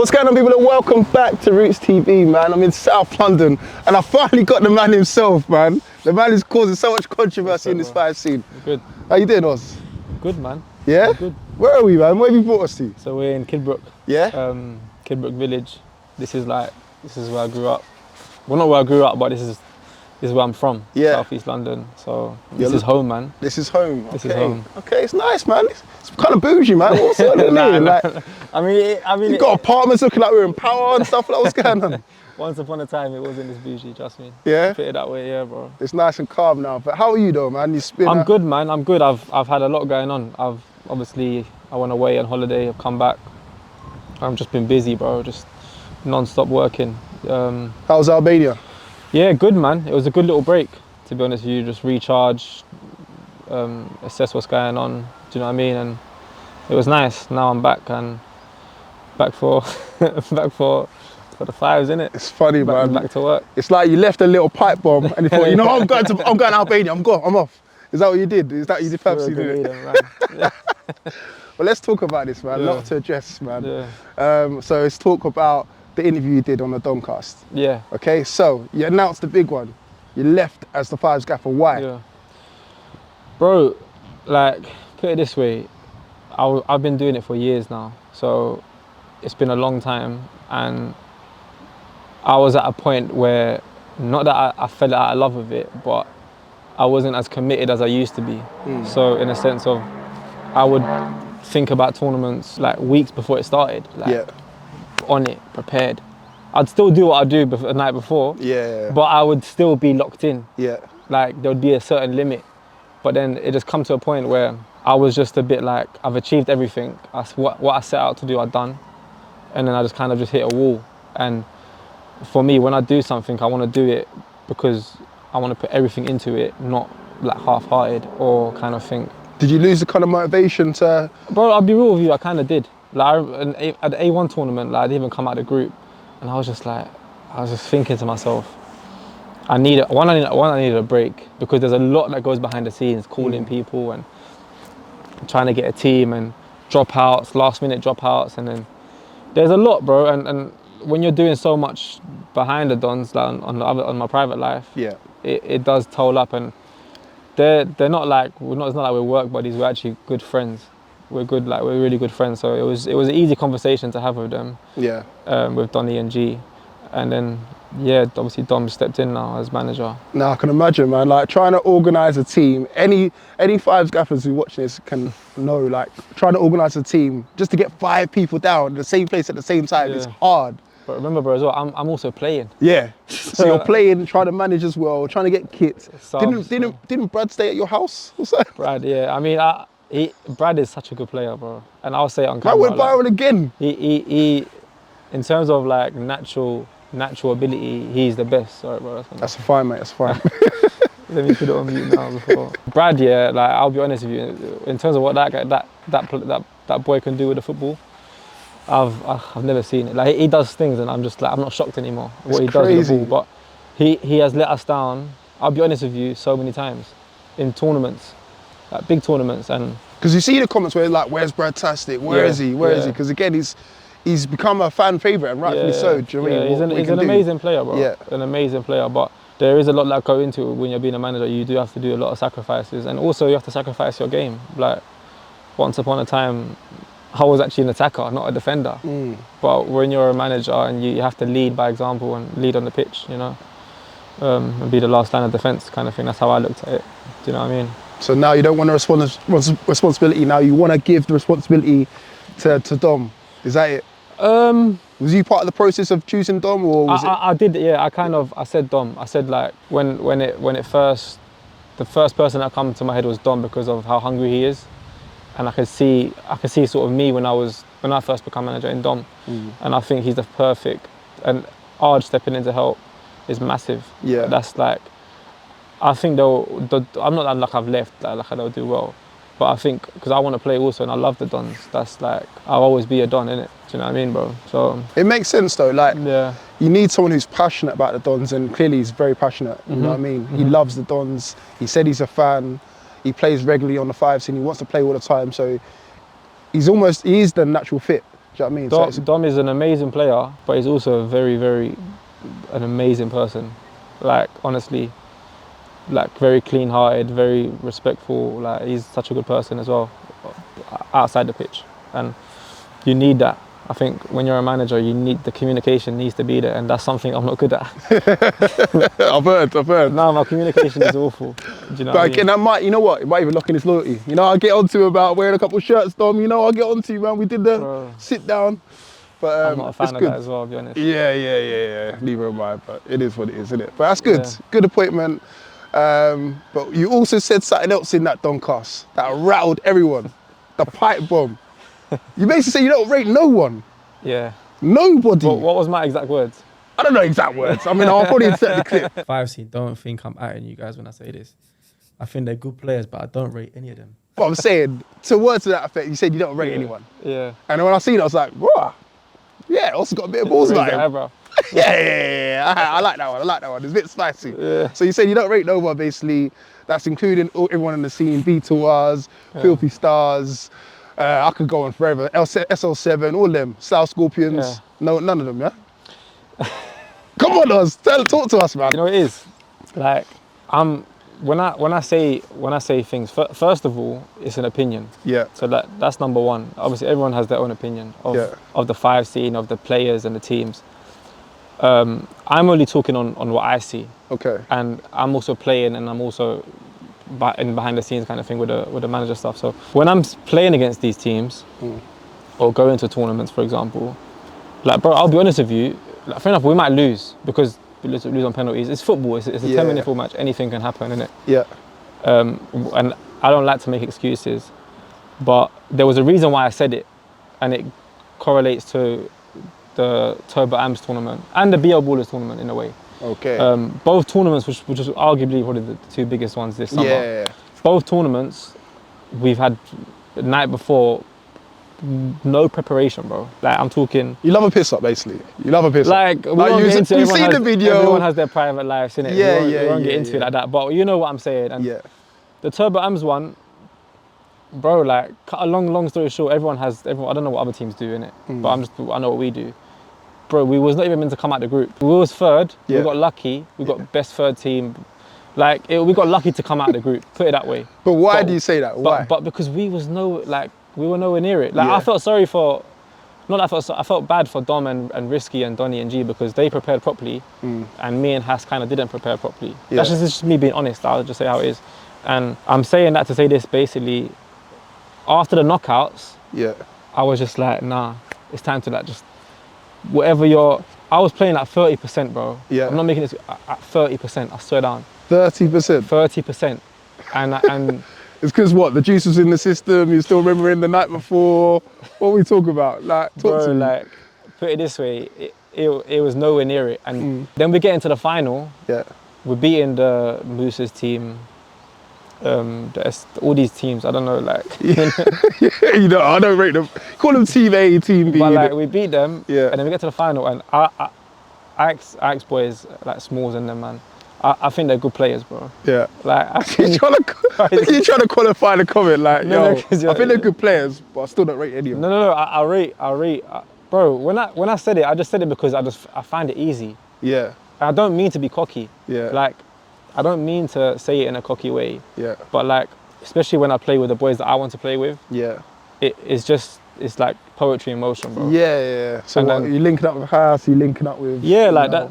What's going on, people, and welcome back to Rootz TV, man. I'm in South London and I finally got the man himself, man. The man who's causing so much controversy in this fight scene. Good. How you doing, Oz? Good, man. Yeah? I'm good. Where are we, man? Where have you brought us to? So we're in Kidbrook. Yeah? Kidbrook Village. This is where I grew up. Well, not where I grew up, but this is where I'm from. Yeah. South East London. So this is home, man. This is home. This is home. Okay, it's nice, man. It's kind of bougie, man. What's going on? Like, I mean, you got apartments looking like we're in power and stuff. Like, what's going on? Once upon a time, it wasn't this bougie. Trust me. Yeah. Fit it that way, yeah, bro. It's nice and calm now. But how are you, though, man? I'm good, man. I'm good. I've had a lot going on. I went away on holiday. I've come back. I've just been busy, bro. Just non-stop working. How was Albania? Yeah, good, man. It was a good little break, to be honest with you. Just recharge, assess what's going on. Do you know what I mean? And it was nice. Now I'm back and back for the fives, innit? It's funny, man. Back to work. It's like you left a little pipe bomb and you thought, you know, I'm going to Albania. I'm off. Is that what you did? Is that what you did? Pepsi did it? Yeah. Well, let's talk about this, man. Yeah. Lot to address, man. Yeah. So let's talk about the interview you did on the Domcast. Yeah. Okay, so you announced the big one. You left as the Fives gaffer. Why? Yeah. Bro, like, put it this way, I've been doing it for years now, so it's been a long time, and I was at a point where, not that I fell out of love with it, but I wasn't as committed as I used to be. So in a sense of, I would think about tournaments like weeks before it started, like on it, prepared. I'd still do what I do the night before, but I would still be locked in. Like there would be a certain limit, but then it just come to a point where I was just a bit like, I've achieved everything. What I set out to do, I've done, and then I just kind of just hit a wall. And for me, when I do something, I want to do it because I want to put everything into it, not like half-hearted or kind of thing. Did you lose the kind of motivation to? Bro, I'll be real with you, I kind of did. Like at the A1 tournament, like I didn't even come out of the group, and I was just thinking to myself, I needed a break, because there's a lot that goes behind the scenes, calling people and trying to get a team and dropouts, last-minute dropouts, and then there's a lot, bro. And when you're doing so much behind the dons, like on my private life, it does toll up. And they're not like it's not like we're work buddies. We're actually good friends. We're really good friends. So it was an easy conversation to have with them. With Donny and G, and then obviously Dom stepped in now as manager. Now I can imagine, man. Like trying to organise a team. Any Fives gaffers who watch this can know. Like trying to organise a team just to get 5 people down in the same place at the same time is hard. But remember, bro, as well, I'm also playing. So you're playing, trying to manage as well, trying to get kits. Didn't Brad stay at your house? What's that? Brad, yeah. I mean, Brad is such a good player, bro. And I'll say it on camera. Why would Byron again? He, in terms of like natural ability, he's the best. Sorry, bro. That's fine, mate. That's fine. Let me put it on mute now before. Brad, yeah. Like I'll be honest with you, in terms of what that boy can do with the football, I've never seen it. Like he does things, and I'm just like, I'm not shocked anymore what he does with the ball. But he has let us down. I'll be honest with you, so many times in tournaments, like big tournaments, and because you see the comments where like, where's Brad Tastic? Where is he? Where is he? Because again, he's become a fan favourite, and rightfully so. Do you know what I mean? He's an amazing player, bro. An amazing player, but there is a lot that go into it when you're being a manager. You do have to do a lot of sacrifices, and also you have to sacrifice your game. Like once upon a time, I was actually an attacker, not a defender. But when you're a manager and you have to lead by example and lead on the pitch, you know, and be the last line of defence kind of thing. That's how I looked at it. Do you know what I mean? So now you don't want the responsibility. Now you want to give the responsibility to Dom. Is that it? Was you part of the process of choosing Dom, or was I did, yeah. I said Dom. I said like when it first, the first person that come to my head was Dom because of how hungry he is. And I could see sort of me when I first became manager in Dom, and I think he's the perfect. And Arj stepping in to help is massive. Yeah, that's like, I think I'm not that like I've left, like they'll do well, but I think because I want to play also, and I love the Dons. That's like, I'll always be a Don, innit? Do you know what I mean, bro? So it makes sense though. Like you need someone who's passionate about the Dons, and clearly he's very passionate. You know what I mean? He loves the Dons. He said he's a fan. He plays regularly on the fives and he wants to play all the time. So he is the natural fit. Do you know what I mean? Dom is an amazing player, but he's also a very, very an amazing person. Like, honestly, like very clean-hearted, very respectful. Like, he's such a good person as well, outside the pitch. And you need that. I think when you're a manager, the communication needs to be there, and that's something I'm not good at. I've heard. No, my communication is awful. Do you know But what again, I mean? that might, you know what? It might even lock in his loyalty. You know, I'll get on to him about wearing a couple of shirts, Dom. You know, I'll get on to you, man. We did the Bro, sit down. But I'm not a fan of that as well, I'll be honest. Yeah. Neither am I, but it is what it is, isn't it? But that's good. Yeah. Good appointment. But you also said something else in that Doncast that rattled everyone. The pipe bomb. You basically say you don't rate no one. Yeah. Nobody. What was my exact words? I don't know exact words. I mean, I'll probably insert the clip. 5C, don't think I'm atting you guys when I say this. I think they're good players, but I don't rate any of them. But I'm saying, to words to that effect, you said you don't rate anyone. Yeah. And when I seen it, I was like, whoa. Yeah, also got a bit of balls about him. Eyebrow. Yeah. I like that one. It's a bit spicy. Yeah. So you said you don't rate no one, basically. That's including everyone in the scene, B2Rs, Filthy Stars. I could go on forever. SL7, all of them. South Scorpions. Yeah. No, none of them, yeah? Come on, Oz. Talk to us, man. You know what it is? Like, when I say things, first of all, it's an opinion. Yeah. So that's number one. Obviously, everyone has their own opinion of the 5 scene, of the players and the teams. I'm only talking on what I see. Okay. And I'm also playing, and I'm also behind the scenes kind of thing with the manager stuff. So when I'm playing against these teams, or going to tournaments, for example, like, bro, I'll be honest with you. Like, fair enough, we might lose because we lose on penalties. It's football. It's a 10-minute full match. Anything can happen, innit? Yeah. And I don't like to make excuses, but there was a reason why I said it, and it correlates to the Turbo AMS tournament and the BL Ballers tournament in a way. Okay. Both tournaments, which is arguably probably the two biggest ones this summer. Yeah. Both tournaments, we've had the night before, no preparation, bro. Like, I'm talking. You love a piss up, basically. You love a piss up. Like, we've seen the video. Everyone has their private lives, innit? We won't get into it like that. But you know what I'm saying. And the Turbo AMS one, bro, like, cut a long story short, everyone, I don't know what other teams do, innit? But I know what we do. Bro, we was not even meant to come out the group. We was third. We got lucky. We got best third team. Like, we got lucky to come out of the group. Put it that way. But why do you say that? Why? But because we were nowhere near it. Like, I felt sorry for. I felt bad for Dom and Risky and Donny and G because they prepared properly, and me and Haas kind of didn't prepare properly. That's just me being honest. I'll just say how it is. And I'm saying that to say this, basically, after the knockouts, I was just like, nah, it's time to, like, just whatever I was playing at 30%, bro. Yeah. I'm not making this at 30%. I swear down. 30%. 30%, and. It's because what? The juice was in the system. You're still remembering the night before. What are we talking about? Like, talk to me. Like, put it this way, it was nowhere near it. And then we get into the final. Yeah. We're beating the Moose's team, all these teams. I don't know, like. You know, I don't rate them. Call them Team A, Team B. But like, we beat them. Yeah. And then we get to the final, and I asked boys like Smalls and them, man. I think they're good players, bro. Yeah. Like, you're trying to qualify the comment, like, No, yo, I think they're good players, but I still don't rate any of them. No. I rate. Bro, when I said it, I just said it because I find it easy. Yeah. I don't mean to be cocky. Yeah. Like, I don't mean to say it in a cocky way. Yeah. But like, especially when I play with the boys that I want to play with. Yeah. It's like poetry in motion, bro. Yeah. So what, you linking up with Haas? You linking up with? Yeah, like that.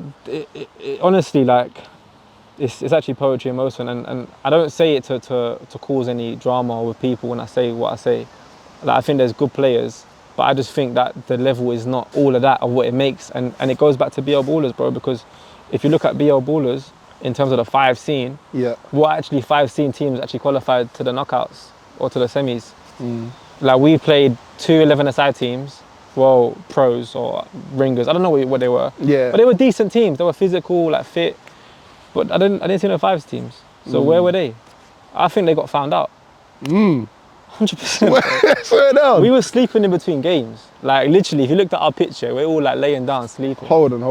Honestly, like. It's actually poetry in motion, and I don't say it to cause any drama with people when I say what I say. Like, I think there's good players, but I just think that the level is not all of that of what it makes, and it goes back to BL Ballers, bro, because if you look at BL Ballers in terms of the 5 scene, what actually 5 scene teams actually qualified to the knockouts or to the semis? Like, we played 2 11-a-side teams, well, pros or ringers, I don't know what they were, but they were decent teams. They were physical, like, fit. But I didn't see no 5s teams. So where were they? I think they got found out. 100%. Swear down. We were sleeping in between games. Like, literally, if you looked at our picture, we're all like laying down, sleeping. Hold on.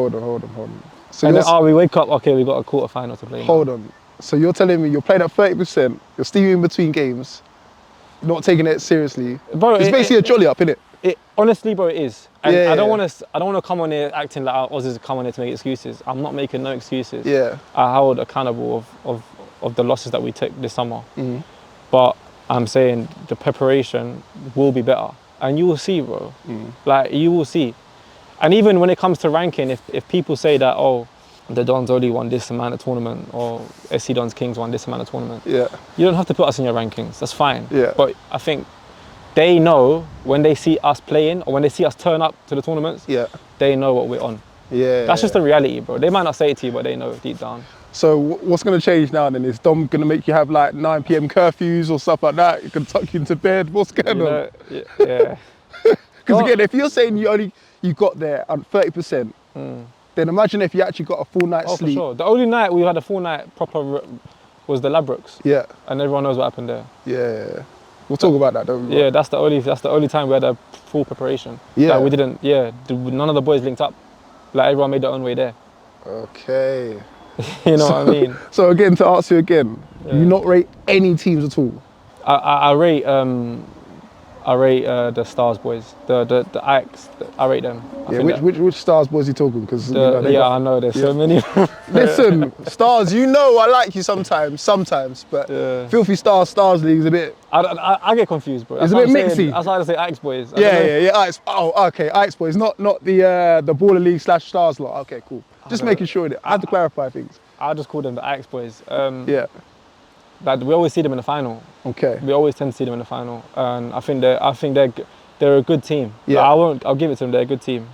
So and then, we wake up, okay, we got a quarter-final to play. Hold on. So you're telling me you're playing at 30%, you're sleeping in between games, not taking it seriously. Bro, it's basically a jolly up, innit? Honestly, bro, it is. And Yeah, I don't yeah. want to come on here acting like Oz is coming here to make excuses. I'm not making no excuses. Yeah. I hold accountable of the losses that we took this summer. Mm. But I'm saying the preparation will be better. And you will see, bro. Like, you will see. And even when it comes to ranking, if people say that, oh, the Dons only won this amount of tournament, or SC Dons Kings won this amount of tournament, Yeah. you don't have to put us in your rankings. That's fine. Yeah. But I think they know when they see us playing, or when they see us turn up to the tournaments, Yeah. they know what we're on. Yeah. That's just the reality, bro. They might not say it to you, but they know deep down. So what's going to change now then? Is Dom going to make you have like 9 p.m. curfews or stuff like that? You can tuck you into bed. What's going on? Yeah. Because again, if you're saying you got there on 30%, then imagine if you actually got a full night's Oh, sleep. for sure. The only night we had a full night proper was the Labrooks. Yeah. And everyone knows what happened there. Yeah. We'll talk about that, don't we? Yeah, that's the only time we had a full preparation. Yeah. Like, we didn't. Yeah, none of the boys linked up. Like, everyone made their own way there. Okay. You know what I mean? So again, to ask you again, you not rate any teams at all? I rate the Stars boys, the Ajax. I rate them. Which Stars boys are you talking? Because I know there's so many. Listen, Stars, I like you sometimes, but Filthy Stars League's a bit. I get confused, bro. It's a bit mixy. That's why I say Ajax boys. Yeah. Ajax. Oh, okay, Ajax boys, not the Baller League / Stars lot. Okay, cool. Just making sure that I have to clarify things. I just call them the Ajax boys. Yeah. Like, we always see them in the final. Okay. We always tend to see them in the final, and I think they're a good team. Yeah. Like, I'll give it to them. They're a good team.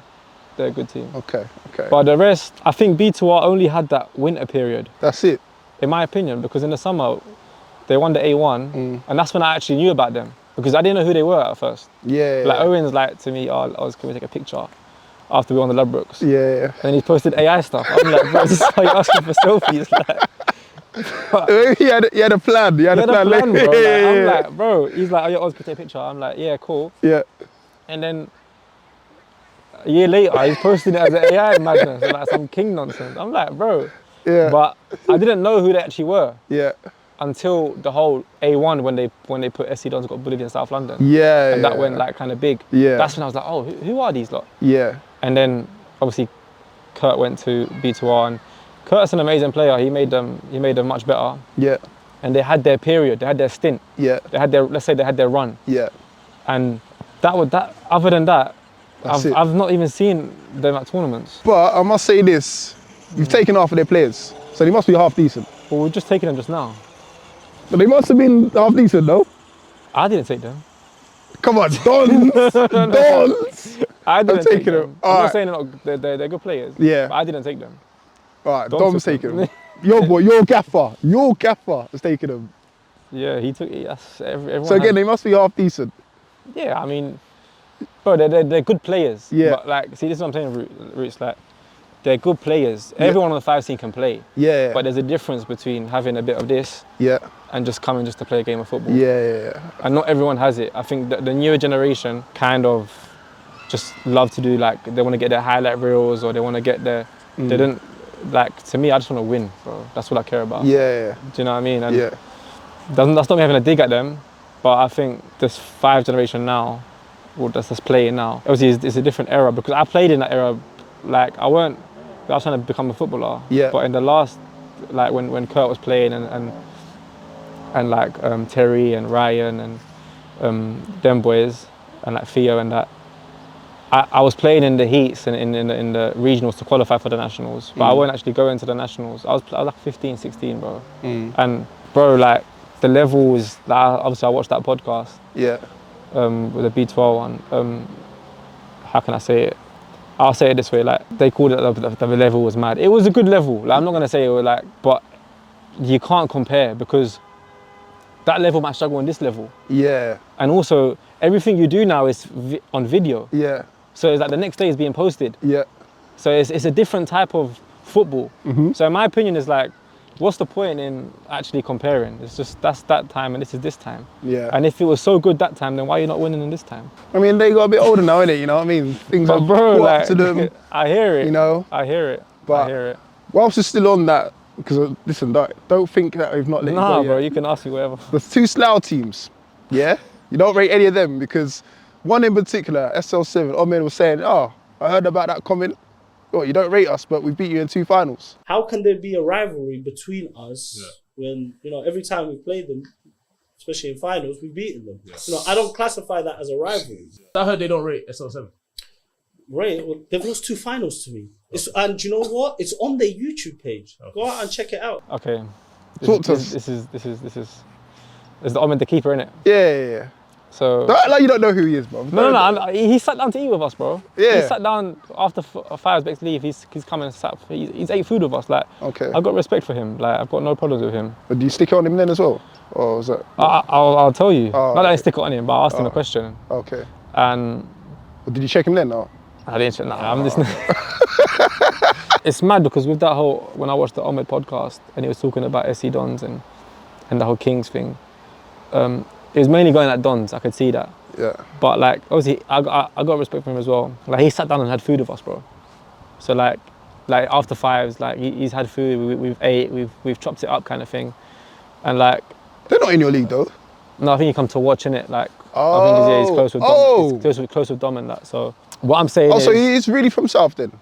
They're a good team. Okay. But the rest, I think B2R only had that winter period. That's it. In my opinion, because in the summer, they won the A1, and that's when I actually knew about them, because I didn't know who they were at first. Yeah. Like, Owen's like to me, can we take a picture after we won the Labrooks? Yeah. And he's posted AI stuff. I'm like, bro, this is why you're asking for selfies. Like, he had a plan. He had a plan, bro. Like, yeah. I'm like, bro. He's like, oh, yeah, Oz, can we take a picture? I'm like, yeah, cool. Yeah. And then a year later, he's posting it as an AI madness, like some king nonsense. I'm like, bro. Yeah. But I didn't know who they actually were. Yeah. Until the whole A1 when they put SC Dons got bullied in South London. Yeah. And that went like kind of big. Yeah. That's when I was like, oh, who are these lot? Yeah. And then obviously Kurt went to B2R, and Kurt's an amazing player. He made them much better. Yeah. And they had their period. They had their stint. Yeah. They had their run. Yeah. And other than that, That's I've not even seen them at tournaments. But I must say this, you've taken half of their players, so they must be half decent. But we're just taking them just now. But they must have been half decent, though. I didn't take them. Come on, Dons! Dons! I didn't take them. I'm All not right. saying they're good players. Yeah. But I didn't take them. All right, Dom Dom's took taking them. them. Your gaffer is taking them. Yeah, he took it. Yes, everyone. So again, they must be half decent. Yeah, I mean, bro, they're good players. Yeah. But like, see, this is what I'm saying, Rootz. Like, they're good players. Everyone on the 5 scene can play. Yeah. But there's a difference between having a bit of this Yeah. and just coming just to play a game of football. Yeah. And not everyone has it. I think that the newer generation kind of just love to do, like, they want to get their highlight reels, or they want to get their, they don't, like, to me, I just want to win, bro. That's what I care about. Yeah. Do you know what I mean? And Yeah. that's not me having a dig at them, but I think this 5 generation now, well, that's just playing now. Obviously, it's a different era, because I played in that era. Like, I was trying to become a footballer. Yeah. But in the last, like, when Kurt was playing and like Terry and Ryan and them boys and like Theo and that, I was playing in the heats and in the regionals to qualify for the nationals, but I weren't actually going to the nationals. I was like 15, 16, bro. And bro, like, the levels, like, obviously I watched that podcast. Yeah. With the B12 one. How can I say it? I'll say it this way, like, they called it the level was mad. It was a good level. Like, I'm not gonna say it was like, but you can't compare, because that level might struggle on this level. Yeah. And also, everything you do now is on video. Yeah. So it's like the next day is being posted. Yeah. So it's a different type of football. So in my opinion, it's like, what's the point in actually comparing? It's just, that's that time and this is this time. Yeah. And if it was so good that time, then why are you not winning in this time? I mean, they got a bit older now, innit? You know what I mean? Things But have bro, caught like, up to them. I hear it. You know? I hear it. But I hear it. whilst it's still on that, because listen, don't think that we've not let Nah, you go bro, yet. you can ask me whatever. There's 2 Slough teams, yeah? You don't rate any of them, because one in particular, SL7, Ahmed was saying, oh, I heard about that comment. Well, you don't rate us, but we beat you in 2 finals. How can there be a rivalry between us when, you know, every time we play them, especially in finals, we've beaten them? You know, I don't classify that as a rivalry. I heard they don't rate SL7. Right, well, they've lost 2 finals to me. And you know what? It's on their YouTube page. Go out and check it out. Okay. Talk to us. This is the Ahmed, the keeper, innit? Yeah. So. Don't act like you don't know who he is, bro. No. He sat down to eat with us, bro. Yeah. He sat down after 5 Bexley leave. He's come and sat. He's ate food with us. Like. Okay. I've got respect for him. Like, I've got no problems with him. But do you stick it on him then as well? Or was that? I'll tell you. Oh, Not that I stick it on him, but I asked him a question. Okay. And. Well, did you check him then? No. I didn't check. Nah, I'm listening. It's mad because with that whole, when I watched the Ahmed podcast and he was talking about SC Dons and the whole Kings thing, it was mainly going at Dons. I could see that. Yeah. But like, obviously, I got respect for him as well. Like, he sat down and had food with us, bro. So like after 5s, like he's had food. We've ate. We've chopped it up, kind of thing. And like, they're not in your league though. No, I think he come to watching it. Like, oh. I think he's close with Dom. He's close with Dom and that. So what I'm saying is. So he's really from South then.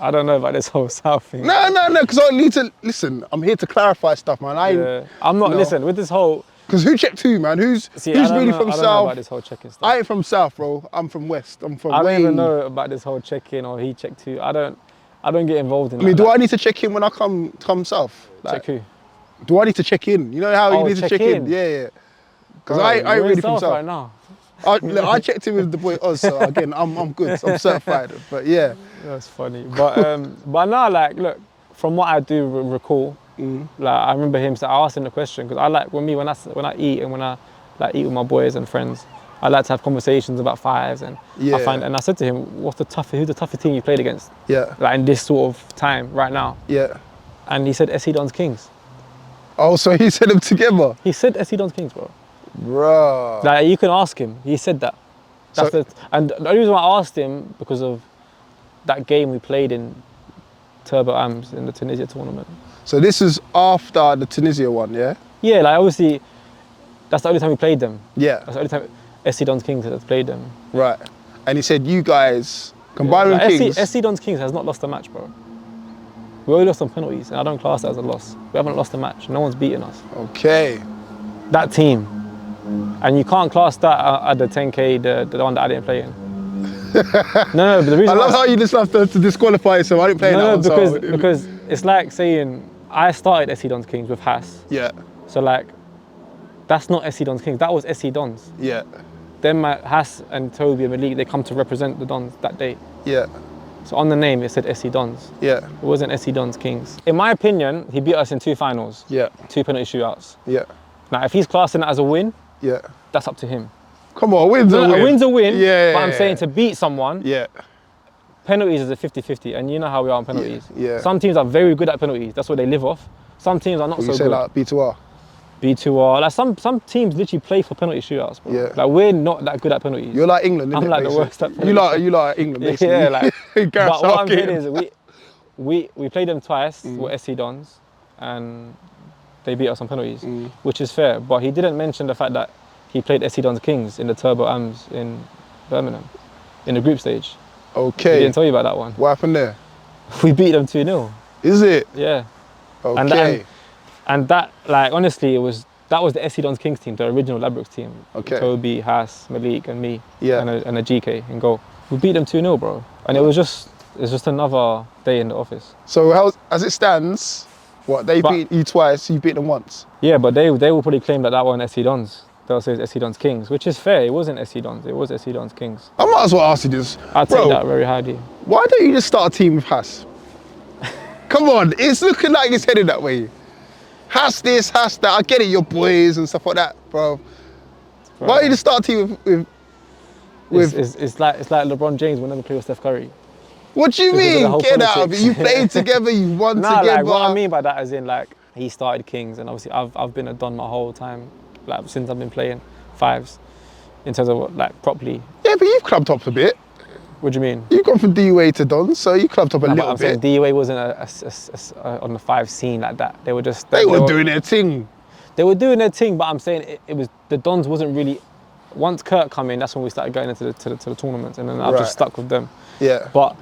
I don't know about this whole South thing. No, because I need to listen. I'm here to clarify stuff, man. I'm not. Listen, with this whole. Because who checked who, man? Who's really from South? I don't know about this whole checking stuff. I ain't from South, bro. I'm from West. I'm from. I don't even know about this whole check-in or he checked who. I don't get involved in that. I mean, do I need to check in when I come South? Like, check who? Do I need to check in? You know how you need to check in? Yeah. Because I ain't really from South right now. I checked in with the boy Oz, so again, I'm good. I'm certified. But yeah. That's funny. But now, like, look, from what I do recall, like I remember him. So I asked him the question because I like when I eat and when I like eat with my boys and friends, I like to have conversations about 5s and I said to him, who's the toughest team you played against? Yeah. Like in this sort of time right now. Yeah. And he said SC Dons Kings. Oh, so he said them together? He said SC Dons Kings, bro. Bro. Like, you can ask him. He said that. And the only reason why I asked him because of that game we played in Turbo AMS in the Tunisia tournament. So this is after the Tunisia one, yeah? Yeah, like obviously, that's the only time we played them. Yeah. That's the only time SC Dons Kings has played them. Right. And he said you guys combined with Kings. SC Dons Kings has not lost a match, bro. We only lost on penalties, and I don't class that as a loss. We haven't lost a match. No one's beaten us. Okay. That team. And you can't class that at the 10K, the one that I didn't play in. No, but the reason I love how you just have to disqualify yourself. I didn't play in that one. Because it's like saying, I started SC Dons Kings with Haas. Yeah. So like, that's not SC Dons Kings, that was SC Dons. Yeah. Then Haas and Toby and Malik, they come to represent the Dons that day. Yeah. So on the name, it said SC Dons. Yeah. It wasn't SC Dons Kings. In my opinion, he beat us in 2 finals. Yeah. 2 penalty shootouts. Yeah. Now, if he's classing that as a win, yeah, that's up to him. Come on, a win's a win. A win's a win, yeah, but I'm saying to beat someone, yeah, penalties is a 50-50, and you know how we are on penalties. Yeah. Some teams are very good at penalties, that's what they live off. Some teams are not so good. You say like B2R? B2R, like some teams literally play for penalty shootouts, bro. Yeah. Like we're not that good at penalties. You're like England, I'm like the worst at penalties. You like England, basically. Yeah, like, but what I'm saying is we played them twice with SC Dons, and they beat us on penalties, which is fair. But he didn't mention the fact that he played SC Dons Kings in the Turbo AMS in Birmingham, in the group stage. Okay. He didn't tell you about that one. What happened there? We beat them 2-0. Is it? Yeah. Okay. And that, like, honestly, that was the SC Dons Kings team, the original Ladbrokes team. Okay. Toby, Haas, Malik, and me. Yeah. And a GK in goal. We beat them 2-0, bro. And it's just another day in the office. So as it stands, they beat you twice, you beat them once? Yeah, but they will probably claim that one SC Dons. They'll say it's SC Dons Kings, which is fair. It wasn't SC Dons, it was SC Dons Kings. I might as well ask you this. I take that very highly. Why don't you just start a team with Haas? Come on, it's looking like it's headed that way. Haas this, Haas that. I get it, your boys and stuff like that, bro. Why don't you just start a team with It's like LeBron James will never play with Steph Curry. What do you mean? Get out of it. You played together, you won together. Like, what I mean by that is in like, he started Kings, and obviously I've been a Don my whole time, like since I've been playing 5s, in terms of like properly. Yeah, but you've clubbed up a bit. What do you mean? You've gone from DUA to Don, so you clubbed up a little I'm bit. saying DUA wasn't on the 5 scene like that. They were just... They were doing their thing. They were doing their thing, but I'm saying it was... The Dons wasn't really once Kurt come in, that's when we started going into the tournaments, and then I've Right. just stuck with them. Yeah. But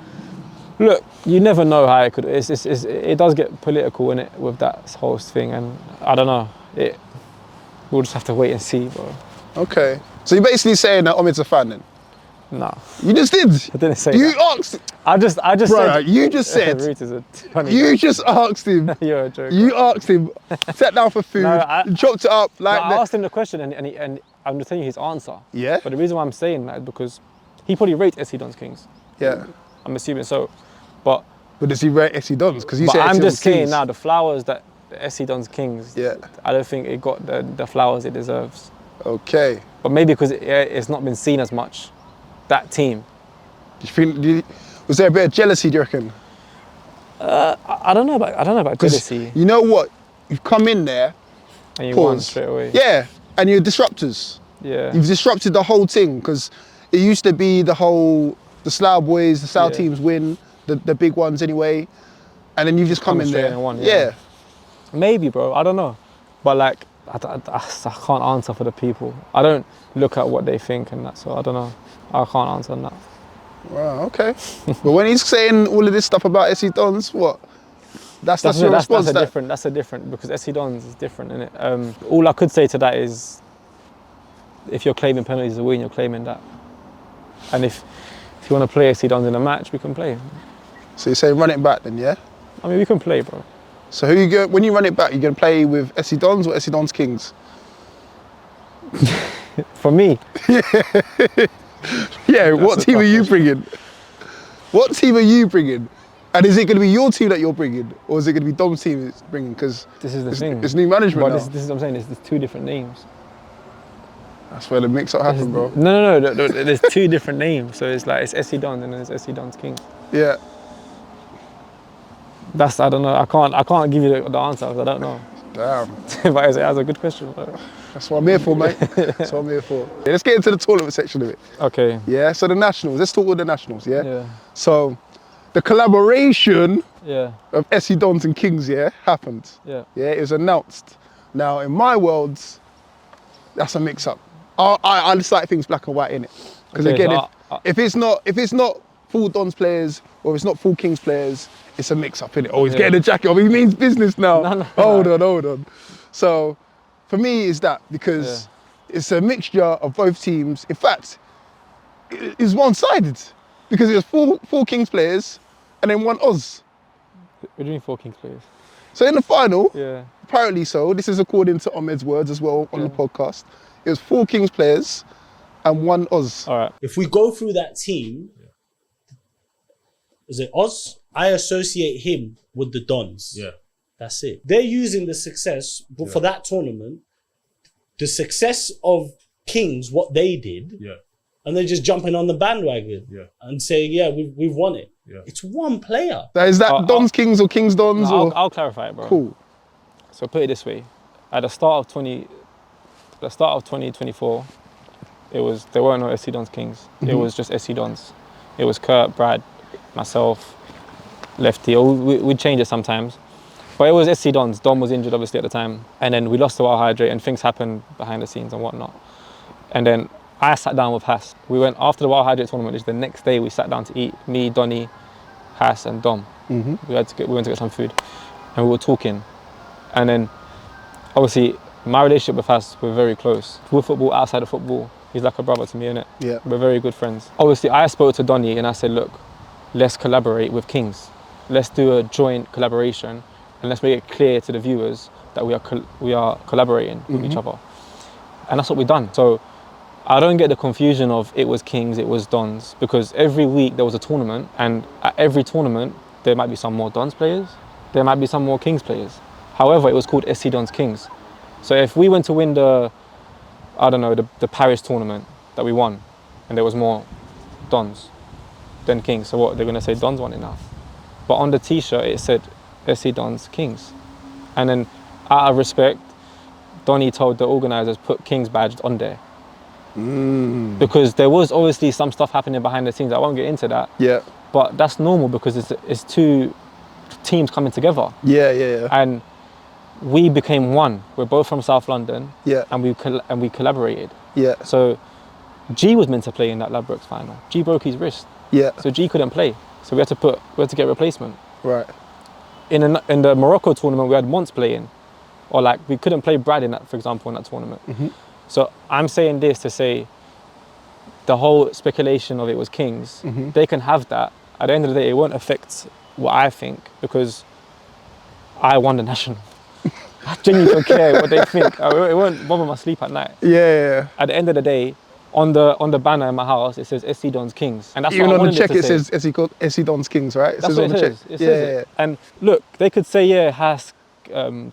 look, you never know how it could. It does get political in it with that whole thing, and I don't know. We'll just have to wait and see, bro. Okay. So you're basically saying that Omid's a fan then? No, You just did. I didn't say You that. asked. I just Right. said. You just said. Rootz is a funny. You just asked him. You're a joker. You asked him. Sat down for food. Chopped it up No, like. I asked him the question, and I'm just telling you his answer. Yeah. But the reason why I'm saying that is because he probably rates SC Dons Kings. Yeah. I'm assuming so, but But does he rate SC Dons? Because you but said I'm SC just saying Kings. now the flowers that the SC Dons Kings. Yeah. I don't think it got the flowers it deserves. Okay. But maybe because it's not been seen as much. That team. Do you think? Was there a bit of jealousy? Do you reckon? I don't know about 'Cause jealousy. you know what? You've come in there. And you won Pause. straight away. Yeah. And you're disruptors. Yeah. You've disrupted the whole thing because it used to be the Slough boys, the Slough Yeah. teams win, the big ones anyway, and then you've just come in straight there. and won, yeah. yeah. Maybe, bro. I don't know. But like, I can't answer for the people. I don't look at what they think and that. So I don't know. I can't answer on that. Wow. Okay. But when he's saying all of this stuff about SC Dons, what? That's your response. That's a different because SC Dons is different, innit? All I could say to that is, if you're claiming penalties to win, you're claiming that. And if you want to play SC Dons in a match, we can play. So you're saying run it back then, yeah? I mean, we can play, bro. So who you go when you run it back? You gonna play with SC Dons or SC Dons Kings? For me, Yeah. What That's a team are tough you question. bringing? What team are you bringing? And is it going to be your team that you're bringing, or is it going to be Dom's team that's bringing? Because this is the thing. it's new management But now. this is what I'm saying. There's two different names. That's where the mix-up happened, bro. No. There's two different names. So it's like it's SC Dons and then it's SC Dons Kings. Yeah. I don't know. I can't give you the answer because I don't know. Damn. But that's a good question. Bro. That's what I'm here for, mate. That's what I'm here for. Yeah, let's get into the tournament section of it. Okay. Yeah. So the nationals. Let's talk with the nationals. Yeah. Yeah. So the collaboration Yeah. of SC Dons and Kings, yeah, happened. Yeah. Yeah. It was announced. Now, in my world, that's a mix-up. I just like things black and white in it. Because Okay, again, so if it's not full Dons players or it's not full Kings players, it's a mix-up in it. Oh, he's Yeah. getting a jacket off. He means business now. No. Hold on. So, for me, it's that because it's a mixture of both teams. In fact, it's one-sided because it was four Kings players and then one Oz. What do you mean 4 Kings players? So in the final, Yeah. apparently so, this is according to Ahmed's words as well on the podcast, it was 4 Kings players and 1 Oz. All right. If we go through that team, is it Oz? I associate him with the Dons. Yeah. That's it. They're using the success for that tournament, the success of Kings, what they did, Yeah. and they're just jumping on the bandwagon and saying, yeah, we've won it. Yeah. It's one player. Now, is that Dons Kings or Kings Dons? No, or? I'll clarify it, bro. Cool. So put it this way: at the start of 2024, there weren't no SC Dons Kings. It was just SC Dons. It was Kurt, Brad, myself, Lefty. We'd change it sometimes, but it was SC Dons. Dom was injured obviously at the time, and then we lost to Wild Hydrate, and things happened behind the scenes and whatnot. And then I sat down with Hass. We went after the Wild Hydrate tournament. Which the next day we sat down to eat. Me, Donny, Hass, and Dom. We went to get some food, and we were talking. And then, obviously, my relationship with Hass, we're very close. With football, outside of football, he's like a brother to me, innit? Yeah. We're very good friends. Obviously, I spoke to Donny and I said, look, let's collaborate with Kings. Let's do a joint collaboration and let's make it clear to the viewers that we are collaborating with each other. And that's what we've done. So I don't get the confusion of it was Kings, it was Dons, because every week there was a tournament, and at every tournament, there might be some more Dons players, there might be some more Kings players. However, it was called SC Dons Kings. So if we went to win the Paris tournament that we won, and there was more Dons than Kings, so what, they're gonna say Dons won it now? But on the t-shirt, it said SC Dons Kings. And then, out of respect, Donny told the organisers, put Kings badge on there. Because there was obviously some stuff happening behind the scenes. I won't get into that. Yeah. But that's normal because it's two teams coming together. Yeah. And we became one. We're both from South London. Yeah. And we collaborated. Yeah. So G was meant to play in that Ladbrokes final. G broke his wrist, Yeah. so G couldn't play. So we had to get a replacement. Right. In the Morocco tournament, we had Mons playing, or like we couldn't play Brad in that, for example, in that tournament. So I'm saying this to say, the whole speculation of it was Kings. They can have that. At the end of the day, it won't affect what I think because I won the national. I genuinely don't care what they think. It won't bother my sleep at night. Yeah. At the end of the day, on the banner in my house, it says SC Dons Kings. And that's Even what I on the wanted check, it to it say. says SC Dons Kings, right? That's what it says. It says it. And look, they could say, yeah, Hask,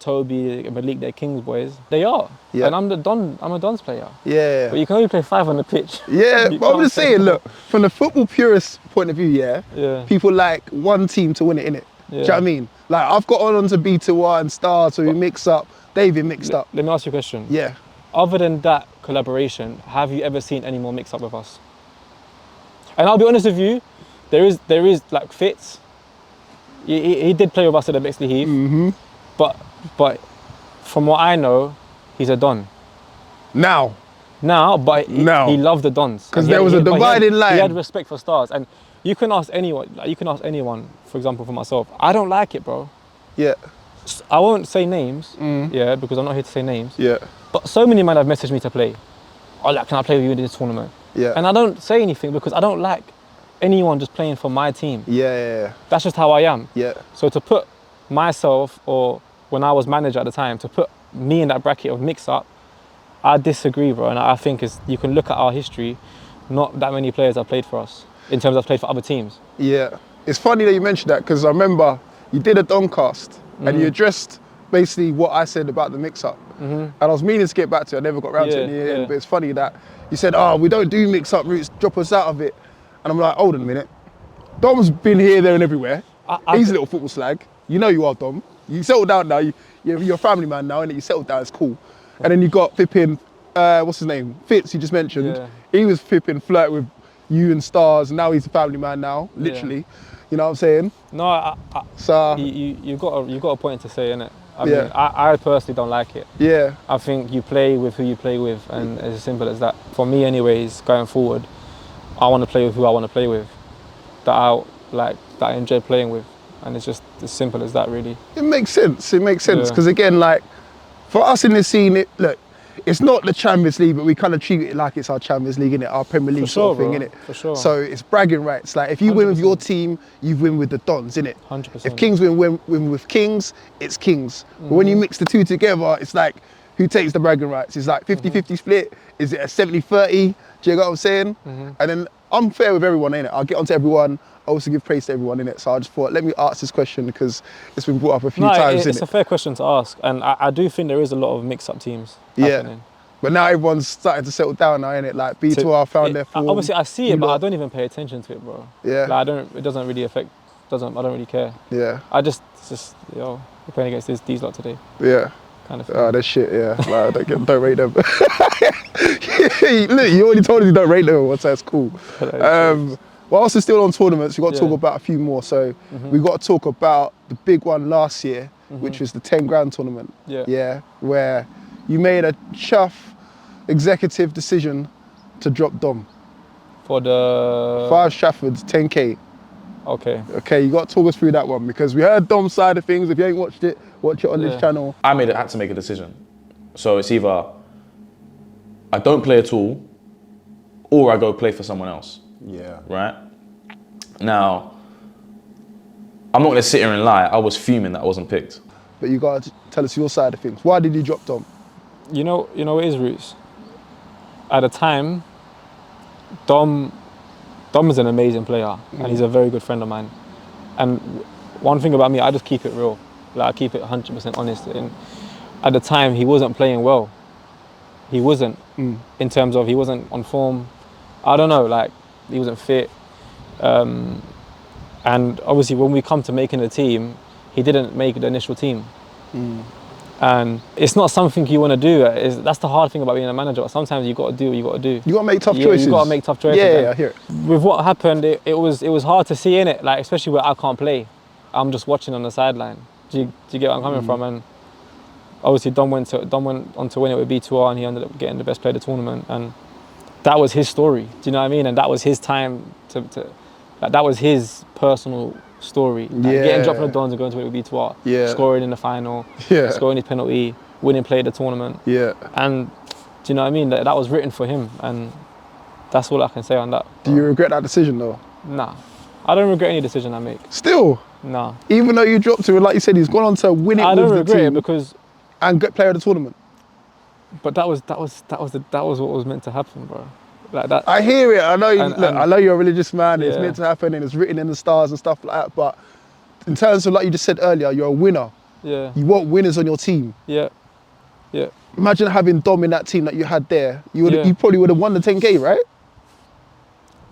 Toby, Malik, they're Kings boys. They are. Yeah. And I'm a Dons player. Yeah. But you can only play 5 on the pitch. Yeah, You but I'm can't just play saying, more. look, from the football purist point of view, Yeah. people like one team to win it, innit? Do you know what I mean? Like, I've got on to B2R and Star, so we mix up. David mixed up. Let me ask you a question. Yeah. Other than that collaboration, have you ever seen any more mix up with us? And I'll be honest with you, there is like Fitz. He did play with us at the Bexley Heath, but from what I know, he's a Don. Now. But he loved the Dons. 'Cause And there was a but dividing line. He had respect for Stars, and you can ask anyone, for example, for myself. I don't like it, bro. Yeah. I won't say names, because I'm not here to say names. Yeah. But so many men have messaged me to play. Oh, like, can I play with you in this tournament? Yeah. And I don't say anything because I don't like anyone just playing for my team. Yeah. That's just how I am. Yeah. So to put myself, or when I was manager at the time, to put me in that bracket of mix-up, I disagree, bro. And I think you can look at our history, not that many players have played for us in terms of played for other teams. Yeah. It's funny that you mentioned that because I remember you did a Doncast and you addressed basically what I said about the mix-up. And I was meaning to get back to it, I never got around to it in the end, but it's funny that you said, oh, we don't do mix-up routes, drop us out of it. And I'm like, hold on a minute. Dom's been here, there and everywhere. He's a little football slag. You know you are, Dom. You settled down now. You're a family man now, and you settled down, it's cool. And then you got flipping, what's his name? Fitz, you just mentioned. Yeah. He was flipping flirt with you and Stars, and now he's a family man now, literally. You know what I'm saying? No, So you've got a point to say, innit? I Yeah. mean, I personally don't like it. yeah, I think you play with who you play with, and it's as simple as that. For me, anyways, going forward, I want to play with who I want to play with, that I enjoy playing with, and it's just as simple as that, really. it makes sense. It makes sense Yeah. because again, like for us in this scene, it's not the Champions League, but we kind of treat it like it's our Champions League, innit? Our Premier League sort of thing, bro. innit? For sure. So it's bragging rights. Like if you win with your team, you win with the Dons, innit? 100%. If Kings win with Kings, it's Kings. But when you mix the two together, it's like who takes the bragging rights? It's like 50-50 split. Is it a 70-30? Do you get what I'm saying? And then I'm fair with everyone, innit? I'll get onto everyone. I also give praise to everyone, innit? So I just thought, let me ask this question because it's been brought up a few times, it's innit? a fair question to ask, and I do think there is a lot of mix-up teams happening. But now everyone's starting to settle down now, innit? Like B2R found their form. Obviously, I see it, You but lot. I don't even pay attention to it, bro. Yeah. Like, it doesn't really affect. I don't really care. Yeah. It's just we're playing against these lot today, Yeah. kind of thing. Oh, that shit, yeah. Like, don't rate them. Look, you already told us you don't rate them once, that's cool. While also still on tournaments, we've got to talk about a few more. So we've got to talk about the big one last year, which was the 10 grand tournament. Yeah. Where you made a chuff executive decision to drop Dom. For the 5 Stratfords, 10K. Okay. Okay, you got to talk us through that one because we heard Dom's side of things. If you ain't watched it, watch it on this channel. I had to make a decision. So it's either I don't play at all or I go play for someone else. Yeah. Right? Now, I'm not going to sit here and lie. I was fuming that I wasn't picked. But you got to tell us your side of things. Why did you drop Dom? You know what is Rootz? At the time, Dom is an amazing player, and he's a very good friend of mine. And one thing about me, I just keep it real. Like, I keep it 100% honest. And at the time, he wasn't playing well. He wasn't, in terms of he wasn't on form. I don't know, like, he wasn't fit. And obviously, when we come to making the team, he didn't make the initial team. And it's not something you want to do. That's the hard thing about being a manager. Sometimes you got to do what you got to do. You got to make tough choices. You got to make tough choices. Yeah, I hear it. With what happened, it was hard to see, innit? Like, especially where I can't play. I'm just watching on the sideline. Do you get what I'm coming from? And obviously, Dom went on to win it with B2R, and he ended up getting the best player of the tournament. And that was his story. Do you know what I mean? And that was his time to like, that was his personal story. Like, getting dropped in the Dons and going to it with B2R, scoring in the final, scoring his penalty, winning play of the tournament. Yeah. And do you know what I mean? That was written for him, and that's all I can say on that. Do you regret that decision though? Nah, I don't regret any decision I make. Still? Nah. Even though you dropped him, and like you said, he's gone on to win it I with don't the regret team it because, and get player of the tournament. but that was what was meant to happen, bro. Like that. I hear it. I know. I know you're a religious man. It's Yeah. meant to happen, and it's written in the stars and stuff like that. But in terms of, like you just said earlier, you're a winner. Yeah. You want winners on your team. Yeah. Yeah. Imagine having Dom in that team that you had there. You Yeah. probably would have won the 10K, right?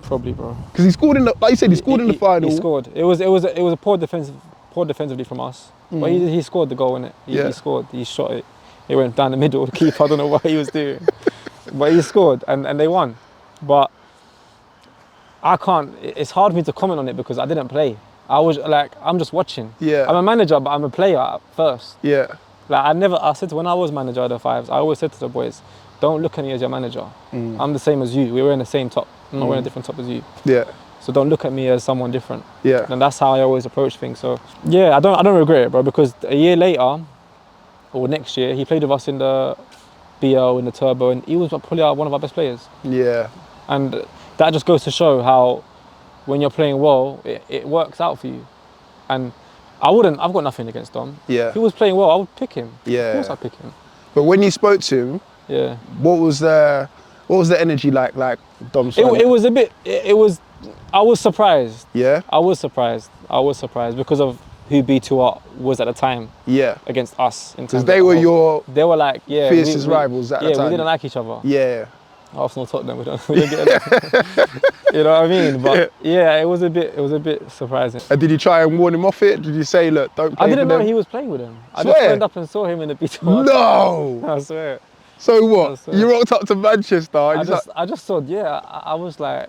Probably, bro. Because he scored in the, like you said, he scored in the final. He scored. It was a poor defensively from us. But he scored the goal, innit? He scored. He shot it. It went down the middle. The keeper, I don't know what he was doing. But he scored and they won. But I can't, it's hard for me to comment on it because I didn't play. I was like, I'm just watching. Yeah. I'm a manager, but I'm a player at first. Yeah. Like I said, when I was manager of the Fives, I always said to the boys, don't look at me as your manager. I'm the same as you. We were in the same top. I'm not wearing a different top as you. Yeah. So don't look at me as someone different. Yeah. And that's how I always approach things. So yeah, I don't regret it, bro, because a year later, or next year, he played with us in the BL, in the Turbo, and he was probably one of our best players. Yeah. And that just goes to show how when you're playing well, it works out for you. And I've got nothing against Dom. Yeah. If he was playing well, I would pick him. Yeah. Of course I'd pick him. But when you spoke to him, Yeah. what was the energy like Dom? It was a bit, I was surprised. Yeah? I was surprised because of who B2R was at the time Yeah. against us. Because they were They were like, yeah. fiercest rivals at the time. Yeah, we didn't like each other. Yeah. Arsenal, Tottenham, we don't get it. You know what I mean? But yeah, it was a bit surprising. And did you try and warn him off it? Did you say, look, don't play I didn't for know them? he was playing with him. I Swear? just turned up and saw him in the B2R. No! I swear. So what? I swear. You rocked up to Manchester. And I just thought, yeah, I was like,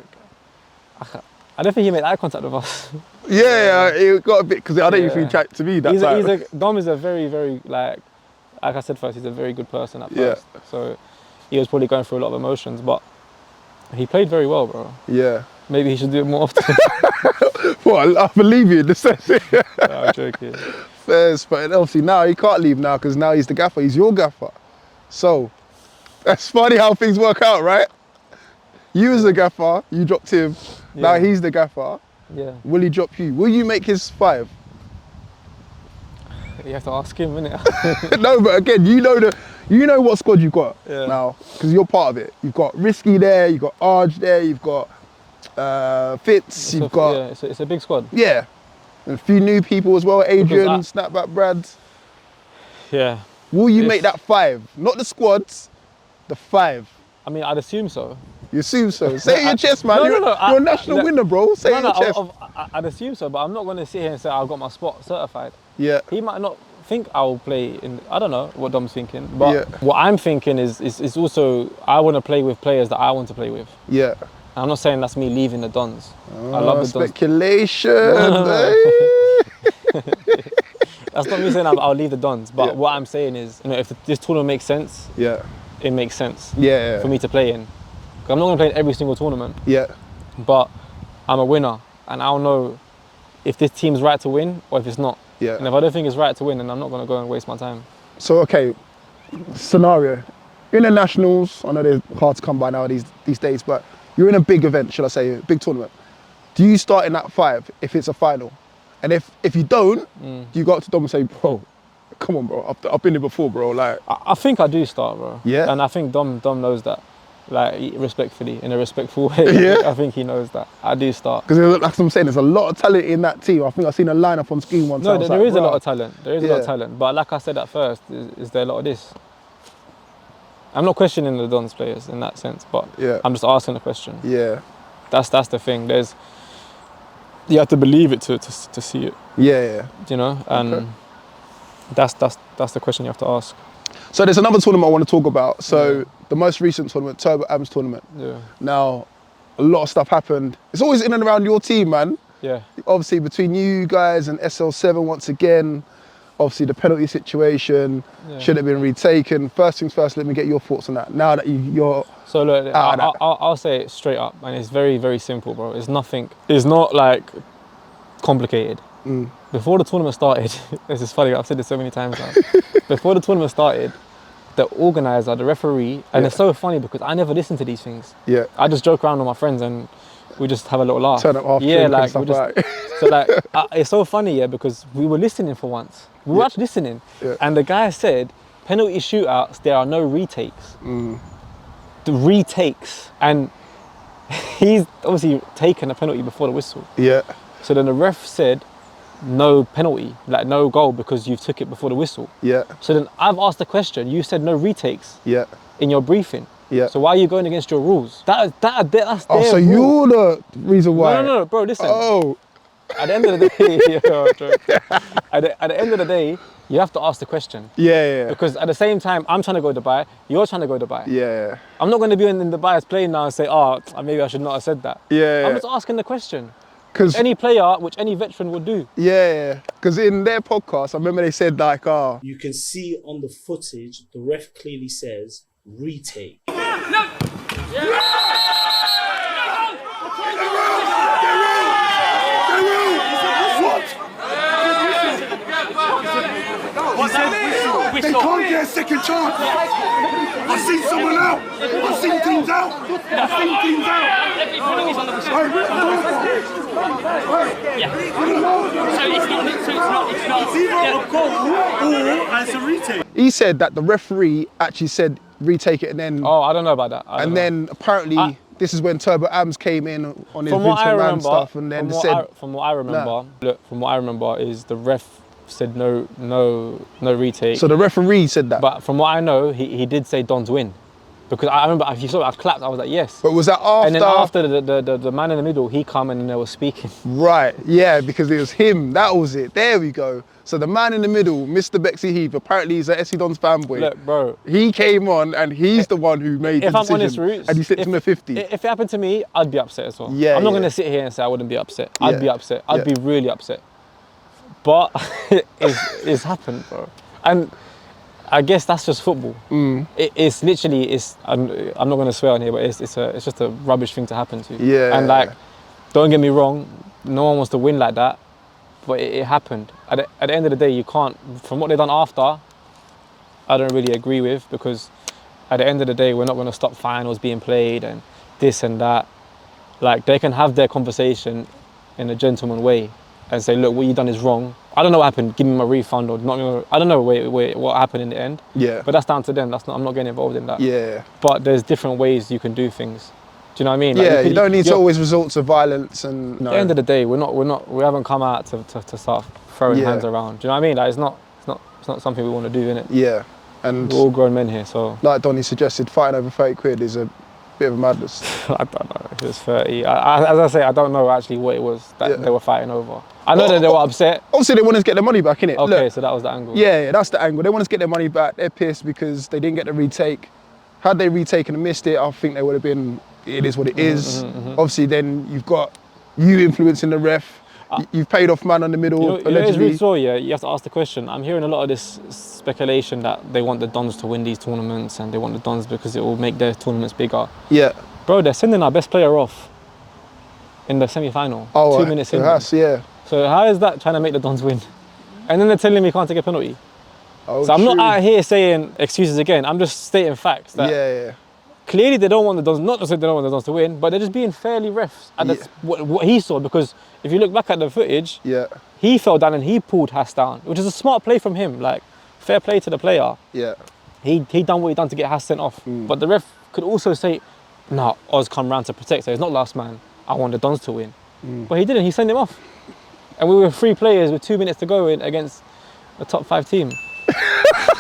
I don't think he made eye contact with us. yeah, it got a bit, because I don't even think he chatted to me that time. Dom is a very, very, like I said first, he's a very good person at Yeah. first. So he was probably going through a lot of emotions, but he played very well, bro. Yeah. Maybe he should do it more often. Well, I believe you in the sense. No, I'm joking. But obviously now he can't leave now because now he's the gaffer. He's your gaffer. So that's funny how things work out, right? You as the gaffer, you dropped him. Now Yeah. he's the gaffer. Yeah. Will he drop you? Will you make his 5? You have to ask him, innit? No, but again, you know what squad you've got Yeah. now because you're part of it. You've got Risky there, you've got Arj there, you've got Fitz, you've got Yeah, it's a big squad. and a few new people as well. Adrian, Because Snapback, Brad. Yeah. Will you If- make that 5? Not the squads, the 5. I mean, I'd assume so. You assume so. Say it in your chest, man. No, you're, no, you're a national winner, bro. Say it in your chest. I'd assume so, but I'm not going to sit here and say I've got my spot certified. Yeah. He might not think I'll play in, I don't know what Dom's thinking, but Yeah. what I'm thinking is also, I want to play with players that I want to play with. Yeah. And I'm not saying that's me leaving the Dons. I love the Dons. Speculation. No. eh? That's not me saying I'll leave the Dons, but Yeah. what I'm saying is, if this tournament makes sense, Yeah. it makes sense Yeah. for me to play in. 'Cause I'm not going to play in every single tournament, Yeah. but I'm a winner, and I'll know if this team's right to win or if it's not. Yeah. And if I don't think it's right to win, then I'm not going to go and waste my time. So, okay, scenario. You're in the Nationals. I know they're hard to come by now these days, but you're in a big event, should I say, a big tournament. Do you start in that 5 if it's a final? And if you don't, do you go up to Dom and say, bro, come on, bro, I've been here before, bro. Like, I think I do start, bro. Yeah? And I think Dom knows that, like, respectfully, in a respectful way. Yeah? I think he knows that. I do start. because like I'm saying, there's a lot of talent in that team. I think I've seen a lineup on screen once. No, I was there like, is a "Bruh." lot of talent. There is a lot Yeah. of talent. But like I said at first, is there a lot of this? I'm not questioning the Dons players in that sense, but Yeah. I'm just asking the question. Yeah. That's the thing. You have to believe it to see it, Yeah. you know? And Okay. that's the question you have to ask. So there's another tournament I want to talk about. So the most recent tournament, Turbo AMS tournament. Yeah. Now, a lot of stuff happened. It's always in and around your team, man. Yeah. Obviously, between you guys and SL7 once again, Obviously, the penalty situation should have been retaken. First things first, let me get your thoughts on that. Now that you're So look, I'll say it straight up, and it's very, very simple, bro. It's nothing. It's not like complicated. Before the tournament started, this is funny. I've said this so many times now. Before the tournament started, the organizer, the referee, and it's so funny because I never listen to these things. Yeah. I just joke around with my friends and we just have a little laugh. Turn up half yeah, drink like and stuff we just, like. so like it's so funny, yeah, because we were listening for once. We were actually listening, and the guy said, penalty shootouts, there are no retakes. The retakes, and he's obviously taken a penalty before the whistle. Yeah. So then the ref said, no penalty, like no goal because you took it before the whistle. Yeah. So then I've asked the question, you said no retakes in your briefing. Yeah. So why are you going against your rules? That's their so rule. you're the reason why? No, bro, listen. Oh. At the end of the day, at the end of the day, you have to ask the question. Yeah. Because at the same time, I'm trying to go to Dubai, you're trying to go to Dubai. Yeah. I'm not going to be in Dubai's plane now and say, oh, maybe I should not have said that. Yeah. I'm just asking the question. Because any player, which any veteran would do. Yeah. Because in their podcast, I remember they said like, you can see on the footage, the ref clearly says retake. They can't get a second chance. I've seen someone out. I've seen teams out. It's either a goal or it's a retake. He said that the referee actually said retake it and then... Oh, I don't know about that. And then apparently this is when Turbo AMS came in on his Invincibles stuff and then said... From what I remember is the ref said no retake. So the referee said that? But from what I know, he did say Dons win. Because I remember, if you saw it, I clapped, I was like, yes. But was that after? And then after the man in the middle, he come and they were speaking. Right, yeah, because it was him, that was it, there we go. So the man in the middle, Mr. Bexley Heath, apparently he's a SC Dons fanboy. Look, bro. He came on and he's the one who made the decision. If I'm honest, Rootz, and he slipped him a 50. If it happened to me, I'd be upset as well. Yeah, I'm not going to sit here and say I wouldn't be upset. I'd be upset. I'd be really upset. But it's happened, bro. And I guess that's just football. It's literally, I'm not going to swear on here, but it's just a rubbish thing to happen to. Yeah. And like, don't get me wrong, no one wants to win like that, but it happened. At the end of the day, you can't, from what they've done after, I don't really agree with, because at the end of the day, we're not going to stop finals being played and this and that. Like, they can have their conversation in a gentleman way and say, look, what you've done is wrong. I don't know what happened, give me my refund or not. I don't know what happened in the end. Yeah. But that's down to them. I'm not getting involved in that. Yeah. But there's different ways you can do things. Do you know what I mean? Yeah, like you don't need to always resort to violence and... At the end of the day, we haven't come out to start throwing hands around. Do you know what I mean? Like, it's not something we want to do, innit? Yeah. And we're all grown men here, so... Like Donny suggested, fighting over 30 quid is a bit of a madness. I don't know if it was 30. As I say, I don't know actually what it was that they were fighting over. I know that they were upset. Obviously, they want us to get their money back, innit? Okay, Look, so that was the angle. Yeah, that's the angle. They want us to get their money back. They're pissed because they didn't get the retake. Had they retaken and missed it, I think they would have been, it is what it is. Obviously, then you've got you influencing the ref. You've paid off man on the middle, allegedly. You have to ask the question. I'm hearing a lot of this speculation that they want the Dons to win these tournaments and they want the Dons because it will make their tournaments bigger. Yeah. Bro, they're sending our best player off in the semi-final. 2 minutes in. Yeah. So how is that trying to make the Dons win? And then they're telling me can't take a penalty. Oh, so I'm not out here saying excuses again. I'm just stating facts. That clearly they don't want the Dons, not just that they don't want the Dons to win, but they're just being fairly refs. And that's what he saw, because if you look back at the footage, he fell down and he pulled Haas down, which is a smart play from him. Like, fair play to the player. Yeah. He done what he done to get Haas sent off. But the ref could also say, no, Oz come round to protect, so he's not last man. I want the Dons to win. But he didn't, he sent him off. And we were 3 players with 2 minutes to go in against a top 5 team.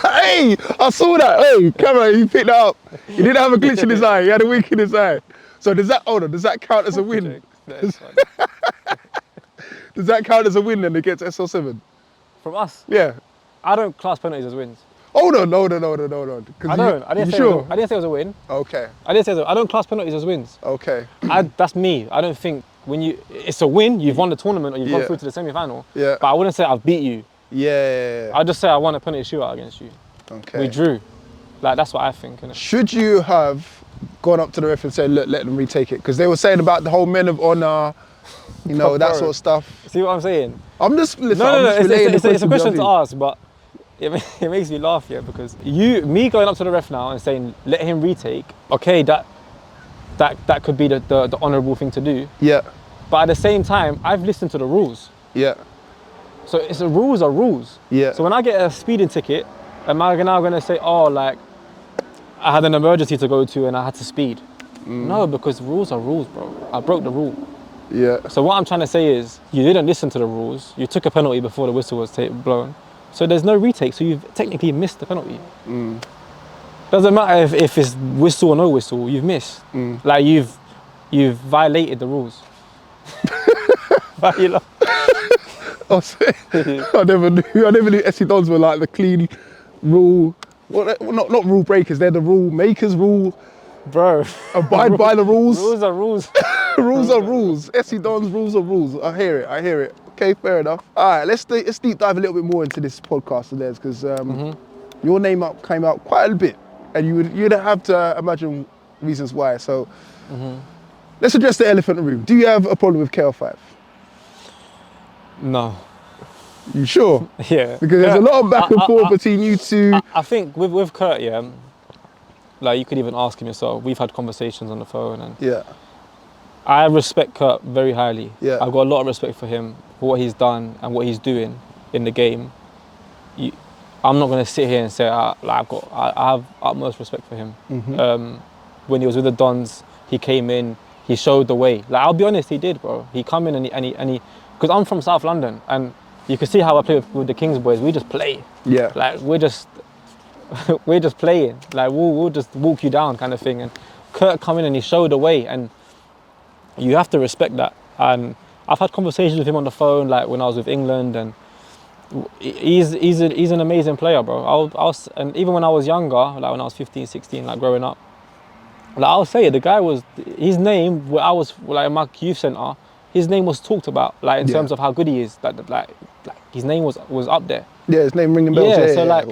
Hey, I saw that. Hey, camera, he picked that up. He didn't have a glitch in his eye. He had a wink in his eye. So does that count as a win? Does that count as a win then against SL7? From us? Yeah. I don't class penalties as wins. Hold on. I didn't say it was a win. Okay. I don't class penalties as wins. Okay. That's me. I don't think it's a win, you've won the tournament or you've gone through to the semi-final. Yeah. But I wouldn't say I've beat you. Yeah. I'll just say I won a penalty shootout against you. Okay. We drew. Like, that's what I think, innit? Should you have gone up to the ref and said, look, let them retake it? Because they were saying about the whole men of honour, you know, that Bro. sort of stuff. See what I'm saying? I'm just, listen, No, I'm just relaying it's a question the to ask, but it makes me laugh, yeah, because me going up to the ref now and saying, let him retake, okay, that could be the honourable thing to do. Yeah, But at the same time, I've listened to the rules. yeah, So it's the rules are rules. yeah. So when I get a speeding ticket, am I now going to say, oh, like, I had an emergency to go to and I had to speed? No, because rules are rules, bro. I broke the rule. Yeah. So what I'm trying to say is, you didn't listen to the rules. You took a penalty before the whistle was blown. So there's no retake, so you've technically missed the penalty. Doesn't matter if it's whistle or no whistle, you've missed. Like you've violated the rules. But, you know. I never knew SC Dons were like the clean rule, well, not rule breakers, they're the rule makers, rule, Bro. abide by the rules. Rules are rules. Rules are rules. SC Dons, rules are rules. I hear it. Okay, fair enough. All right, let's deep dive a little bit more into this podcast of theirs, because your name came out quite a bit, and you'd have to imagine reasons why. So let's address the elephant in the room. Do you have a problem with KO5? No. You sure? Yeah. Because there's a lot of back and forth between you two. I think with Kurt, yeah, like you could even ask him yourself. We've had conversations on the phone, and Yeah. I respect Kurt very highly. Yeah. I've got a lot of respect for him, for what he's done and what he's doing in the game. I'm not going to sit here and say I have utmost respect for him. When he was with the Dons, he came in, he showed the way. Like, I'll be honest, he did, bro. He come in and he because I'm from South London, and you can see how I play with the Kings boys. We just play. Yeah. Like, we're just playing. Like, we'll just walk you down kind of thing. And Kurt come in and he showed the way, and you have to respect that. And I've had conversations with him on the phone, like when I was with England, and he's an amazing player, bro. And even when I was younger, like when I was 15, 16, like growing up, like I'll say it, the guy was, his name, where I was like in my youth centre, his name was talked about, like in terms of how good he is. Like his name was up there. Yeah, his name ringing bells. Yeah, so like,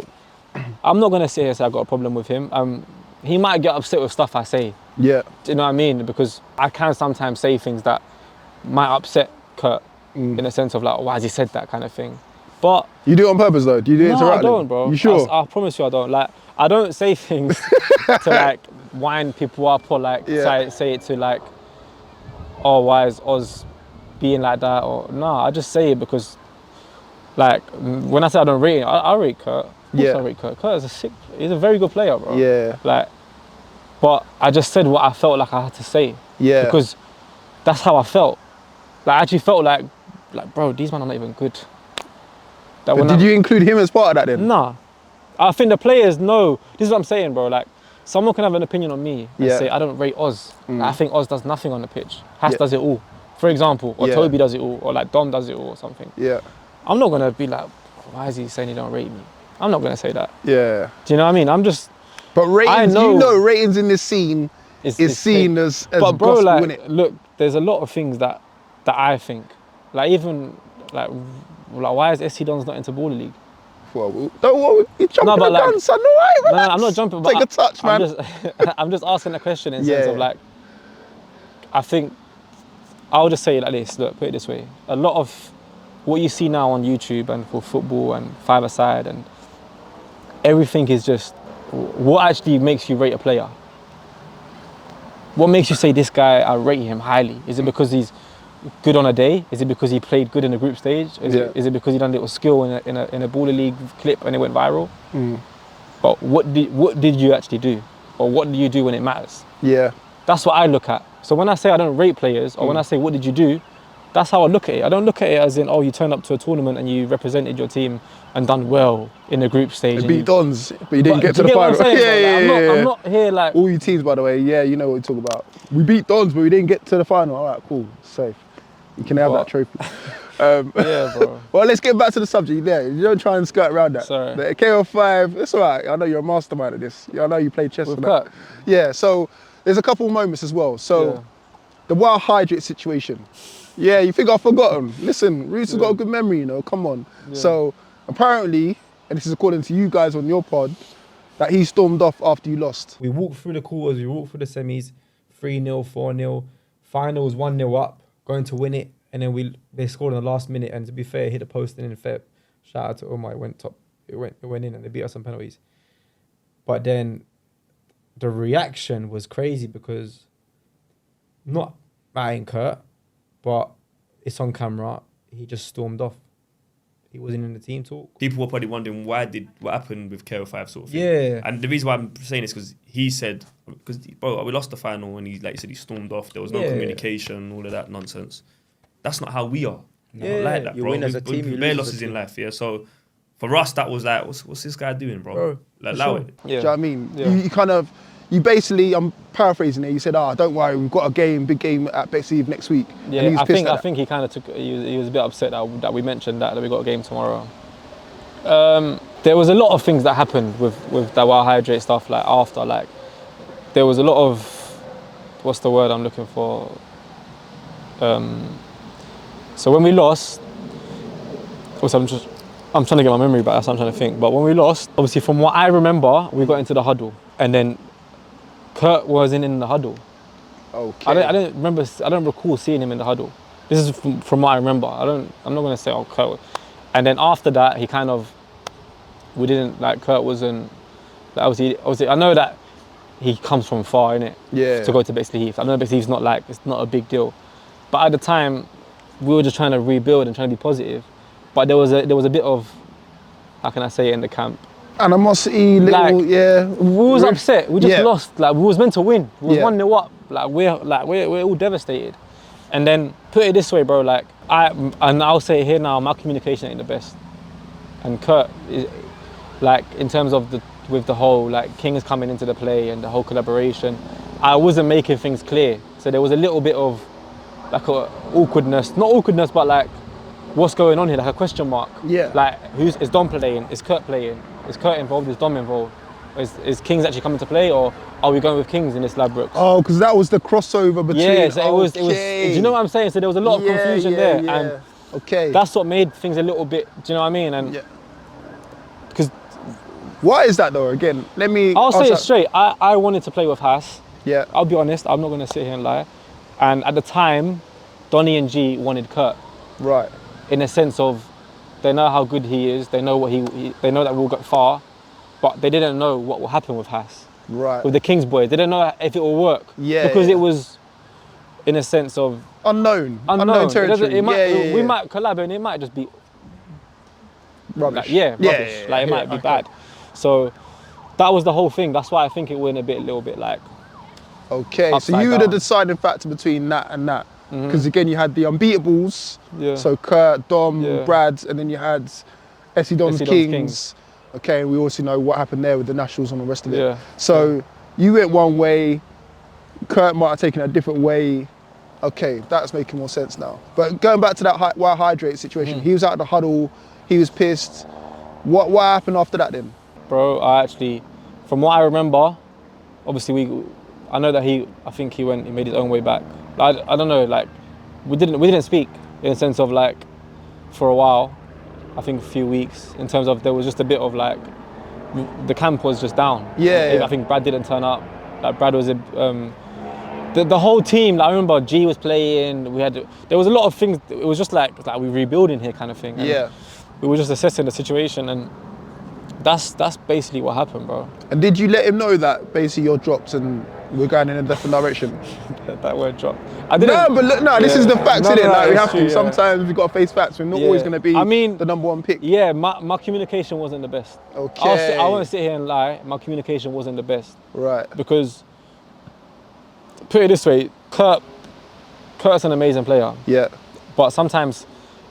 I'm not gonna sit here and say I got a problem with him. He might get upset with stuff I say. Yeah. Do you know what I mean? Because I can sometimes say things that might upset Kurt in a sense of like, why has he said that kind of thing? But you do it on purpose though? Do you do it to no, I rattle don't, him? bro. You sure? I promise you I don't. Like, I don't say things to like wind people up or like say it to like, oh, why is Oz being like that? Or no, I just say it because like when I say I don't rate him, I rate Kurt. I rate Kurt. Kurt is he's a very good player, bro. Yeah. Like, but I just said what I felt like I had to say. Yeah. Because that's how I felt. Like, I actually felt like bro, these men are not even good. But did you include him as part of that then? Nah. I think the players know. This is what I'm saying, bro. Like, someone can have an opinion on me and say, I don't rate Oz. Like, I think Oz does nothing on the pitch. Haas does it all, for example. Or Toby does it all. Or like Dom does it all or something. Yeah. I'm not going to be like, why is he saying he don't rate me? I'm not going to say that. Yeah. Do you know what I mean? I'm just... But ratings, you know ratings in this scene is seen as but bro, gospel, like, innit? look, there's a lot of things that I think, like even like why is SC Dons not into Baller League? Well, don't worry, you're jumping the gun, son. No, I'm not jumping. But Take a touch, man. I'm just asking a question in sense of like, I think I'll just say it like this. Look, put it this way: a lot of what you see now on YouTube and for football and five-a-side and everything is just what actually makes you rate a player. What makes you say this guy, I rate him highly? Is it because he's good on a day? Is it because he played good in the group stage? Is it because he done a little skill in a Baller League clip and it went viral? But what did you actually do? Or what do you do when it matters? Yeah. That's what I look at. So when I say I don't rate players, or when I say what did you do, that's how I look at it. I don't look at it as in, oh, you turned up to a tournament and you represented your team and done well in the group stage. You beat Dons, but you didn't get to the final. I'm not here like... All you teams, by the way, you know what we talk about. We beat Dons, but we didn't get to the final. All right, cool, safe. You can have that trophy. Yeah, bro. Well, let's get back to the subject there. You don't try and skirt around that. Sorry. The KO5, it's all right. I know you're a mastermind at this. I know you play chess With for that. Yeah, so there's a couple of moments as well. So the Wild Hydrate situation. Yeah, you think I've forgotten? Listen, Rootz has got a good memory, you know, come on. Yeah. So apparently, and this is according to you guys on your pod, that he stormed off after you lost. We walked through the quarters, we walked through the semis, 3-0, 4-0. Finals 1-0 up, going to win it, and then they scored in the last minute. And to be fair, hit the post and in fair. Shout out to Omar, it went top. It went in, and they beat us on penalties. But then the reaction was crazy because not batting Kurt, but it's on camera. He just stormed off. He wasn't in the team talk. People were probably wondering what happened with KO5 sort of thing. Yeah. And the reason why I'm saying this because he said, bro, we lost the final and he, like you said, he stormed off. There was no communication, all of that nonsense. That's not how we are. No. Not like that, You bro. win as a team, you bare lose as a losses in team. life, yeah. So for us, that was like, what's this guy doing, bro? Like, allow it. Yeah. Do you know what I mean? Yeah. You kind of, you basically, I'm paraphrasing it, you said, don't worry, we've got a big game at Bexley next week. Yeah, And he was I pissed think at I that. think he kind of took. He was a bit upset that we mentioned that we got a game tomorrow. There was a lot of things that happened with that Wild Hydrate stuff. Like after, like there was a lot of, what's the word I'm looking for? So when we lost, also I'm trying to get my memory back. That's what I'm trying to think. But when we lost, obviously from what I remember, we got into the huddle, and then Kurt wasn't in the huddle. Okay. I don't recall seeing him in the huddle. This is from what I remember. I'm not gonna say Kurt. And then after that, he kind of, Kurt wasn't, like obviously I know that he comes from far, innit? Yeah. To go to Bexley Heath. I know Bexley Heath's it's not a big deal. But at the time, we were just trying to rebuild and trying to be positive. But there was a bit of, how can I say it, in the camp. Animosity, little, yeah. We was upset. We just lost. Like we was meant to win. We was 1-0 up. We're all devastated. And then put it this way, bro. Like I'll say it here now. My communication ain't the best. And Kurt is, like in terms of with the whole like Kings coming into the play and the whole collaboration, I wasn't making things clear. So there was a little bit of like a awkwardness. Not awkwardness, but like what's going on here? Like a question mark. Yeah. Like is Dom playing? Is Kurt playing? Is Kurt involved? Is Dom involved? Is Kings actually coming to play, or are we going with Kings in this Ladbrokes? Oh, because that was the crossover between. Yeah, so it was. Do you know what I'm saying? So there was a lot of confusion there, and that's what made things a little bit. Do you know what I mean? And because why is that though? Again, I'll say it straight. I wanted to play with Haas. Yeah. I'll be honest. I'm not going to sit here and lie. And at the time, Donny and G wanted Kurt. Right. In a sense of, they know how good he is. They know what they know that we'll get far, but they didn't know what will happen with Haas. Right. With the Kings boys, they didn't know if it will work. Yeah. Because it was, in a sense of unknown We territory. might collab and it might just be rubbish. Rubbish. Like it might be bad. So that was the whole thing. That's why I think it went a little bit like. Okay, so you were the deciding factor between that and that. Because again, you had the unbeatables. Yeah. So Kurt, Dom, Brad, and then you had Essie Don's Kings. Okay, and we also know what happened there with the Nationals and the rest of it. Yeah. So you went one way, Kurt might have taken a different way. Okay, that's making more sense now. But going back to that Wild Hydrate situation, he was out of the huddle, he was pissed. What happened after that then? Bro, from what I remember, obviously I know that he made his own way back. I don't know, like we didn't speak in the sense of like for a while. I think a few weeks, in terms of there was just a bit of like, the camp was just down. I think Brad didn't turn up. Like Brad was the whole team. Like, I remember G was playing. There was a lot of things. It was just like we rebuilding here kind of thing. And we were just assessing the situation, and that's basically what happened, bro. And did you let him know that basically you're dropped and we're going in a different direction? That word dropped. I didn't. No, but look, this is the facts, innit? Like we have to. True, Sometimes we've got to face facts. We're not always going to be the number one pick. Yeah, my communication wasn't the best. Okay. I won't sit here and lie. My communication wasn't the best. Right. Because, put it this way, Kurt's an amazing player. Yeah. But sometimes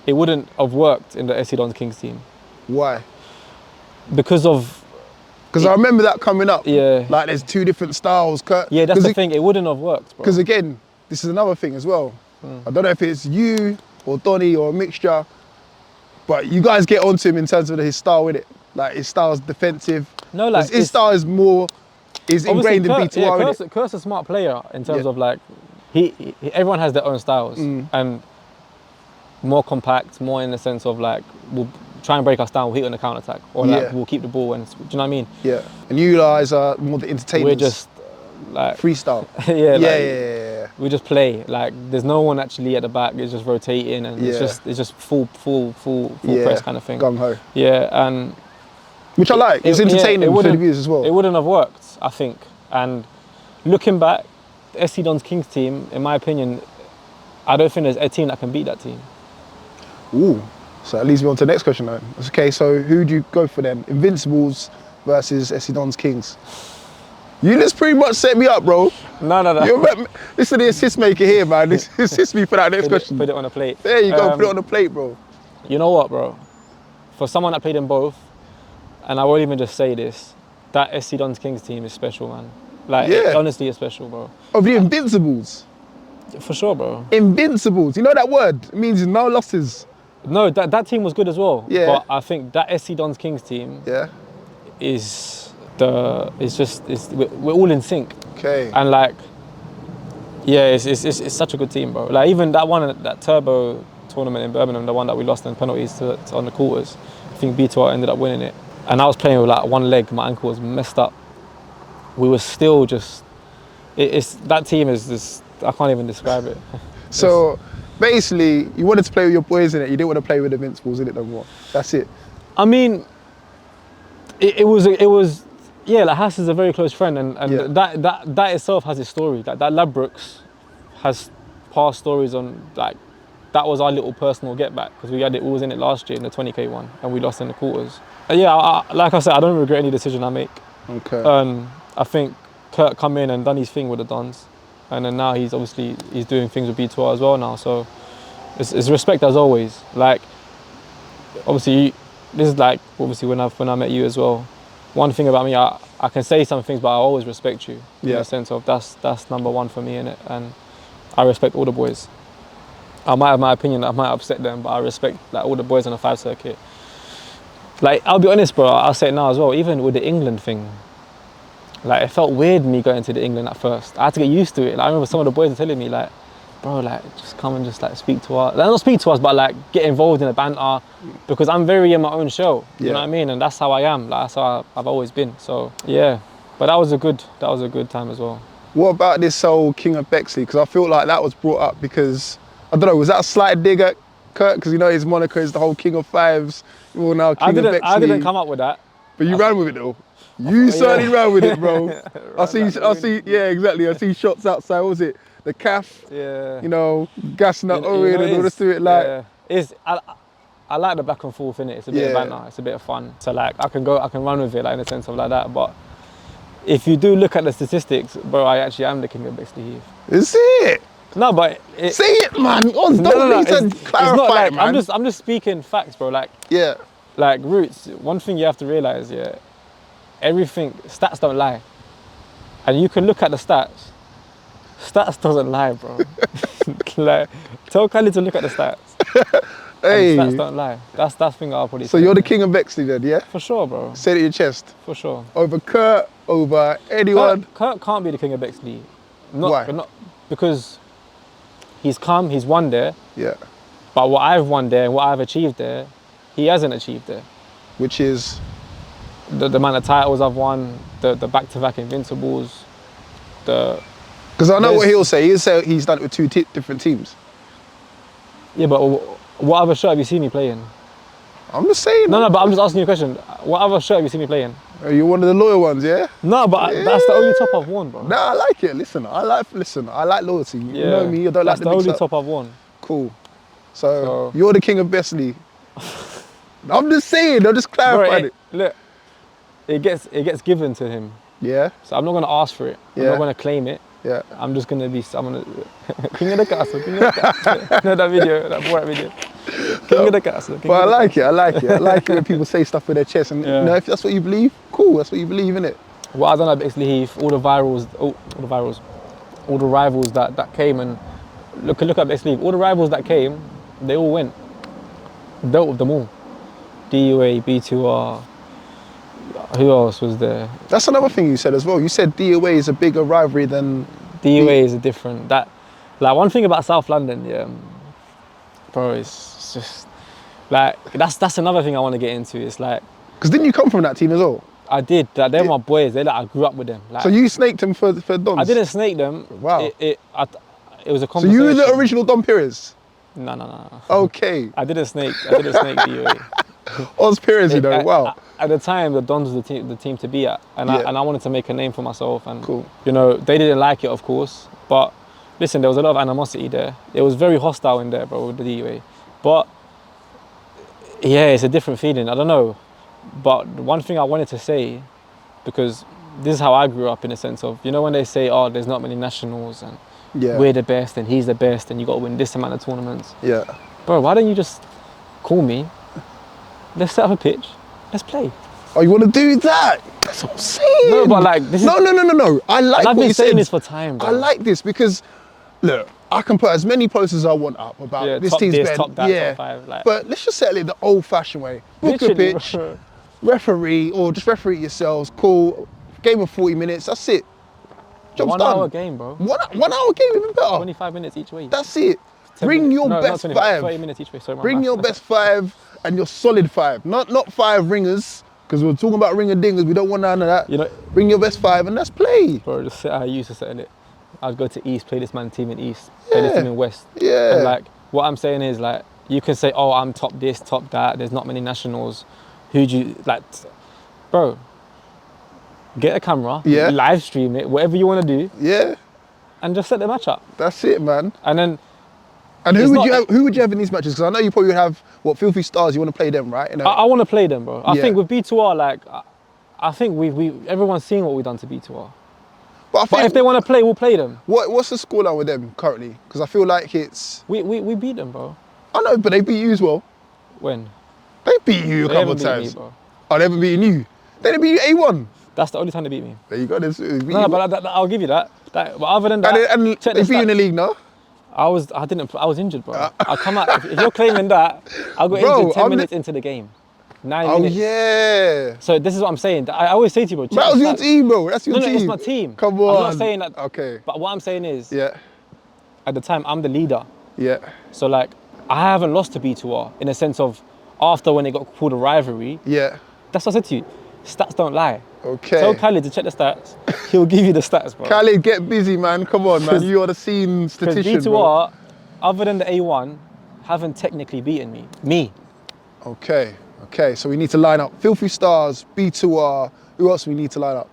it wouldn't have worked in the SC Dons Kings team. Why? Because I remember that coming up. Yeah. Like there's two different styles. Yeah, that's the thing. It wouldn't have worked, bro. Because again, this is another thing as well. I don't know if it's you or Donny or a mixture, but you guys get onto him in terms of his style with it. Like his style's defensive. No, like his style is ingrained in B2R. Kurt's a smart player in terms of like, everyone has their own styles and more compact, more in the sense of like, will try and break us down, we'll hit on the counter attack, or like Yeah. we'll keep the ball. And do you know what I mean? Yeah. And you guys are more the entertainers. We're just like freestyle. yeah, Yeah. we just play. Like there's no one actually at the back. It's just rotating, and it's just full press kind of thing. Gung ho. Yeah, and which I like. It's entertaining for the viewers as well. It wouldn't have worked, I think. And looking back, the SC Dons Kings team, in my opinion, I don't think there's a team that can beat that team. Ooh. So that leads me on to the next question then. Okay, so who do you go for then? Invincibles versus SC Dons Kings. You just pretty much set me up, bro. No. This is the assist maker here, man. This assist me for that next question. Put it on a plate. There you go, put it on the plate, bro. You know what, bro? For someone that played in both, and I won't even just say this, that SC Dons Kings team is special, man. Like, it honestly is special, bro. Of the Invincibles? For sure, bro. Invincibles. You know that word? It means no losses. No, that team was good as well. Yeah. But I think that SC Dons Kings team is we're all in sync. Okay. And like, yeah, it's such a good team, bro. Like even that Turbo tournament in Birmingham, the one that we lost in penalties on the quarters, I think B2R ended up winning it. And I was playing with like one leg, my ankle was messed up. We were still just, that team is just, I can't even describe it. So basically, you wanted to play with your boys in it, you didn't want to play with the Invincibles in it no more. That's it. I mean, it was, yeah, like Haas is a very close friend, and that itself has its story. Like that Ladbrokes has past stories on, like, that was our little personal get back, because we was in it last year in the 20k one, and we lost in the quarters. Yeah, like I said, I don't regret any decision I make. Okay. I think Kurt come in and done his thing with the Dons, and then now he's doing things with B2R as well now. So it's respect as always. Like obviously this is like obviously when I met you as well. One thing about me, I can say some things, but I always respect you. In the sense of that's number one for me, innit? And I respect all the boys. I might have my opinion, I might upset them, but I respect like all the boys on the 5 circuit. Like I'll be honest, bro. I'll say it now as well. Even with the England thing, like it felt weird me going to the England at first. I had to get used to it. Like, I remember some of the boys were telling me like, bro, like just come and just like speak to us. Like, not speak to us, but like get involved in the banter, because I'm very in my own show. You know what I mean? And that's how I am. Like that's how I've always been. So yeah, but that was a good time as well. What about this whole King of Bexley? Because I feel like that was brought up because, I don't know, was that a slight dig at Kurt? Because you know his moniker is the whole King of Fives. Well, now King of Bexley. I didn't come up with that. But you ran with it though. You certainly ran with it, bro. I see, yeah, exactly. I see shots outside. What was it? The calf. Yeah. You know, gassing up Owen and all this to it. Like, I like the back and forth in it. It's a bit of banter. It's a bit of fun. So like, I can run with it, like in the sense of like that. But if you do look at the statistics, bro, I actually am the King of Bexley Heath. Is it? No, but say it, man. Oh, no. It's not like, man. I'm just speaking facts, bro. Like, yeah. Like Rootz, one thing you have to realize, stats don't lie. And you can look at the stats. Stats doesn't lie, bro. Like, tell Kylie to look at the stats. Hey. Stats don't lie. That's the thing I'll probably say. So you're the King of Bexley then, yeah? For sure, bro. Say it in your chest. For sure. Over Kurt, over anyone? Kurt can't be the King of Bexley. Why? Not because he's come, he's won there. Yeah. But what I've won there and what I've achieved there, he hasn't achieved there. Which is? The amount of titles I've won, the back-to-back Invincibles, Because I know what he'll say. He'll say he's done it with two different teams. Yeah, but what other shirt have you seen me playing? I'm just saying. No, but I'm just asking you a question. What other shirt have you seen me playing? You're one of the loyal ones, yeah? No, but that's the only top I've worn, bro. Nah, I like it. Listen, I like loyalty. You know me, I don't like the only top I've worn. Cool. So you're the King of Bexley. I'm just saying, I'm just clarifying it. Look, it gets given to him. Yeah. So I'm not gonna ask for it. I'm not gonna claim it. Yeah. I'm just gonna be King of the Castle, King of the Castle. No, that video, that Borat video. King of the Castle. But I like it. I like it when people say stuff with their chest, and you know, if that's what you believe, cool. That's what you believe, innit? What I done at Bexley Heath, all the rivals that came, and look at Bexley Heath. All the rivals that came, they all went. Dealt with them all. DUA, B2R. Who else was there? That's another thing you said as well. You said DUA is a bigger rivalry than... DUA is a different... Like one thing about South London, bro, it's just... Like that's another thing I want to get into. It's like Because didn't you come from that team as well? I did. Like, they're my boys. They like I grew up with them. Like, So you snaked them for Dons? I didn't snake them. Wow. It was a So conversation. you were the original Don Pires? No. Okay. I didn't snake DOA. Oz Pires, you know, wow. At the time, the Dons was the team to be at, and Yeah. I wanted to make a name for myself. And Cool. you know, they didn't like it, of course. But listen, there was a lot of animosity there. It was very hostile in there, bro, with the DOA. But yeah, it's a different feeling. I don't know. But one thing I wanted to say, because this is how I grew up in the sense of, you know, when they say, oh, there's not many nationals and Yeah. we're the best and he's the best and you got to win this amount of tournaments. Yeah. Bro, why don't you just call me? Let's set up a pitch. Let's play. Oh, you want to do that? That's what I'm saying. No, but like, this is... No. I like And I've what been you saying said. this for time, bro. I like this because, look, I can put as many posts as I want up about Yeah, this top team's this, better. top that, yeah. top five, like- But let's just settle it the old-fashioned way. Book a Literally, pitch, bro. referee, or just referee it yourselves. Call game of 40 minutes. That's it. Job's 1 done. hour game, bro. 1 hour game, even better. 25 minutes each way. That's it. 10 Bring minutes. your No, not best 25, five. 30 minutes each way. Sorry, my Bring maths. your best five and your solid five. Not 5 ringers, because we're talking about ringer dingers. We don't want none of that. You know, Bring your best 5 and let's play. bro, just sit how I used to set in it. I'd go to East, play this man team in East, play this Yeah. team in West. Yeah. And like, what I'm saying is like, you can say, oh, I'm top this, top that. There's not many nationals. Who do you, like, bro, get a camera, Yeah. live stream it, whatever you want to do, Yeah, and just set the match up. that's it, man. And then, And It's who would not- you have? Who would you have in these matches? Because I know you probably would have what Filthy Stars. You want to play them, right? You know, I want to play them, bro. I Yeah. think with B2R, like, I think everyone's seeing what we've done to B2R. but I But think if they want to play, we'll play them. what's the scoreline with them currently? Because I feel like it's We beat them, bro. I know, but they beat you as well. When? They beat you a They couple haven't of beat me, times. bro. Oh, they haven't beaten you. They didn't beat you A1. That's the only time they beat me. There you go. No, but I'll give you that. But other than that, and check they the beat you in the stats. league, no? I was injured, bro. I come out. If you're claiming that, I got Bro, injured 10 I'm minutes into the game. 9 Oh minutes. yeah. So this is what I'm saying. I always say to you, bro. check That was the your stats. team, bro. That's your No, team. it's my team. Come on. I'm not saying that. Okay. But what I'm saying is, Yeah. at the time, I'm the leader. Yeah. So like, I haven't lost to B2R in a sense of after when it got called a rivalry. Yeah. That's what I said to you. Stats don't lie. Okay. Tell Khalid to check the stats. He'll give you the stats, bro. Khalid, get busy, man. Come on, man. You are the scene Because statistician, B2R, other than the A1, haven't technically beaten me. Me. bro. Okay. Okay. So we need to line up Filthy Stars, B2R. Who else we need to line up?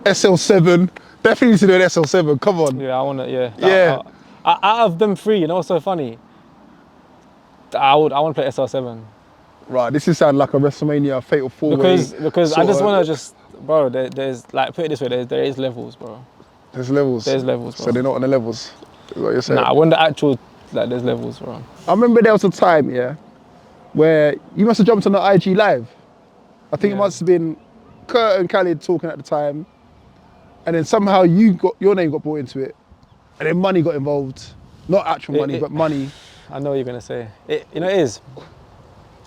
SL7. Definitely need to do an SL7. Come on. Yeah, I want to, yeah. Yeah. Out of them three, you know what's so funny? I want to play SL7. Right. This is sound like a WrestleMania Fatal 4-way. Because I just sort want of- to just, bro, there's, like, put it this way, there is levels, bro. There's levels. There's levels, bro. So they're not on the levels. Is what you're saying? Nah, when the actual, like, there's levels, bro. I remember there was a time, yeah, where you must have jumped on the IG live. I think it Yeah. must have been Kurt and Khalid talking at the time, and then somehow your name got brought into it, and then money got involved. Not actual money, but money. I know what you're gonna say. It is.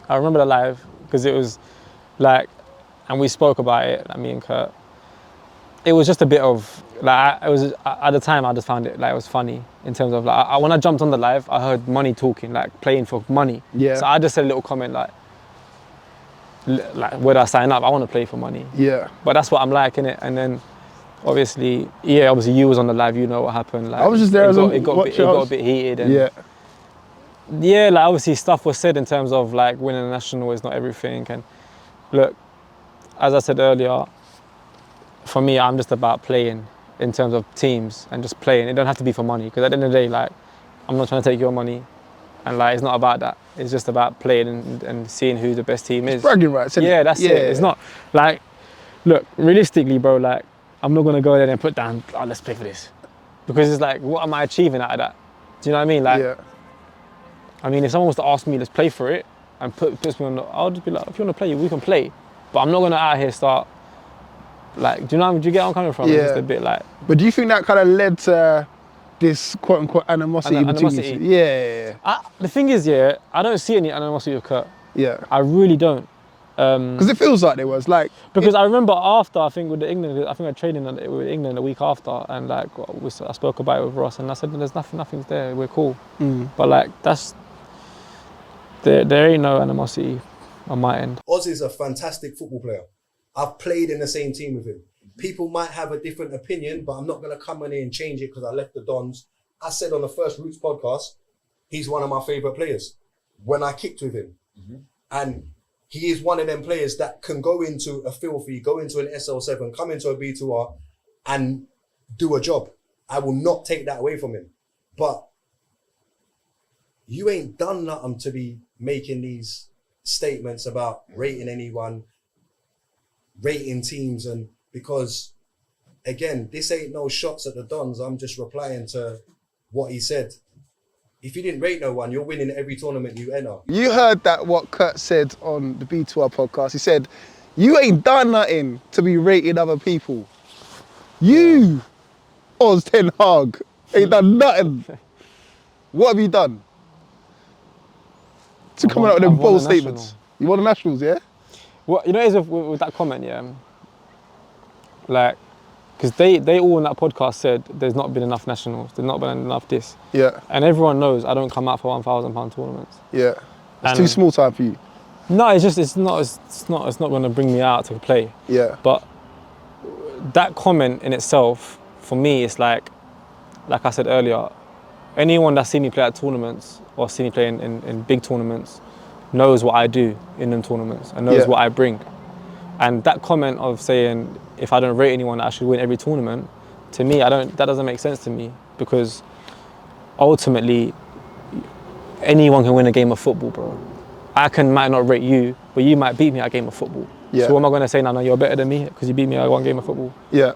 I remember the live because it was like, and we spoke about it, like me and Kurt. It was just a bit of like, it was at the time I just found it like it was funny in terms of like when I jumped on the live, I heard money talking, like playing for money. Yeah. So I just said a little comment like where do I sign up? I want to play for money. Yeah. But that's what I'm like, innit? And then obviously you was on the live, you know what happened. Like I was just there as a it got a bit heated. And Yeah. yeah, like obviously stuff was said in terms of like winning a national is not everything. And look, as I said earlier, for me, I'm just about playing in terms of teams and just playing. It don't have to be for money because at the end of the day, like, I'm not trying to take your money, and like it's not about that. It's just about playing and seeing who the best team is. Bragging rights, isn't it? Yeah, that's it. It's not like, look, realistically, bro, like I'm not gonna go there and put down, oh, let's play for this, because it's like, what am I achieving out of that? Do you know what I mean? Like, Yeah. I mean, if someone was to ask me, let's play for it, and puts me on the, I'll just be like, if you want to play, we can play. But I'm not gonna out here start, like, do you get where I'm coming from? Yeah. It's just a bit like, But do you think that kind of led to this quote unquote animosity between you Animosity. two? Yeah. the thing is, yeah, I don't see any animosity with Kurt. Yeah. I really don't. Because it feels like there was like. Because I remember after, I think with England, I think I trained with England a week after, and like I spoke about it with Ross, and I said, "There's nothing's there. We're cool." But like that's There ain't no animosity on my end. Oz is a fantastic football player. I've played in the same team with him. People might have a different opinion, but I'm not going to come in here and change it because I left the Dons. I said on the first Rootz podcast, he's one of my favourite players when I kicked with him. And he is one of them players that can go into a filthy, go into an SL7, come into a B2R and do a job. I will not take that away from him. But you ain't done nothing to be making these statements about rating anyone, rating teams, and because, again, this ain't no shots at the Dons. I'm just replying to what he said. If you didn't rate no one, you're winning every tournament you enter. You heard that what Kurt said on the B2R podcast. He said, you ain't done nothing to be rating other people. You, Oz Ten Hag, ain't done nothing. What have you done? To come out with them bold statements. You won the Nationals, yeah? What you know is with that comment, yeah. Like, because they all in that podcast said there's not been enough Nationals, there's not been enough this. Yeah. And everyone knows I don't come out for £1,000 tournaments. Yeah. It's too small time for you. No, it's not going to bring me out to play. Yeah. But that comment in itself, for me, it's like I said earlier, anyone that's seen me play at tournaments or seen me play in big tournaments knows what I do in them tournaments and knows what I bring. And that comment of saying if I don't rate anyone, I should win every tournament, to me, that doesn't make sense to me, because ultimately anyone can win a game of football, bro. might not rate you, but you might beat me at a game of football. Yeah. So what am I going to say now? No, you're better than me because you beat me at one game of football. Yeah.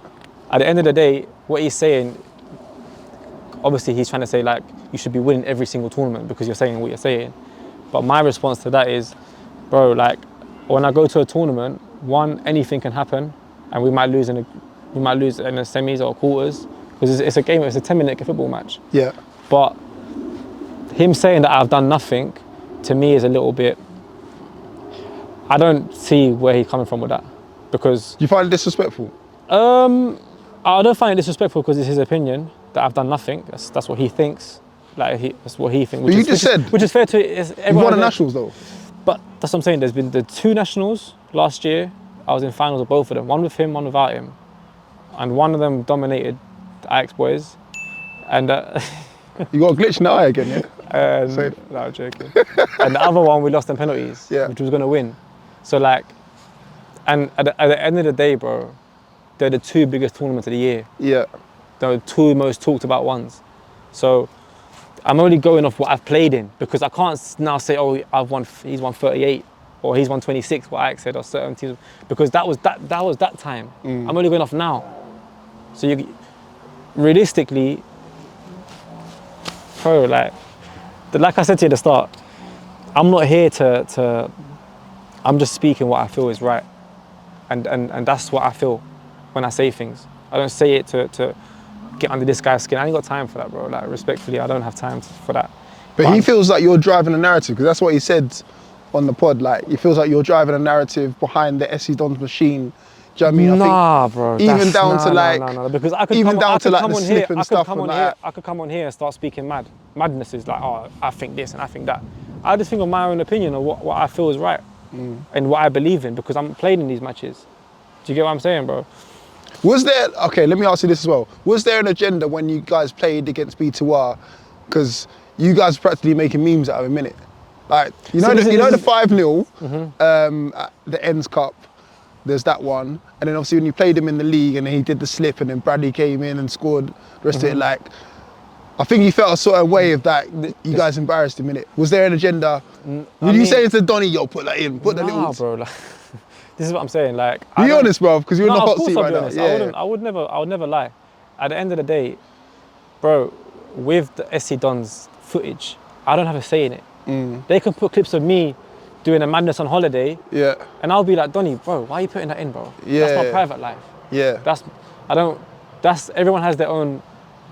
At the end of the day, what he's saying, obviously he's trying to say like you should be winning every single tournament because you're saying what you're saying. But my response to that is, bro, like when I go to a tournament, anything can happen, and we might lose in the semis or quarters because it's a 10-minute football match. Yeah. But him saying that I've done nothing, to me is a little bit. I don't see where he's coming from with that, because. Do you find it disrespectful? I don't find it disrespectful because it's his opinion that I've done nothing. That's what he thinks. That's what he thinks. But you just said. Which is fair to. You won the Nationals though. But that's what I'm saying. There's been the 2 Nationals last year. I was in finals with both of them. One with him, one without him. And one of them dominated the Ajax boys. And you got a glitch in the eye again, yeah? No, I'm joking. And the other one we lost in penalties, which was going to win. So like, and at the end of the day, bro, they're the 2 biggest tournaments of the year. Yeah. They're the 2 most talked about ones. So I'm only going off what I've played in, because I can't now say, oh, he's won 38 or he's won 26, what Ajax said, or certain teams, because that was that time. I'm only going off now. So realistically, bro, like I said to you at the start, I'm not here to I'm just speaking what I feel is right. And that's what I feel when I say things. I don't say it to get under this guy's skin. I ain't got time for that, bro. Like, respectfully, I don't have time for that. But he feels like you're driving a narrative, because that's what he said on the pod. Like, he feels like you're driving a narrative behind the SC Dons machine. Do you know what I mean? Nah, bro. Even down to like, because I could even come, down I to could like come the on slip here, and I stuff. could come on here and start speaking mad. Madness is like, oh, I think this and I think that. I just think of my own opinion of what I feel is right and what I believe in, because I'm playing in these matches. Do you get what I'm saying, bro? Was there, okay, let me ask you this as well. Was there an agenda when you guys played against B2R? Because you guys are practically making memes out of a minute. Like, the 5-0 at the Ends Cup, there's that one. And then obviously when you played him in the league and then he did the slip and then Bradley came in and scored the rest of it, like, I think he felt a sort of way of that, you guys embarrassed him, innit? Was there an agenda? Were you saying to Donny, yo, put that in, put the little... bro, like, this is what I'm saying, like... Be honest, bro, because you're in the hot seat right now. Yeah. I would never lie. At the end of the day, bro, with the SC Dons footage, I don't have a say in it. They can put clips of me doing a madness on holiday, and I'll be like, Donny, bro, why are you putting that in, bro? Yeah. That's my private life. Yeah. Everyone has their own...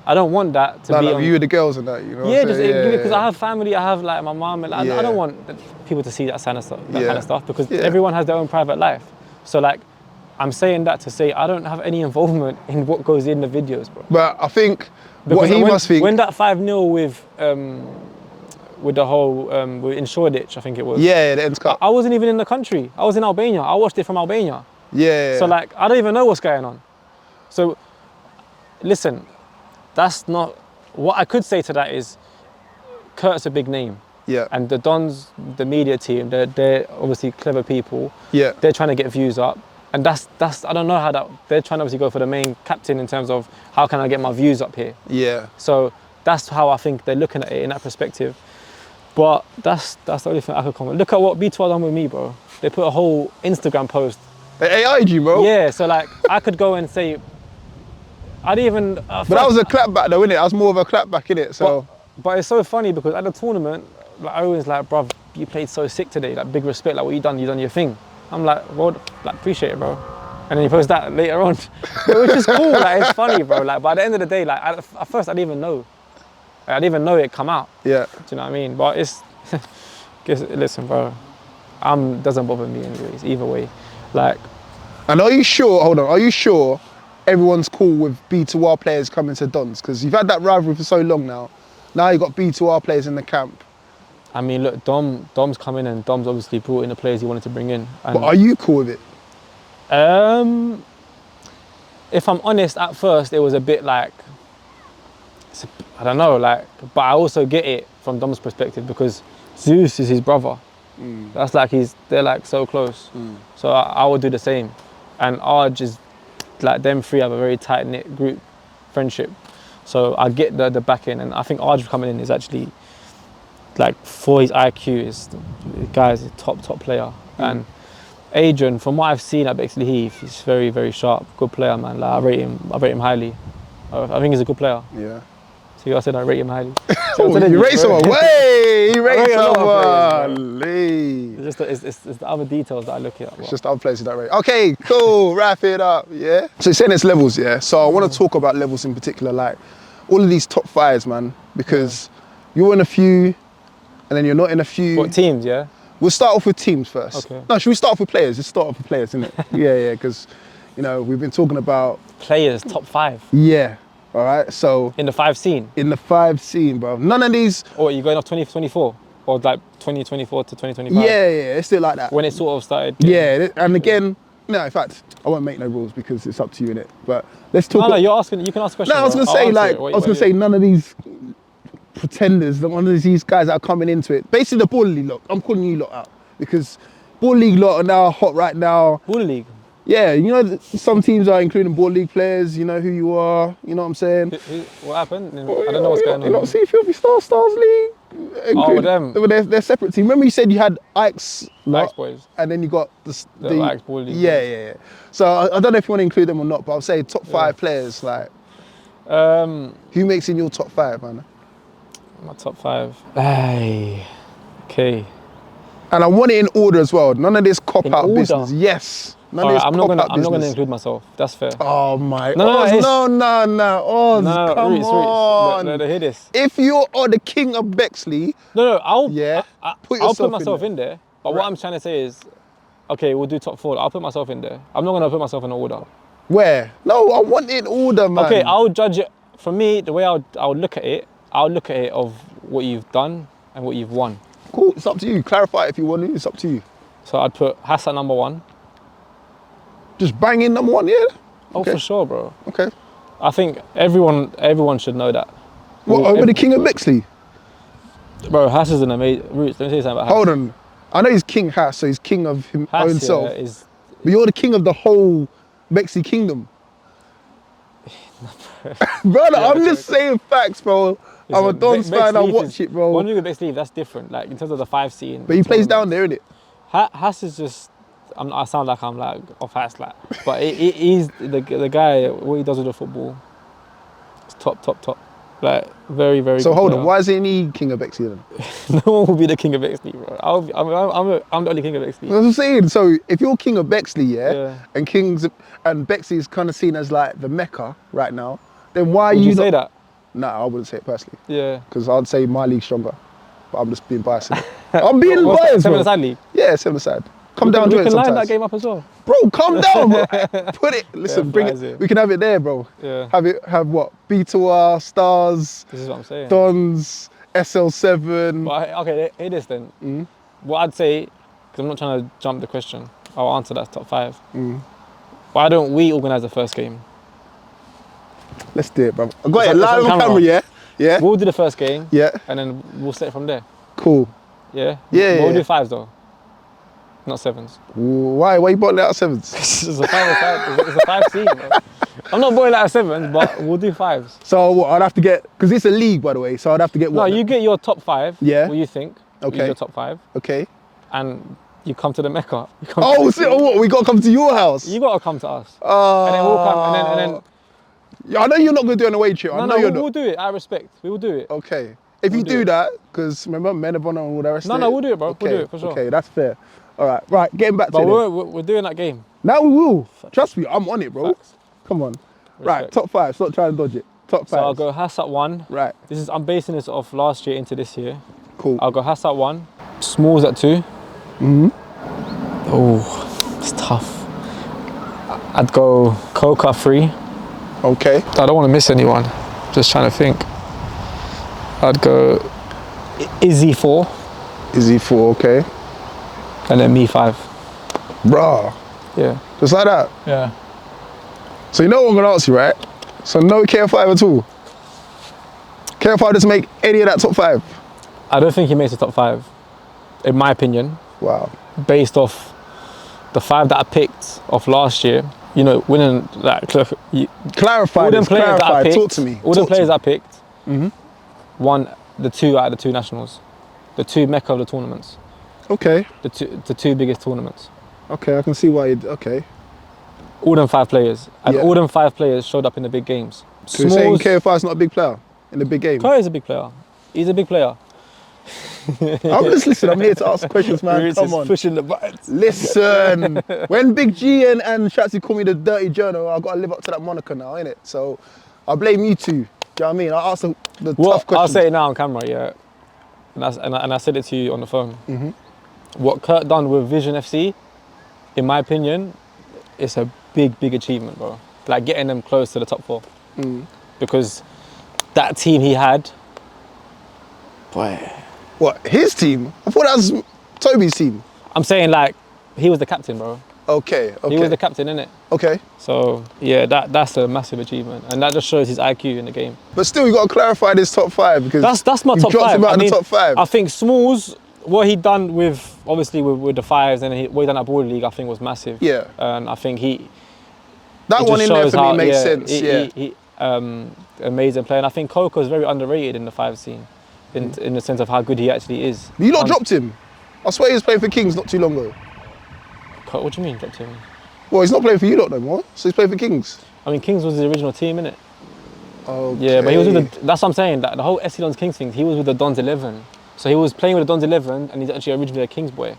I don't want that to be like you with the girls and that, you know. Yeah, because I have family, I have like my mom, and I don't want people to see that kind of stuff, because everyone has their own private life. So like, I'm saying that to say I don't have any involvement in what goes in the videos, bro. But I think because what he must think... When that 5-0 with the whole in Shoreditch, I think it was. Yeah, the Ends Cup. I wasn't even in the country. I was in Albania. I watched it from Albania. Yeah. So like, I don't even know what's going on. So, listen, that's not, what I could say to that is, Kurt's a big name. Yeah. And the Dons, the media team, they're obviously clever people. Yeah. They're trying to get views up. And that's I don't know how that, they're trying to obviously go for the main captain in terms of how can I get my views up here. Yeah. So that's how I think they're looking at it in that perspective. But that's the only thing I could comment. Look at what B2 done with me, bro. They put a whole Instagram post. They AI'd you, bro. Yeah, so like, I could go and say, I didn't even... But that was a clapback though, innit? That was more of a clapback, innit? So. But it's so funny because at the tournament, like, I was like, bruv, you played so sick today. Like, big respect, like, what you done your thing. I'm like, well, like, appreciate it, bro. And then you post that later on, which is cool, like, it's funny, bro. Like, but at the end of the day, like, at first I didn't even know. I didn't even know it come out. Yeah. Do you know what I mean? But it's, listen, bro, doesn't bother me anyways, either way. Like. And are you sure, hold on, are you sure everyone's cool with B2R players coming to Dons? Because you've had that rivalry for so long now. Now you've got B2R players in the camp. I mean, look, Dom's come in and Dom's obviously brought in the players he wanted to bring in. And, but are you cool with it? If I'm honest, at first it was a bit like, I don't know, like, but I also get it from Dom's perspective because Zeus is his brother. That's like they're like so close. So I would do the same. And Arj is, like, them three have a very tight knit group friendship. So I get the backing, and I think Arj coming in is actually, like, for his IQ, the guy's a top player. And Adrian, from what I've seen at Bexley Heath, he's very, very sharp, good player, man. Like, I rate him highly. I think he's a good player. Yeah. See, I said I rate him highly. Oh, you rate someone? Way! You rate someone! It's the other details that I look at. It's just the other places that rate. Okay, cool. Wrap it up. Yeah. So you're saying it's levels, yeah. So I want to talk about levels in particular, like all of these top fives, man, because you're in a few, and then you're not in a few. What teams? Yeah. We'll start off with teams first. Okay. No, should we start off with players? Let's start off with players, isn't it? Yeah, because you know we've been talking about players top five. Yeah. All right, so in the five scene. In the five scene, bro. None of these. Or are you going off 2024, or like 2024 to 2025? Yeah, it's still like that. When it sort of started. Yeah, and again, no, in fact, I won't make no rules because it's up to you, innit? But let's talk. No, you're asking. You can ask questions. No, I was gonna say none of these pretenders, none of these guys that are coming into it. Basically, the Ball League lot. I'm calling you lot out because Ball League lot are now hot right now. Ball League. Yeah, you know, some teams are including Ball League players, you know who you are, you know what I'm saying? What happened? I don't know what's going on. You not see Filthy Stars League? Oh, them. They're separate team. Remember you said you had Ike's boys. And then you got the Ike's Ball League. Yeah. So I don't know if you want to include them or not, but I'll say top five players, like, who makes in your top five, man? My top five. Hey, okay. And I want it in order as well. None of this cop-out business. Yes. I'm not gonna include myself. That's fair. Oh my! No. Come on! No, hear this. If you're the King of Bexley, I'll put myself in there. But what I'm trying to say is, okay, we'll do top four. I'll put myself in there. I'm not gonna put myself in order. Where? No, I want it in order, man. Okay, I'll judge it. For me, the way I'll look at it, of what you've done and what you've won. Cool. It's up to you. Clarify if you want to. It's up to you. So I'd put Hassan number one. Just bang in number one, yeah? Oh, for sure, bro. Okay. I think everyone should know that. What, over the King of Bexley? Bro, Hass is an amazing... Rootz, let me say something about Hass. Hold on. I know he's King Hass, so he's king of his own self. Is... But you're the king of the whole Bexley kingdom. Brother, I'm just saying facts, bro. I'm a Dons fan, I watch it, bro. One thing with Bexley, that's different, like, in terms of the five scene. But he plays down there, innit? Hass is just... I sound like I'm like off Hass, like, but he's the guy. What he does with the football, it's top. Like very, very. So good hold player. on, why isn't he King of Bexley then? No one will be the King of Bexley, bro. I'm the only King of Bexley. That's what I'm saying. So if you're King of Bexley, and Bexley is kind of seen as like the Mecca right now, then why are Would you say that? No, I wouldn't say it personally. Yeah. Because I'd say my league's stronger, but I'm just being biased. I'm being biased. 7-a-side league. Yeah, 7-a-side. Come down to it sometimes. We can line that game up as well. Bro, calm down, bro. Put it, listen, bring it. We can have it there, bro. Yeah. Have what? B2R, Stars, this is what I'm saying. Dons, SL7. But okay, hear this then. What I'd say, because I'm not trying to jump the question, I'll answer that top 5. Why don't we organise the first game? Let's do it, bro. I got it It's live on on camera, yeah? Yeah? We'll do the first game. Yeah. And then we'll set it from there. Cool. Yeah? Yeah, But we'll yeah. do 5s though. Not 7s. Why? Why you bought out 7s? It's a 5 It's a 5 seed, bro. I'm not boiling out 7s, but we'll do 5s. So what, I'd have to get, because it's a league, by the way, so I'd have to get No, what? you get your top 5. Yeah. What you think. Okay. Your top 5. Okay. And you come to the Mecca. You come Oh, to so what? We got to come to your house? You got to come to us. Oh. And then we'll come, and then Yeah, I know you're not going to do an away trip. I no, know you're we'll not. do it. I respect. We will do it. Okay. If you We'll do do it. that, because remember, men of honor and all the rest No, of no, it. we'll do it, bro. Okay. We'll do it for sure. Okay, that's fair. All right, right, getting back to But it. we're doing that game. Now we will. Trust me, I'm on it, bro. Facts. Come on. Right, Respect. top 5. Stop trying to dodge it. Top 5. So I'll go Hass at 1. Right, I'm basing this off last year into this year. cool. I'll go Hass at 1. Smalls at 2. Oh, it's tough. I'd go Coke at 3. Okay. I don't want to miss anyone. Just trying to think. I'd go Izzy 4. Izzy 4, okay. And then me 5. Bruh, Yeah. just like that. Yeah. So you know what I'm going to ask you, right? So no KF5 at all? KF5 doesn't make any of that top 5? I don't think he makes the top 5, in my opinion, Wow. based off the 5 that I picked off last year. You know, winning like Clarify all them this, players that I clarify. picked. Talk to me. All the Talk to players me. I picked won the 2 out of the 2 nationals, the 2 Mecca of the tournaments, Okay, the two biggest tournaments. okay, I can see why okay. All them 5 players, and Yeah. all them 5 players showed up in the big games. So you're saying KF5's not a big player in the big game? Chloe is a big player. He's a big player. I'm just listening, I'm here to ask questions, man. Rootz Come is on. pushing the buttons. Listen, when Big G and Shatsy call me the dirty journal, I've got to live up to that moniker now, innit? So I blame you two. Do you know what I mean? I ask the tough Well, questions. I'll say it now on camera, yeah. And I said it to you on the phone. What Kurt done with Vision FC, in my opinion, it's a big achievement, bro. Like getting them close to the top 4. Because that team he had, boy. What, his team? I thought that was Toby's team. I'm saying like, he was the captain, bro. Okay, okay. He was the captain, innit? Okay. So yeah, that's a massive achievement. And that just shows his IQ in the game. But still, you got to clarify this top 5 because That's my you top dropped 5. him out of the top 5. I think Smalls, what he done with, obviously with the 5s and what he done at Border League, I think was massive. Yeah. And I think that it one just in there shows for how- me makes yeah, sense, he, amazing player. And I think Coco is very underrated in the 5 scene, in the sense of how good he actually is. You lot dropped him. I swear he was playing for Kings not too long ago. What do you mean dropped him? Well, he's not playing for you lot no more, so he's playing for Kings. I mean, Kings was the original team, innit? Okay. Yeah, but he was with the, that's what I'm saying, that the whole SC Dons Kings thing, he was with the Dons 11. So he was playing with the Dons 11 and he's actually originally a Kings boy.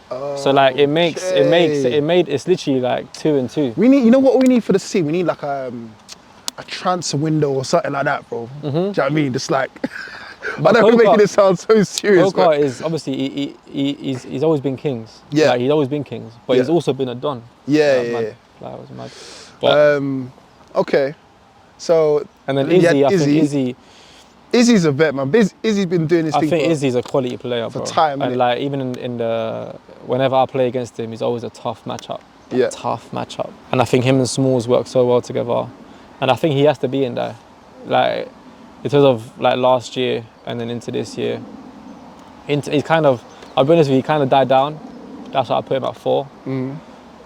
So like it's literally like 2 and 2. We need, you know what we need for the team? We need like a transfer window or something like that, bro. Do you know what I mean? Just like, I know we're making it sound so serious. Coco but is obviously, he's always been Kings. Yeah. Like, he's always been Kings, but he's also been a Don. Yeah, Like, yeah, mad. yeah. Like, it was mad. But, okay. So, and then you had Izzy, I think Izzy, Izzy's a vet, man. Izzy's been doing this I thing think for Izzy's a quality player, bro. time, and innit? like even in the whenever I play against him, he's always a tough matchup. Yeah. Tough matchup. And I think him and Smalls work so well together. And I think he has to be in there. Like in terms of like last year and then into this year. He's kind of, I'll be honest with you, he kind of died down. That's why I put him at 4.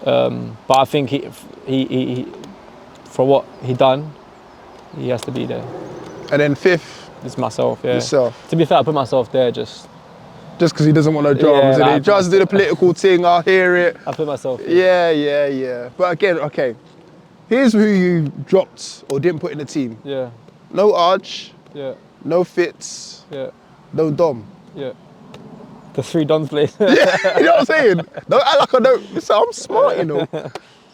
But I think he for what he done, he has to be there. And then 5th, It's myself, yeah. yourself. To be fair, I put myself there just Just because he doesn't want no dramas. Yeah, and he like, tries to do the political thing, I'll hear it. I put myself there. Yeah. But again, okay. Here's who you dropped or didn't put in the team. Yeah, No Arch, yeah, no Fitz, yeah, no Dom. yeah. The 3 Dons played. You know what I'm saying? Don't act like I don't. Listen, I'm smart, you know.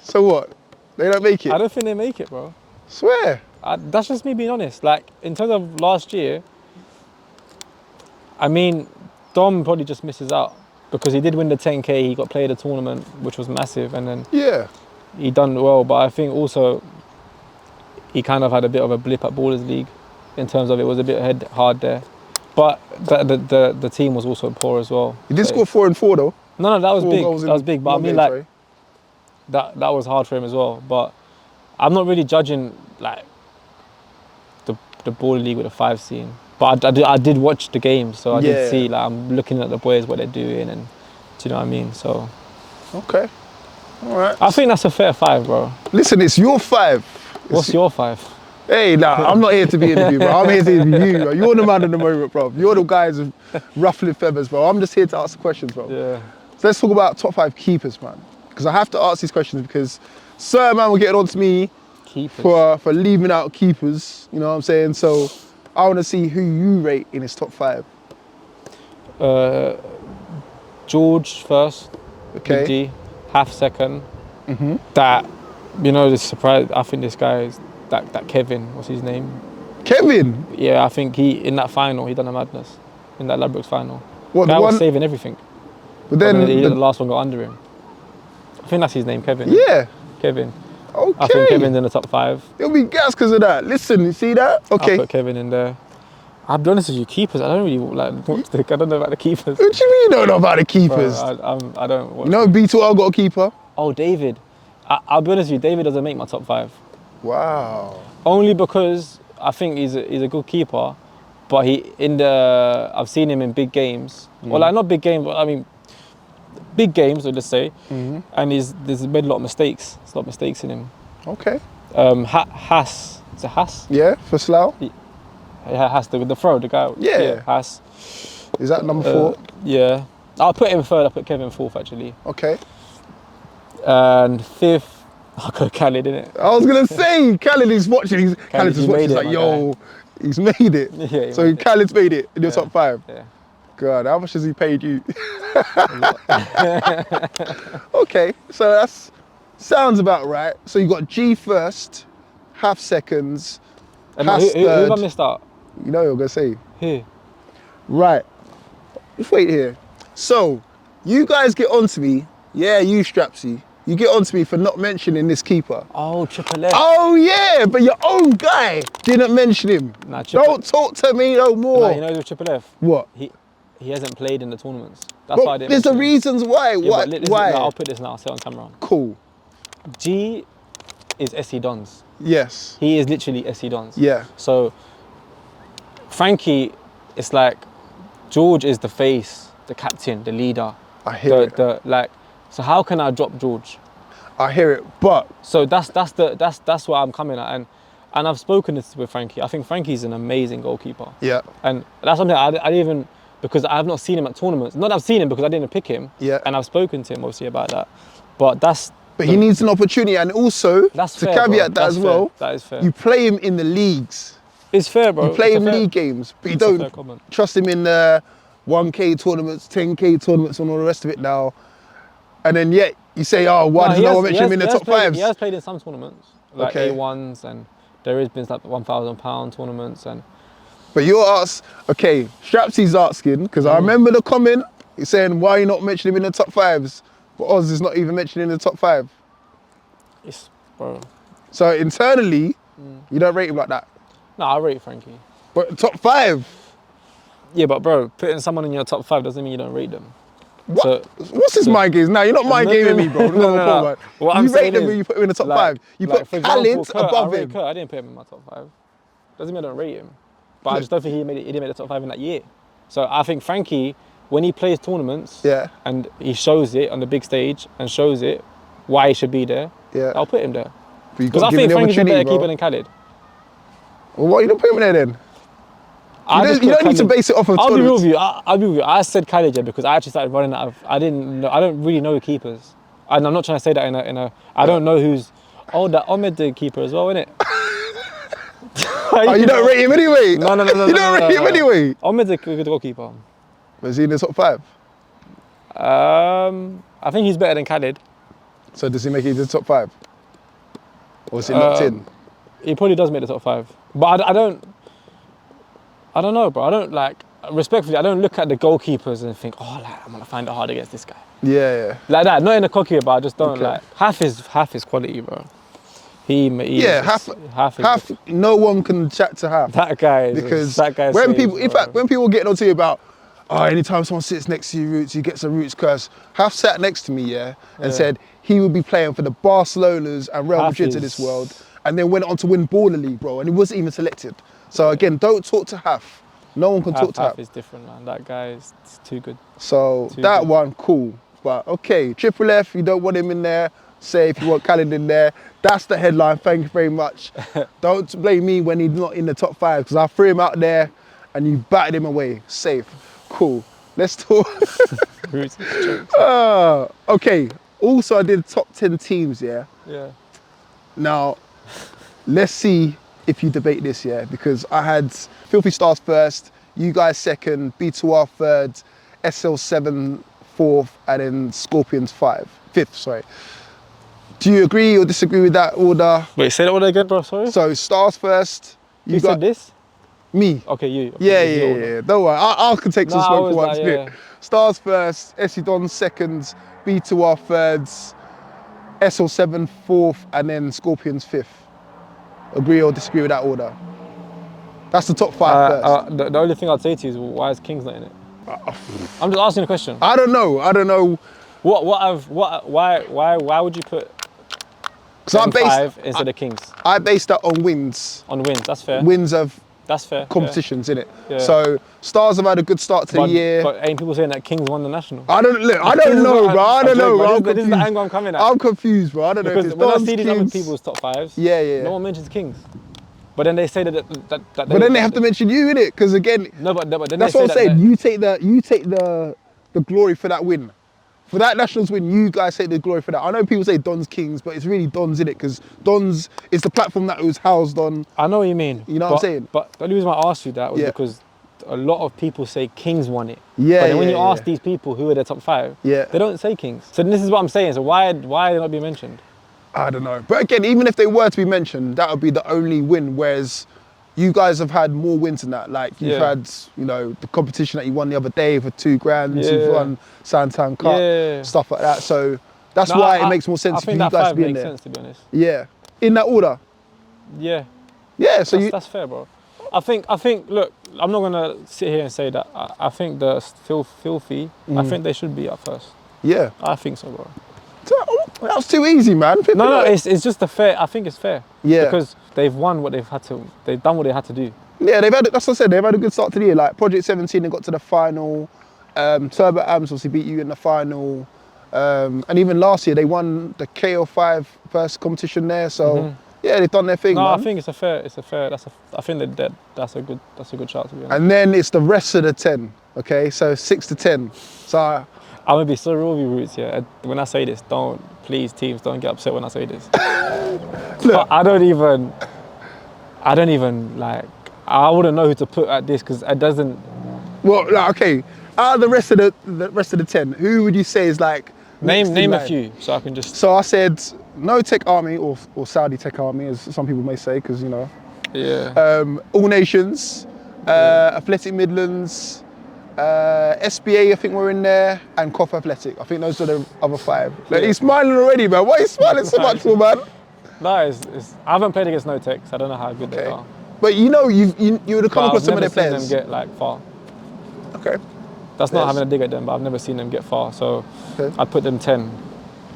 So what? They don't make it? I don't think they make it, bro. Swear. That's just me being honest. Like, in terms of last year, I mean, Dom probably just misses out because he did win the 10K, he got played a tournament, which was massive, and then Yeah. he done well, but I think also he kind of had a bit of a blip at Borders League in terms of it was a bit hard there. But the team was also poor as well. He did So- score 4 and 4 though. No, that was 4 big. goals That in was big. But I one mean, game, like, sorry. that was hard for him as well. But I'm not really judging like the ball league with a 5 scene. But I did watch the game, so I Yeah. did see. Like, I'm looking at the boys, what they're doing, and do you know what I mean? So Okay. All right. I think that's a fair 5, bro. Listen, it's your 5. What's your 5? Hey, nah, I'm not here to be interviewed, bro. I'm here to interview you, bro. You're the man of the moment, bro. You're the guys with ruffling feathers, bro. I'm just here to ask the questions, bro. Yeah. So let's talk about top 5 keepers, man. Because I have to ask these questions because certain man will get on to me Keepers. for leaving out keepers. You know what I'm saying? So I want to see who you rate in his top 5. George first. Okay. Big G. Half second. That, you know, the surprise. I think this guy is that Kevin. What's his name? Kevin. Yeah, I think he in that final he done a madness in that Ladbrokes final. What, Guy the was one? saving everything. But Then then, the last one got under him. I think that's his name, Kevin. yeah. Kevin. Okay. I think Kevin's in the top 5. It'll be gas because of that. Listen, you see that? I'll Okay. put Kevin in there. I'll be honest with you, keepers. I don't really like. I don't know about the keepers. What do you mean you don't know about the Bro, keepers? I don't. Watch You know B2R got a keeper? Oh, David. I'll be honest with you, David doesn't make my top 5. Wow. Only because I think he's a good keeper, but I've seen him in big games. Well, like not big games, but I mean big games, let's say. And he's made a lot of mistakes. There's a lot of mistakes in him. Okay. Haas. Is it Haas? Yeah, for Slough? Yeah, Haas, the throw, the guy. Yeah. Haas. Is that number 4? Yeah. I'll put him 3rd. I'll put Kevin 4th actually. Okay. And 5th, I'll go Khaled, innit? I was gonna say, Khaled is watching. Khaled's just you watching. made He's it, like, my yo, he's made it. Yeah, he So made it. Khaled's made it in your Yeah. top 5. Yeah. God, how much has he paid you? Okay, so that's sounds about right. So you got G first, half seconds, And Haas who have I third. missed out? You know what you're gonna say. Who? Right. Just wait here. So, you guys get onto me. Yeah, you Strapsy. You get onto me for not mentioning this keeper. Oh, Triple F. Oh yeah, but your own guy didn't mention him. Nah, Triple- Don't talk to me no more. Nah, you know with Triple F, What? he hasn't played in the tournaments. That's why I But didn't there's the mention him. reasons why. Yeah, Why? but listen, Why? no, I'll put this now, I'll say it on camera. Cool. G is SC Dons. Yes. He is literally SC Dons. Yeah. So, Frankie, it's like, George is the face, the captain, the leader. I hear it. So how can I drop George? I hear it. But So that's what I'm coming at, and I've spoken this with Frankie. I think Frankie's an amazing goalkeeper. yeah. And that's something I didn't even, because I have not seen him at tournaments. Not that I've seen him because I didn't pick him. Yeah. And I've spoken to him obviously about that. But But he needs an opportunity, and also that's to fair, caveat bro. that That's as well. fair. That is fair. You play him in the leagues. It's fair, bro. You play It's a him fair- league games, but you it's a fair don't comment. trust him in the 1K tournaments, 10K tournaments, and all the rest of it now. And then yet you say, oh, why does no one mention him in the top 5s? He has played in some tournaments, like Okay. A1s, and there has been like £1,000 tournaments, and But you're okay, Strapsy's asking, because I remember the comment, he's saying, why are you not mentioning him in the top 5s? But Oz is not even mentioning in the top 5. it's, bro. So internally, you don't rate him like that. No, I rate Frankie. But top 5? Yeah, but bro, putting someone in your top 5 doesn't mean you don't rate them. What? So- What's this mind games? Now you're not mind gaming me, bro. No. What I'm you rate saying them is, when you put him in the top 5. You like, put for example, Khaled Kurt, above I rate him. Kurt, I didn't put him in my top 5. Doesn't mean I don't rate him. But I just don't think he didn't make the top 5 in that year. So I think Frankie, when he plays tournaments, Yeah. and he shows it on the big stage and shows it why he should be there, Yeah. I'll put him there. But you Because got I to give him think the Frankie's a opportunity, better keeper bro. than Khaled. Well, why you don't put him in there then? I just You put don't need to Khaled- base it off of I'll be real tournaments. with you. I'll be with you. I said Khaled, yeah, because I actually started running out of. I don't really know the keepers, and I'm not trying to say that in a. I don't know who's. Oh, that Ahmed the keeper as well, innit? Oh, you don't rate him anyway? No. You don't rate him anyway? Ahmed's a good goalkeeper. Was he in the top 5? I think he's better than Khaled. So does he make it into the top 5? Or is it locked in? He probably does make the top 5, but I don't know, bro. I don't respectfully. I don't look at the goalkeepers and think, oh, I'm gonna find it hard against this guy. Yeah. Like that, not in a cocky way, but I just don't Okay. half is quality, bro. Yeah, half. No one can chat to half. That guy is because that guy when saves, people, in bro. fact, when people get onto you about, oh, anytime someone sits next to you, Rootz, he gets a Rootz curse. Half sat next to me, and said he would be playing for the Barcelonas and Real Madrids of this world, and then went on to win Baller League, bro, and he wasn't even selected. So again, don't talk to half. No one can talk to half. Half is different, man. That guy is too good. So that one, cool. But okay, Triple F, you don't want him in there. Say if you want Khaled in there. That's the headline. Thank you very much. Don't blame me when he's not in the top 5 because I threw him out there and you batted him away. Safe. Cool. Let's talk. Okay. Also, I did top 10 teams, yeah? Yeah. Now, let's see if you debate this, yeah? Because I had Filthy Stars first, you guys second, B2R third, SL7 fourth, and then Scorpions fifth, sorry. Do you agree or disagree with that order? Wait, say that order again, bro, sorry? So, Stars first. You said this? Me. Okay, you. Yeah. Don't worry, I can take some smoke for once. Yeah. Stars first, SE Don second, B2R thirds, SL7 fourth, and then Scorpions fifth. Agree or disagree with that order? That's the top 5 first. The only thing I'd say to you is why is King's not in it? I'm just asking a question. I don't know. Why would you put 5 instead of Kings? I based that on wins. On wins, that's fair. Wins of That's fair. competitions, innit? Yeah. So Stars have had a good start to the year. But ain't people saying that Kings won the national? I don't know, bro. I don't know. This is the angle I'm coming at. I'm confused, bro. I don't know if Because it's when I Dons, see these other Kings. people's top 5s, Yeah. no one mentions Kings. But then they say that But then they have to mention you, innit? Because again, but then that's they what I'm say saying. You take the glory for that win. For that Nationals win, you guys take the glory for that. I know people say Dons Kings, but it's really Dons, innit? Because Dons is the platform that it was housed on. I know what you mean. You know what I'm saying? But the only reason why I asked you that was because a lot of people say Kings won it. Yeah, But then when you ask these people who are their top 5, they don't say Kings. So this is what I'm saying. So why are they not being mentioned? I don't know. But again, even if they were to be mentioned, that would be the only win. Whereas you guys have had more wins than that. Like you've had, the competition that you won the other day for £2,000. You've won Santan Cup, stuff like that. So that's why it makes more sense for you guys to be in there. I think that 5 makes sense, to be honest. Yeah, in that order. Yeah. Yeah. So that's fair, bro. I think. Look, I'm not gonna sit here and say that. I think the filthy. I think they should be up first. Yeah. I think so, bro. That was too easy, man. No, it's just the fair. I think it's fair. Yeah. Because they've won what they've had to. They've done what they had to do. Yeah, that's what I said. They've had a good start to the year. Like Project 17, they got to the final. Turbo AMS obviously beat you in the final. And even last year, they won the KO5 first competition there. So yeah, they've done their thing. No, man. I think it's a fair. I think that's a good shout, to be honest. And then it's the rest of the 10. Okay, so 6 to 10. So I'm gonna be so real with you, Rootz. Yeah, when I say this, please teams don't get upset when I say this. Look, I don't even like. I wouldn't know who to put at this because it doesn't. Well, like, okay. Out of the rest of the 10, who would you say is like name a few so I can just. So I said no Tech Army or Saudi Tech Army, as some people may say, because Yeah. All Nations, Athletic Midlands, SBA, I think we're in there, and Koff Athletic. I think those are the other 5. Like, he's smiling already, man. Why are you smiling so much for, man? No, I haven't played against no Techs. I don't know how good they are. But you would have come across some of their players. I've never seen them get like far. Okay. That's not having a dig at them, but I've never seen them get far. So I'd put them 10.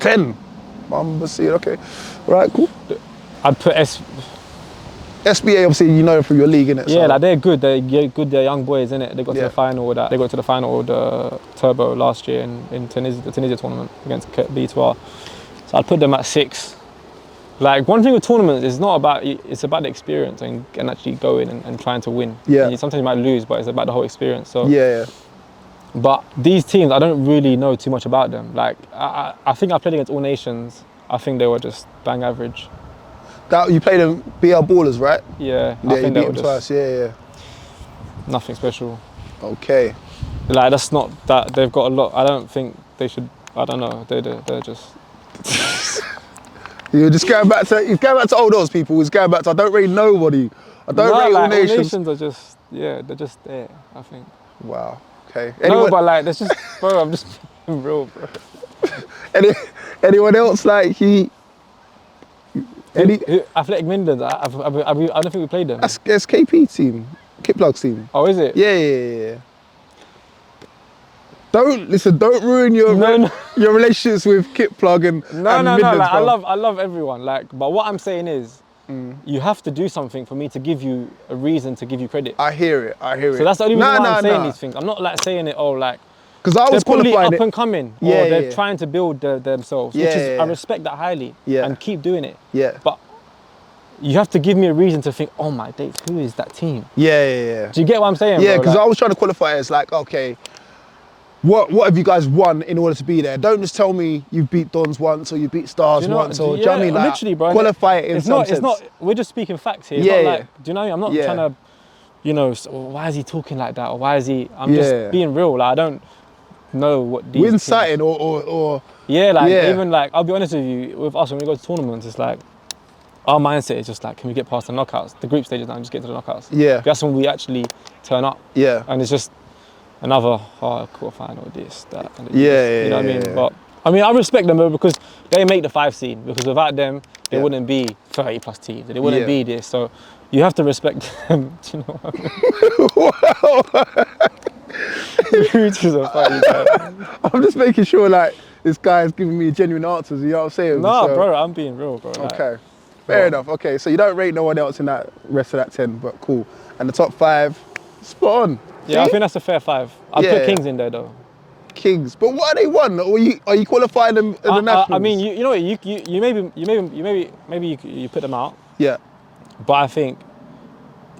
10? Okay. Right, cool. I'd put SBA, obviously, you know them from your league, innit? Yeah, like they're good. They're good. They're young boys, innit? They got to the final with that. They got to the final with the Turbo last year in Tunisia, the Tunisia tournament against B2R. So I'd put them at 6. Like, one thing with tournaments is it's about the experience and actually going and trying to win. Yeah. And sometimes you might lose, but it's about the whole experience. So yeah. But these teams, I don't really know too much about them. Like, I think I played against All Nations. I think they were just bang average. That you played them BL Ballers, right? Yeah. I think they were just twice. Yeah. Nothing special. Okay. Like, that's not that they've got a lot. I don't think they should. I don't know. They're just. You're just going back to old Oz people. He's going back to I don't rate nobody. I don't rate All Nations. All Nations are just they're just there. I think. Wow. Okay. No, but like there's just bro. I'm just being real, bro. Anyone else like Athletic Minders. I don't think we played them. That's KP team, Kit Plug's team. Oh, is it? Yeah. Don't ruin your your relationships with Kit Plug and No. Midlands, Like, bro. I love everyone. Like, but what I'm saying is, you have to do something for me to give you a reason to give you credit. I hear it. So that's the only reason why I'm saying these things. I'm not like saying it. Oh, like. Because I was they're probably qualified up and coming, or they're trying to build themselves, which is I respect that highly, and keep doing it. Yeah. But you have to give me a reason to think, oh my days, who is that team? Yeah. Do you get what I'm saying? Yeah, because like, I was trying to qualify it as like, okay, what have you guys won in order to be there? Don't just tell me you've beat Dons once or you beat Stars once, or do you know what I mean? Like, literally, bro. Qualify it in some sense. It's not. We're just speaking facts here. It's not like, do you know? I'm not trying to, why is he talking like that, or why is he? I'm just being real. Like, I don't know what these. We're inciting or even like, I'll be honest with you, with us when we go to tournaments, it's like our mindset is just like, can we get past the knockouts, the group stages now, and just get to the knockouts. Yeah. That's when we actually turn up. Yeah. And it's just another quarterfinal, this, that. And you know what I mean? But I mean, I respect them though, because they make the 5 seed. Because without them, they wouldn't be 30 plus teams. They wouldn't be this. So you have to respect them. Do you know what I mean? Rootz is a funny guy. I'm just making sure like this guy's giving me genuine answers. You know what I'm saying? No, bro, I'm being real, bro. Okay, fair enough. Okay, so you don't rate no one else in that rest of that 10, but cool. And the top 5, spot on. Yeah, I think that's a fair 5. I'll put Kings in there though. Kings, but what are they won? Or are you qualifying them in the nationals? I mean, you know what? You put them out. Yeah. But I think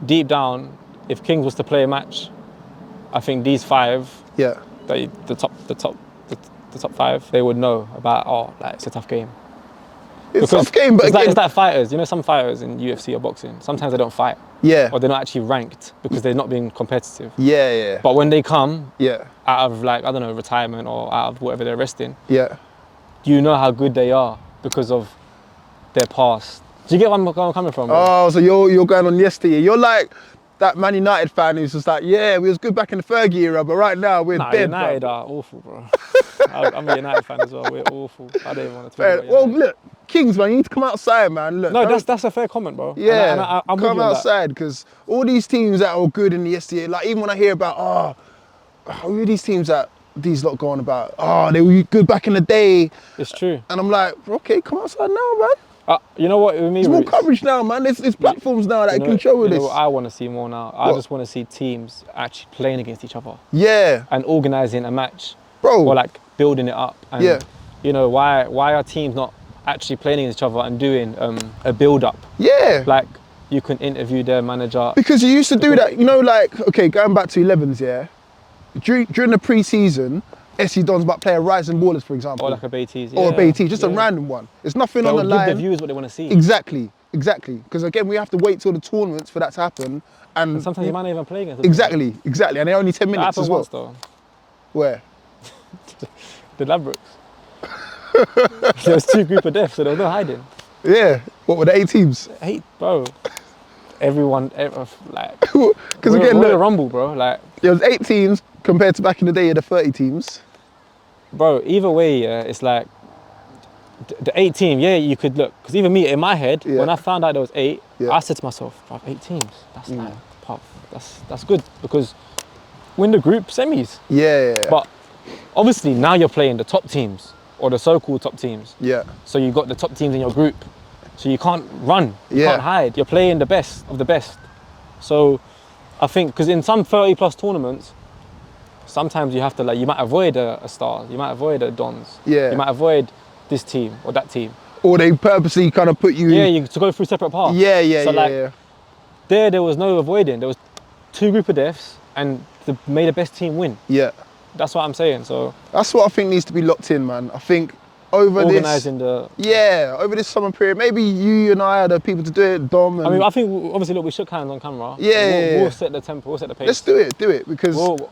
deep down, if Kings was to play a match, I think these 5, the top 5, they would know about. Oh, like it's a tough game. It's a tough game, but it's like fighters. You know, some fighters in UFC or boxing, sometimes they don't fight. Yeah. Or they're not actually ranked because they're not being competitive. Yeah. But when they come, out of like, I don't know, retirement or out of whatever they're resting, you know how good they are because of their past. Do you get where I'm coming from? Bro? Oh, so you're going on yesterday. You're like that Man United fan who's just like, yeah, we was good back in the Fergie era, but right now we're dead. United bro. Are awful, bro. I'm a United fan as well. We're awful. I don't even want to talk about United. Well, look, Kings, man, you need to come outside, man. Look, no, that's a fair comment, bro. Yeah, I'm come outside, because all these teams that are good in the yesterday, like even when I hear about, who are these teams that these lot going about? Oh, they were good back in the day. It's true. And I'm like, okay, come outside now, man. You know what? With me, there's more coverage now, man. There's platforms now that can show this. You know what I want to see more now? I just want to see teams actually playing against each other. Yeah. And organising a match. Bro. Or like building it up. And you know, why are teams not actually playing against each other and doing a build-up? Yeah. Like, you can interview their manager. Because you used to do that, you know, like, okay, going back to 11s, during the pre-season, SC Dons might play a Rising Ballers, for example. Or like a Baiteze. Or a Baiteze, just a random one. It's nothing on the line. Give the viewers what they want to see. Exactly. Because again, we have to wait till the tournaments for that to happen. And sometimes you might not even play against them. Exactly. And they're only 10 minutes as well. Once, though. Where? The Labrooks. There was 2 group of deaths, so there was no hiding. Yeah. What were the 8 teams? 8, bro. Everyone, like. Because again, we're a rumble, bro. Like. There was 8 teams compared to back in the day, the 30 teams. Bro, either way, it's like the 8 team, you could look. Because even me, in my head, when I found out there was 8, I said to myself, 8 teams. That's like, that's good because win the group semis. Yeah. But obviously now you're playing the top teams or the so-called top teams. Yeah. So you've got the top teams in your group. So you can't run, you can't hide. You're playing the best of the best. So I think, because in some 30 plus tournaments, sometimes you have to, like, you might avoid a Star, you might avoid a Dons. Yeah. You might avoid this team or that team. Or they purposely kind of put you to go through separate paths. Yeah. There was no avoiding. There was 2 group of deaths and made the best team win. Yeah. That's what I'm saying. So that's what I think needs to be locked in, man. I think over organising over this summer period, maybe you and I are the people to do it, Dom. And I mean, I think obviously, look, we shook hands on camera. We'll set the tempo, we'll set the pace. Let's do it because we'll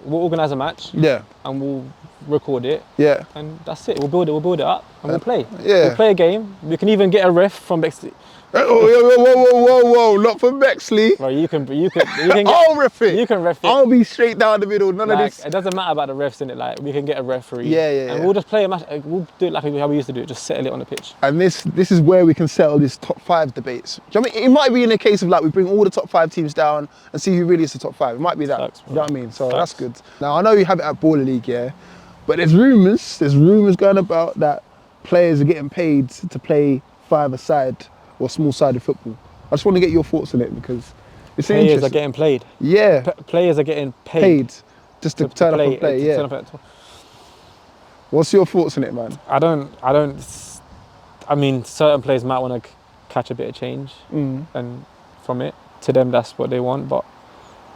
organise a match. Yeah. And we'll record it. Yeah. And that's it. We'll build it up. and we'll play. Yeah. We'll play a game. We can even get a ref from Bexley. Whoa, not from Bexley. Bro, you can get, I'll ref it. You can ref it. I'll be straight down the middle. None of Like, this. it doesn't matter about the refs, innit? Like, we can get a referee. Yeah. And we'll just play a match. We'll do it like how we used to do it. Just settle it on the pitch. And this is where we can settle this top 5 debates. Do you know what I mean? It might be in a case of like we bring all the top 5 teams down and see who really is the top 5. It might be that. Facts, you know what I mean? So Facts. that's good. Now I know you have it at Baller League, yeah, but there's rumours going about that players are getting paid to play 5-a-side or small-sided football. I just want to get your thoughts on it because it's Players interesting. are getting played. Yeah. Players are getting paid. Just to turn up and play, yeah. What's your thoughts on it, man? I mean, certain players might want to catch a bit of change and from it. To them, that's what they want. But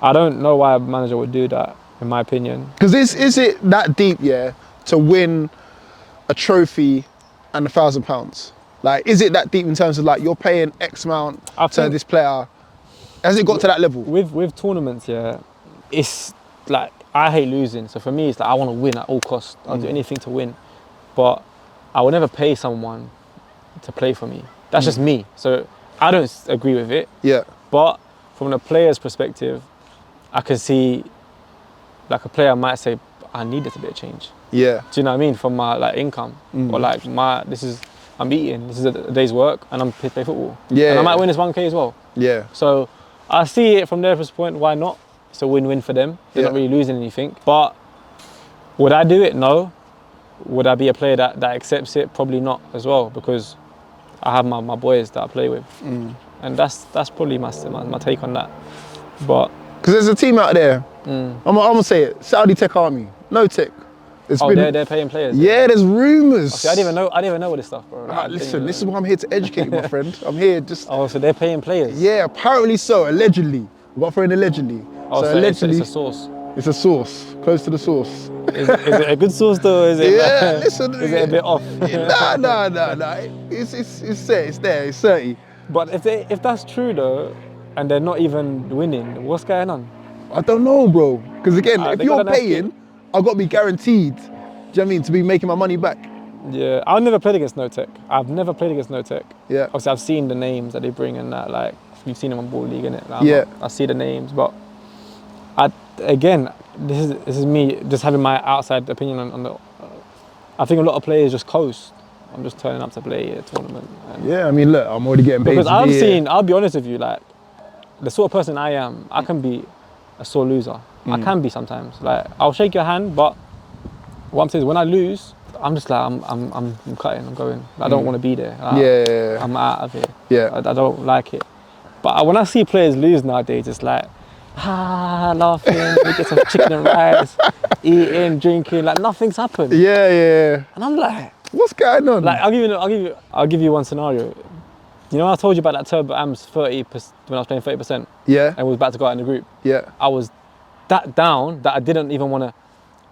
I don't know why a manager would do that, in my opinion. Because is it that deep, yeah, to win a trophy and £1,000? Like, is it that deep in terms of like you're paying X amount to this player? Has it got to that level? With tournaments, yeah, it's like I hate losing. So for me, it's like I want to win at all costs. I'll do anything to win. But I will never pay someone to play for me. That's just me. So I don't agree with it. Yeah. But from the player's perspective, I can see like a player might say, I need a bit of change. Yeah. Do you know what I mean? From my like income or like I'm eating, this is a day's work and I'm play football. Yeah. And I might win this 1K as well. Yeah. So I see it from their perspective, why not? It's a win-win for them. They're not really losing anything. But would I do it? No. Would I be a player that accepts it? Probably not as well, because I have my boys that I play with. And that's probably my take on that. But because there's a team out there, I'm gonna say it, Saudi Tech Army, no tech. They're paying players. Yeah, there's rumours. See, I didn't even know all this stuff, bro. Like, listen, this is why I'm here to educate you, my friend. I'm here just. Oh, so they're paying players? Yeah, apparently so. Allegedly, we've got for an allegedly. Oh, so allegedly, it's a source. It's a source, close to the source. Is it a good source though? Is it? Yeah, listen. Is it a bit off? Nah. It's there. It's 30. But if that's true though, and they're not even winning, what's going on? I don't know, bro. Because again, if they you're got an paying, I've got to be guaranteed. Do you know what I mean? To be making my money back. Yeah, I've never played against no tech. I've never played against no tech. Yeah. Obviously, I've seen the names that they bring and that, like, you've seen them on Ball League, innit? Like, yeah. I see the names, but this is me just having my outside opinion on the. I think a lot of players just coast. I'm just turning up to play a tournament. Yeah, I mean, look, I'm already getting paid. Because I'll be honest with you, like, the sort of person I am, I can be a sore loser. I can be sometimes. Like, I'll shake your hand, but what I'm saying is when I lose, I'm just like, I'm cutting, I'm going. I don't want to be there. Like, I'm out of here. Yeah. I don't like it. But when I see players lose nowadays, it's like, laughing, we get some chicken and rice, eating, drinking, like nothing's happened. Yeah. And I'm like, what's going on? Like, I'll give you one scenario. You know, I told you about that Turbo AMS 30% when I was playing 30%. Yeah. And was about to go out in the group. Yeah. I was that down that I didn't even want to,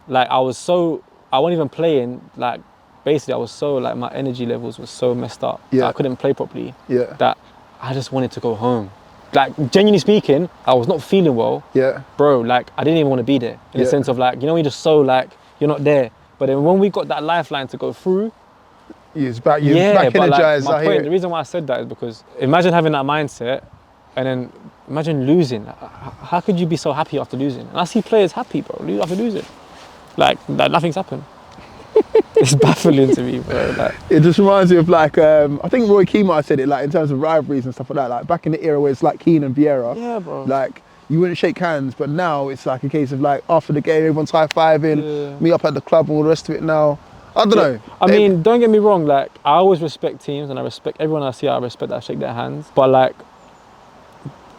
like, I wasn't even playing, like, basically I was so, like, my energy levels were so messed up. Yeah. I couldn't play properly. Yeah. That I just wanted to go home. Like, genuinely speaking, I was not feeling well. Yeah. Bro, like, I didn't even want to be there. In the sense of, like, you know, you're just so, like, you're not there. But then when we got that lifeline to go through, you're back energized. Like, my point, the reason why I said that is because imagine having that mindset and then imagine losing. How could you be so happy after losing? And I see players happy, bro, after losing. Like nothing's happened. It's baffling to me, bro. Like, it just reminds me of, like, I think Roy Keane might have said it, like, in terms of rivalries and stuff like that. Like, back in the era where it's like Keane and Vieira. Yeah, bro. Like, you wouldn't shake hands, but now it's like a case of, like, after the game, everyone's high-fiving, meet up at the club and all the rest of it now. I don't know. I mean, don't get me wrong, like, I always respect teams and I respect everyone I see, I respect that I shake their hands. But, like,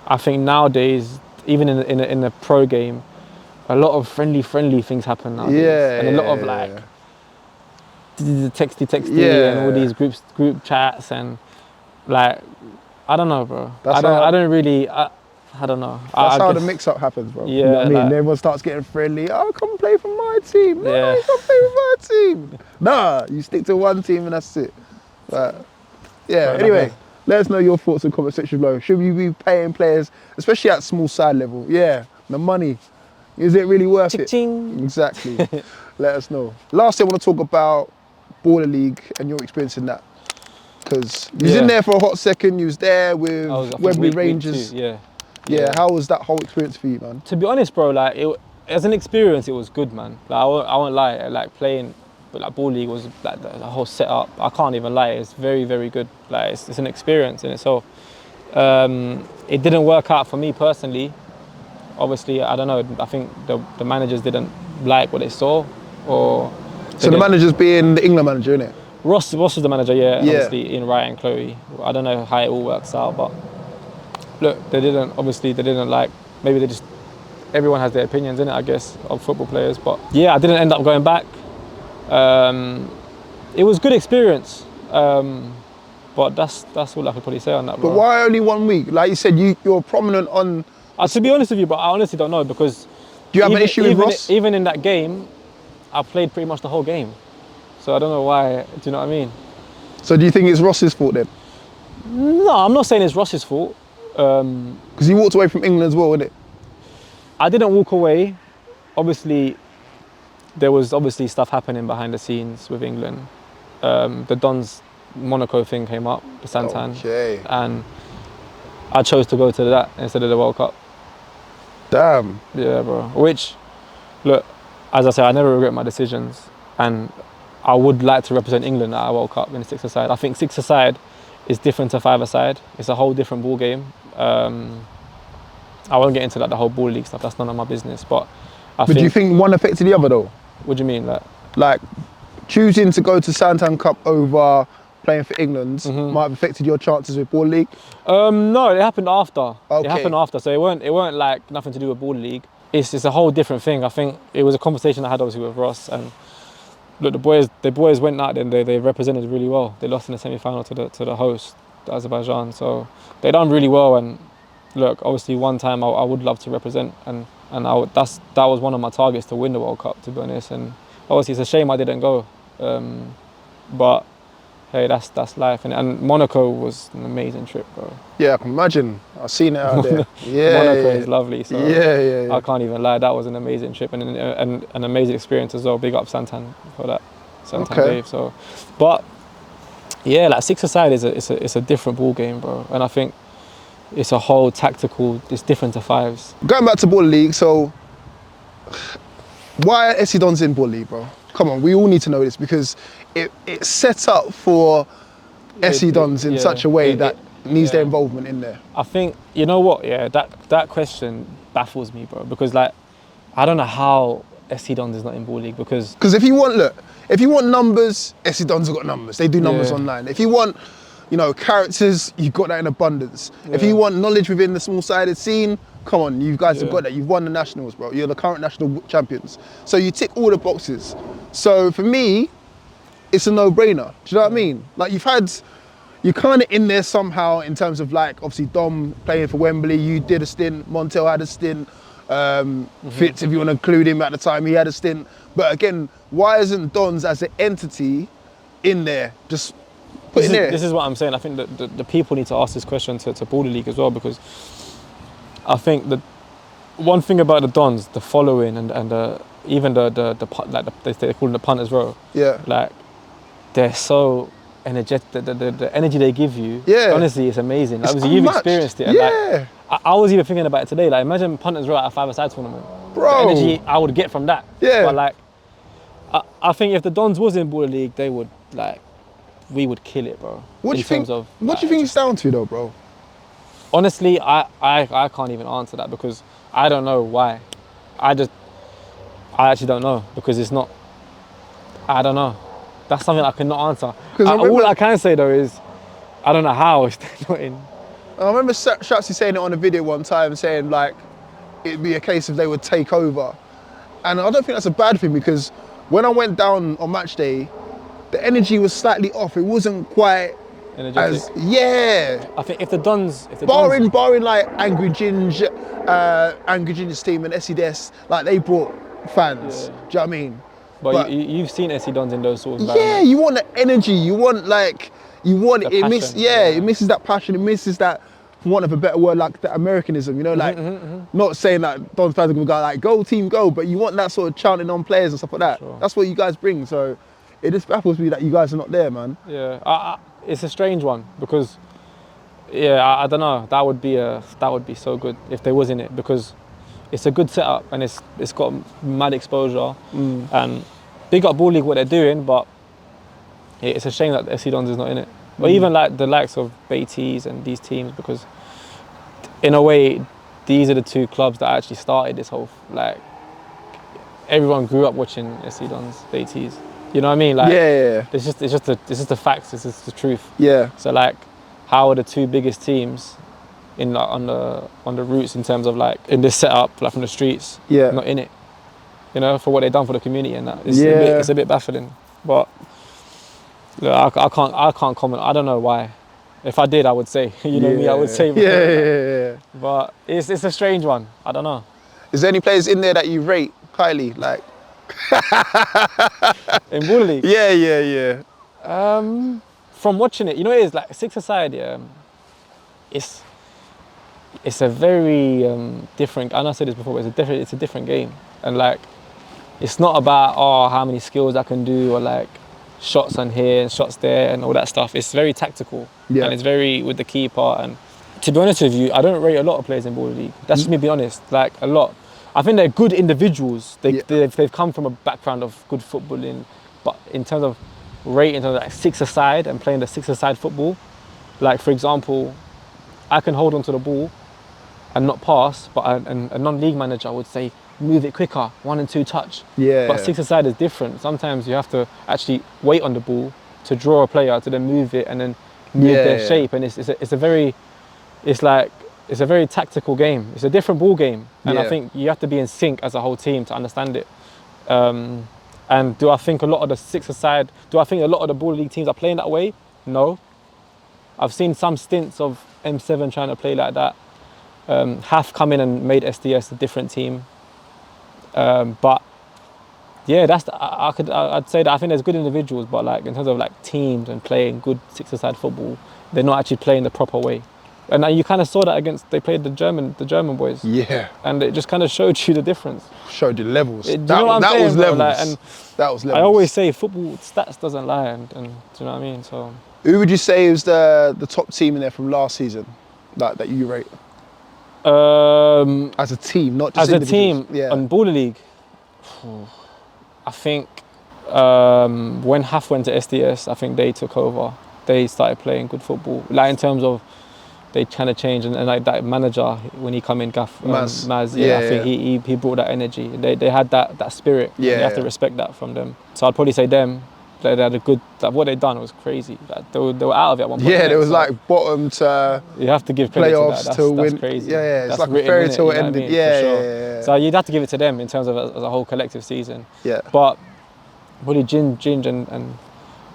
I think nowadays, even in the pro game, a lot of friendly things happen nowadays. Yeah. And a lot of, like, texty and all these group chats and, like, I don't know, bro. I don't know. That's how the mix-up happens, bro. Yeah, you know what I mean? like, Everyone starts getting friendly. Oh, come play for my team. No, Yeah. come play for my team. Nah, you stick to one team and that's it. But, yeah, anyway, let us know your thoughts in the comment section below. Should we be paying players, especially at small side level? Yeah, the money. Is it really worth it? Ching. Exactly. Let us know. Lastly, I want to talk about Baller League and your experience in that? Because you was Yeah. in there for a hot second. You was there with I think Wembley week Rangers. 2, yeah. Yeah, how was that whole experience for you, man? To be honest, bro, like as an experience, it was good, man. Like I won't lie, like playing, but like Ball League was like the whole setup. I can't even lie, it's very, very good. Like it's an experience in itself. It didn't work out for me personally. Obviously, I don't know. I think the managers didn't like what they saw, or So the manager's being the England manager, innit? Ross was the manager, yeah. Yeah. Obviously, Ian Wright and Chloe. I don't know how it all works out, but look, they didn't like. Maybe they just. Everyone has their opinions in it, I guess, of football players. But yeah, I didn't end up going back. It was good experience, but that's all I could probably say on that. But bro. why only 1 week? Like you said, you're prominent on. To be honest with you, but I honestly don't know because. Do you have an issue with Ross? Even in that game, I played pretty much the whole game, so I don't know why. Do you know what I mean? So do you think it's Ross's fault then? No, I'm not saying it's Ross's fault. Because he walked away from England as well, innit? I didn't walk away. Obviously, there was stuff happening behind the scenes with England. The Dons Monaco thing came up, the Santan, Okay. and I chose to go to that instead of the World Cup. Damn. Yeah, bro. Which, look, as I said, I never regret my decisions, and I would like to represent England at a World Cup in the six-a-side. I think six-a-side is different to five-a-side. It's a whole different ball game. I won't get into like the whole Ball League stuff. That's none of my business. But do you think one affected the other though? What do you mean, like choosing to go to Santan Cup over playing for England might have affected your chances with Ball League? No, it happened after. Okay. It happened after, so it weren't like nothing to do with Ball League. It's a whole different thing. I think it was a conversation I had obviously with Ross, and look, the boys went out and they represented really well. They lost in the semi-final to the host, Azerbaijan, so they done really well. And look, obviously one time I would love to represent, and that was one of my targets, to win the World Cup, to be honest. And obviously it's a shame I didn't go, but hey, that's life. And Monaco was an amazing trip, bro. Yeah, I can imagine. I've seen it out there. Yeah, Monaco is lovely. So yeah. I can't even lie. That was an amazing trip and an amazing experience as well. Big up Santan for that, Santan Dave. So, but yeah, like six-a-side is a different ball game, bro. And I think it's a whole tactical. It's different to fives. Going back to Ball League, so why are SC Dons in Ball League, bro? Come on, we all need to know this because it's set up for SC Dons in such a way that needs their involvement in there. I think, you know what, that question baffles me, bro, because like, I don't know how SC Dons is not in Ball League because if you want numbers, SC Dons have got numbers. They do numbers online. If you want, characters, you've got that in abundance. If you want knowledge within the small-sided scene, come on, you guys have got that. You've won the nationals, bro. You're the current national champions. So you tick all the boxes. So for me, it's a no-brainer. Do you know what I mean? Like you're kind of in there somehow in terms of like, obviously Dom playing for Wembley, you did a stint, Montel had a stint, Fitz, if you want to include him at the time, he had a stint. But again, why isn't Dons as an entity in there? Just put in there. This is what I'm saying. I think that the people need to ask this question to Border League as well, because I think that one thing about the Dons, the following and even they call them the punt as well. Yeah. Like they're so energetic. The energy they give you. Yeah. Honestly, it's amazing. Like, It's you've unmatched. experienced it. And Yeah. Like, I was even thinking about it today. Like imagine punters row at a five-a-side tournament. Bro. The energy I would get from that. Yeah. But like, I think if the Dons was in Border League, they would we would kill it, bro. What do you think it's down to though, bro? Honestly, I can't even answer that because I don't know why. I actually don't know because it's not. I don't know. That's something I cannot answer. All I can say though is, I don't know how it's not in. I remember Shatsy saying it on a video one time, saying like it'd be a case if they would take over, and I don't think that's a bad thing because when I went down on match day, the energy was slightly off. It wasn't quite energetic. I think if the Dons, barring like Angry Ginger's team and SEDS, like they brought fans. Do you know what I mean? But you've seen SC Dons in those sort of environments. Yeah, you want the energy. You want it. It misses that passion. It misses that, for want of a better word, like the Americanism. Not saying that Dons fans are gonna go like go team go, but you want that sort of chanting on players and stuff like that. Sure. That's what you guys bring. So It just baffles me that you guys are not there, man. Yeah, it's a strange one because, I don't know. That would be so good if they was in it because it's a good setup and it's got mad exposure and big up Ball League what they're doing, but it's a shame that the SC Dons is not in it. Or even like the likes of Baiteze and these teams because in a way these are the two clubs that actually started this whole like everyone grew up watching SC Dons, Baiteze. You know what I mean? Like it's just the facts. It's just the truth. Yeah. So like, how are the two biggest teams in like on the Rootz in terms of like in this setup, like from the streets, not in it? You know, for what they've done for the community and that. It's a bit baffling. But look, I can't comment. I don't know why. If I did, I would say. You know me, I would say. But it's a strange one. I don't know. Is there any players in there that you rate highly, like? In Ball League? Yeah. From watching it, you know, it is like six-a-side. It's a very different. I know I said this before, but it's a different game, and like, it's not about how many skills I can do or like shots on here and shots there and all that stuff. It's very tactical and it's very with the keeper. And to be honest with you, I don't rate a lot of players in Ball League. That's just me being honest. Like a lot. I think they're good individuals. They've come from a background of good footballing, but in terms of rating, in terms of like six-a-side and playing the six-a-side football, like for example, I can hold onto the ball and not pass, but a non-league manager would say, move it quicker, 1 and 2 touch. Yeah. But six-a-side is different. Sometimes you have to actually wait on the ball to draw a player to then move it and then move their shape. And it's a very tactical game. It's a different ball game. And I think you have to be in sync as a whole team to understand it. And do I think a lot of the six-a-side, do I think a lot of the Ball League teams are playing that way? No. I've seen some stints of M7 trying to play like that. Half come in and made SDS a different team. But yeah, I'd say that I think there's good individuals, but like in terms of like teams and playing good six-a-side football, they're not actually playing the proper way. And you kind of saw that they played the German boys. Yeah. And it just kind of showed you the difference. Showed you levels. That was levels. That was levels. I always say football stats doesn't lie, and do you know what I mean? So. Who would you say was the top team in there from last season, like that you rate? As a team, not just as a team on Ball League. I think when Haf went to SDS, I think they took over. They started playing good football, like in terms of. They kind of changed, and like that manager when he come in, Maz, I think he brought that energy. They had that spirit. You have to respect that from them. So I'd probably say them. They had a good. Like, what they done was crazy. Like, they were out of it at one point. Yeah, there was like bottom to. You have to give credit playoffs to that. to win. That's crazy. Yeah, it's that's like a fairy tale ending. For sure. So you'd have to give it to them in terms of as a whole collective season. Yeah. But probably Ginge and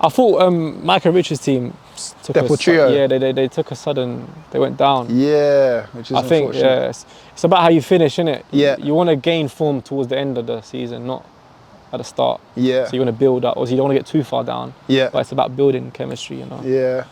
I thought Mike and Richard's team took they took a sudden, they went down. Yeah, which is unfortunate. It's about how you finish, innit? Yeah. You want to gain form towards the end of the season, not at the start. Yeah. So you want to build up, or you don't want to get too far down. Yeah. But it's about building chemistry, you know? Yeah.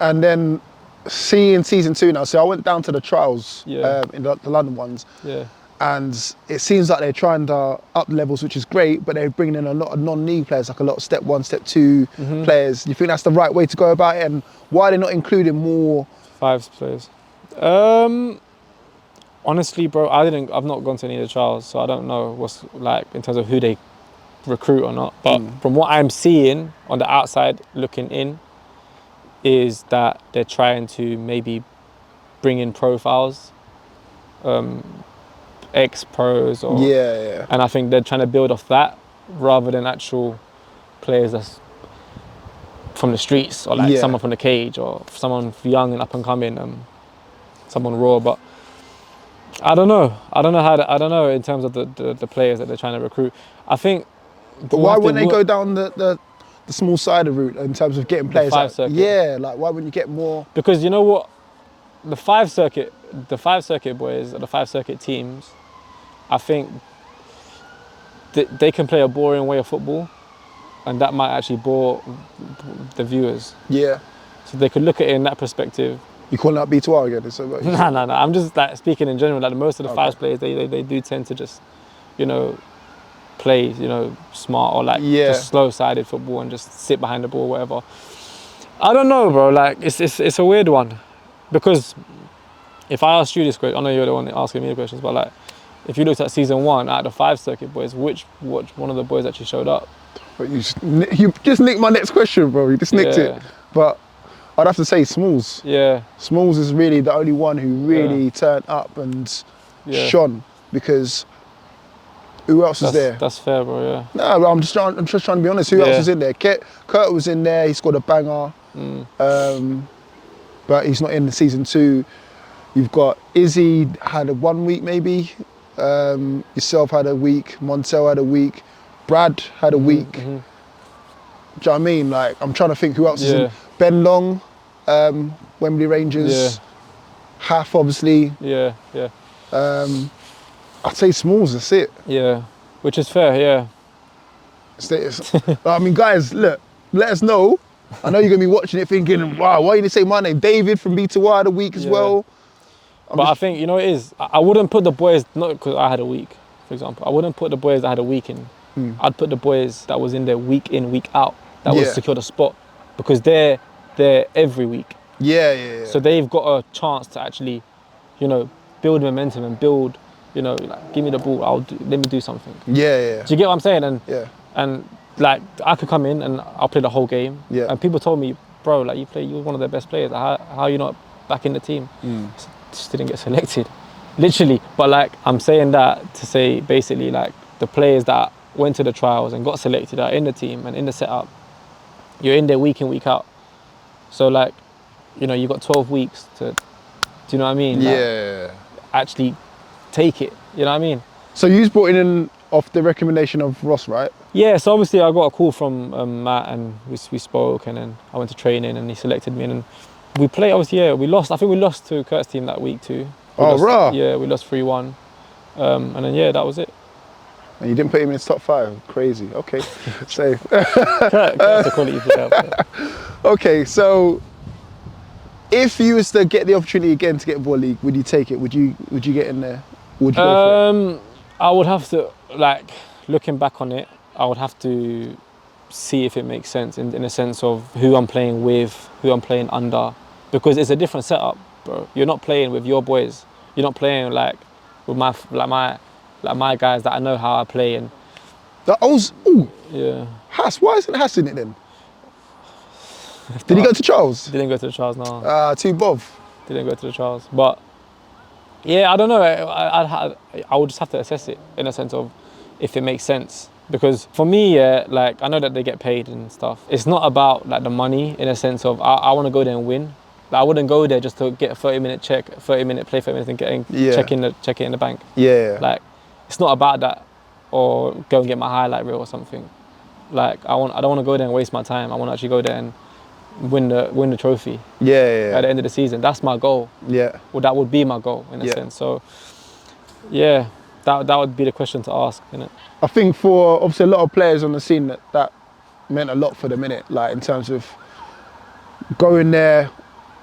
And then seeing season 2 now, so I went down to the trials in the London ones. Yeah. And it seems like they're trying to up levels, which is great, but they're bringing in a lot of non-league players, like a lot of step 1, step 2 players. Do you think that's the right way to go about it? And why are they not including more fives players? Honestly, bro, I've not gone to any of the trials, so I don't know what's like in terms of who they recruit or not. But from what I'm seeing on the outside looking in, is that they're trying to maybe bring in profiles. Ex-pros or and I think they're trying to build off that rather than actual players that's from the streets or like someone from the cage or someone young and up and coming, someone raw. But I don't know I don't know in terms of the players that they're trying to recruit. I think. But why wouldn't they go down the small sided route in terms of getting players? Five circuit. Yeah, like why wouldn't you get more? Because you know what, the five circuit boys or the 5 circuit teams, I think they can play a boring way of football, and that might actually bore the viewers. Yeah. So they could look at it in that perspective. You calling out B2R again? No. I'm just like speaking in general. Like most of the fives players, they do tend to just, you know, play, you know, smart or like just slow-sided football and just sit behind the ball, or whatever. I don't know, bro. Like it's a weird one, because if I asked you this question, I know you're the one asking me the questions, but like, if you looked at season 1 out of the 5 circuit boys, which one of the boys actually showed up? But you just nicked my next question, bro. You just nicked it. But I'd have to say Smalls. Yeah. Smalls is really the only one who really turned up and shone, because who else is there? That's fair, bro. Yeah. No, I'm just trying to be honest. Who else is in there? Kurt was in there. He scored a banger. But he's not in the season 2. You've got Izzy had a 1 week maybe. Yourself had a week. Montel had a week. Brad had a week. Do you know what I mean? Like, I'm trying to think who else is in. Ben Long, Wembley Rangers. Half, obviously. Yeah. I'd say Smalls, that's it. Yeah, which is fair, yeah. I mean, guys, look, let us know. I know you're going to be watching it thinking, wow, why didn't you say my name? David from B2Y had a week as well. I think, you know what it is? I wouldn't put the boys, not because I had a week, for example. I wouldn't put the boys that had a week in. I'd put the boys that was in there week in, week out, that would secure the spot, because they're every week. Yeah. So they've got a chance to actually, you know, build momentum and build, you know, like, give me the ball, let me do something. Yeah. Do you get what I'm saying? And like, I could come in and I'll play the whole game. Yeah. And people told me, bro, like, you're one of their best players. How are you not back in the team? Just didn't get selected, literally. But like, I'm saying that to say basically, like, the players that went to the trials and got selected are in the team and in the setup. You're in there week in, week out. So like, you know, you got 12 weeks to, do you know what I mean? Like, actually take it, you know what I mean? So you was brought in off the recommendation of Ross, right? Yeah, so obviously I got a call from Matt, and we spoke, and then I went to training and he selected me, and then we played, obviously, we lost. I think we lost to Kurt's team that week too. Raw? Yeah, we lost 3-1. And then, that was it. And you didn't put him in his top 5? Crazy. Okay, safe. Kurt's a quality player. Okay, so if you was to get the opportunity again to get Ball League, would you take it? Would you get in there? Would you go for it? I would have to, like, looking back on it, I would have to see if it makes sense in a sense of who I'm playing with, who I'm playing under, because it's a different setup, bro. You're not playing with your boys. You're not playing like with my guys that I know how I play. And Haas, why isn't Haas in it then? Did he go to Charles? Didn't go to the Charles, no. Too Bob. Didn't go to the Charles, but yeah, I don't know. I would just have to assess it in a sense of if it makes sense. Because for me, like, I know that they get paid and stuff. It's not about like the money in a sense of I want to go there and win. Like, I wouldn't go there just to get a 30-minute check, 30-minute play, 30 minutes and check it in the bank. Yeah. Like, it's not about that, or go and get my highlight reel or something. Like, I don't want to go there and waste my time. I want to actually go there and win the trophy. Yeah. At the end of the season, that's my goal. Yeah. Well, that would be my goal in a sense. So, yeah, that would be the question to ask, innit? I think for obviously a lot of players on the scene that meant a lot for them, innit? Like, in terms of going there,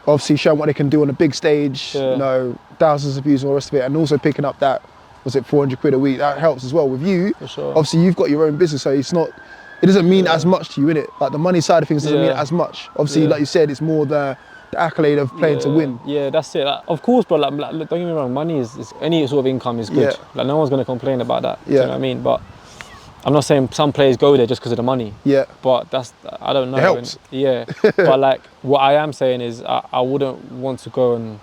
obviously showing what they can do on a big stage, you know, thousands of views and all the rest of it, and also picking up that, was it 400 quid a week? That helps as well. With you, for sure. Obviously you've got your own business, so it doesn't mean as much to you, innit? Like, the money side of things doesn't mean as much. Obviously, like you said, it's more the accolade of playing to win. Yeah, that's it. Like, of course, bro, like, don't get me wrong, money is any sort of income is good. Like, no one's going to complain about that. Do you know what I mean? But I'm not saying some players go there just because of the money. Yeah. But I don't know. It helps. But like, what I am saying is I wouldn't want to go and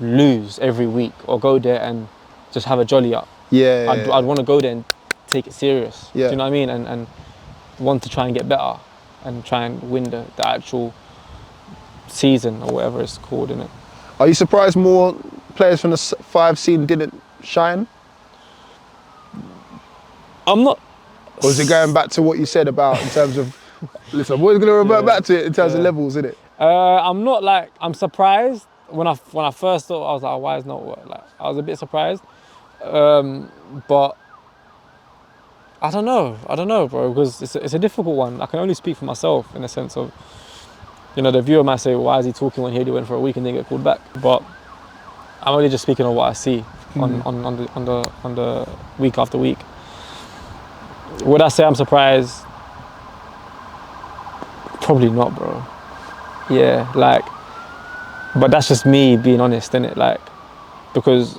lose every week or go there and just have a jolly up. I'd want to go there and take it serious. Do you know what I mean? And want to try and get better and try and win the actual season or whatever it's called, innit? Are you surprised more players from the 5 scene didn't shine? I'm not. Or is it going back to what you said about in terms of, listen, I'm always going to revert back to it in terms of levels, innit? I'm not like, I'm surprised. When I first thought, I was like, why is not what? Like, I was a bit surprised. But I don't know, bro, because it's a difficult one. I can only speak for myself in the sense of, you know, the viewer might say, why is he talking when he only went for a week and didn't get called back? But I'm only just speaking on what I see on the week after week. Would I say I'm surprised? Probably not, bro. Yeah, like, but that's just me being honest, innit? Like, because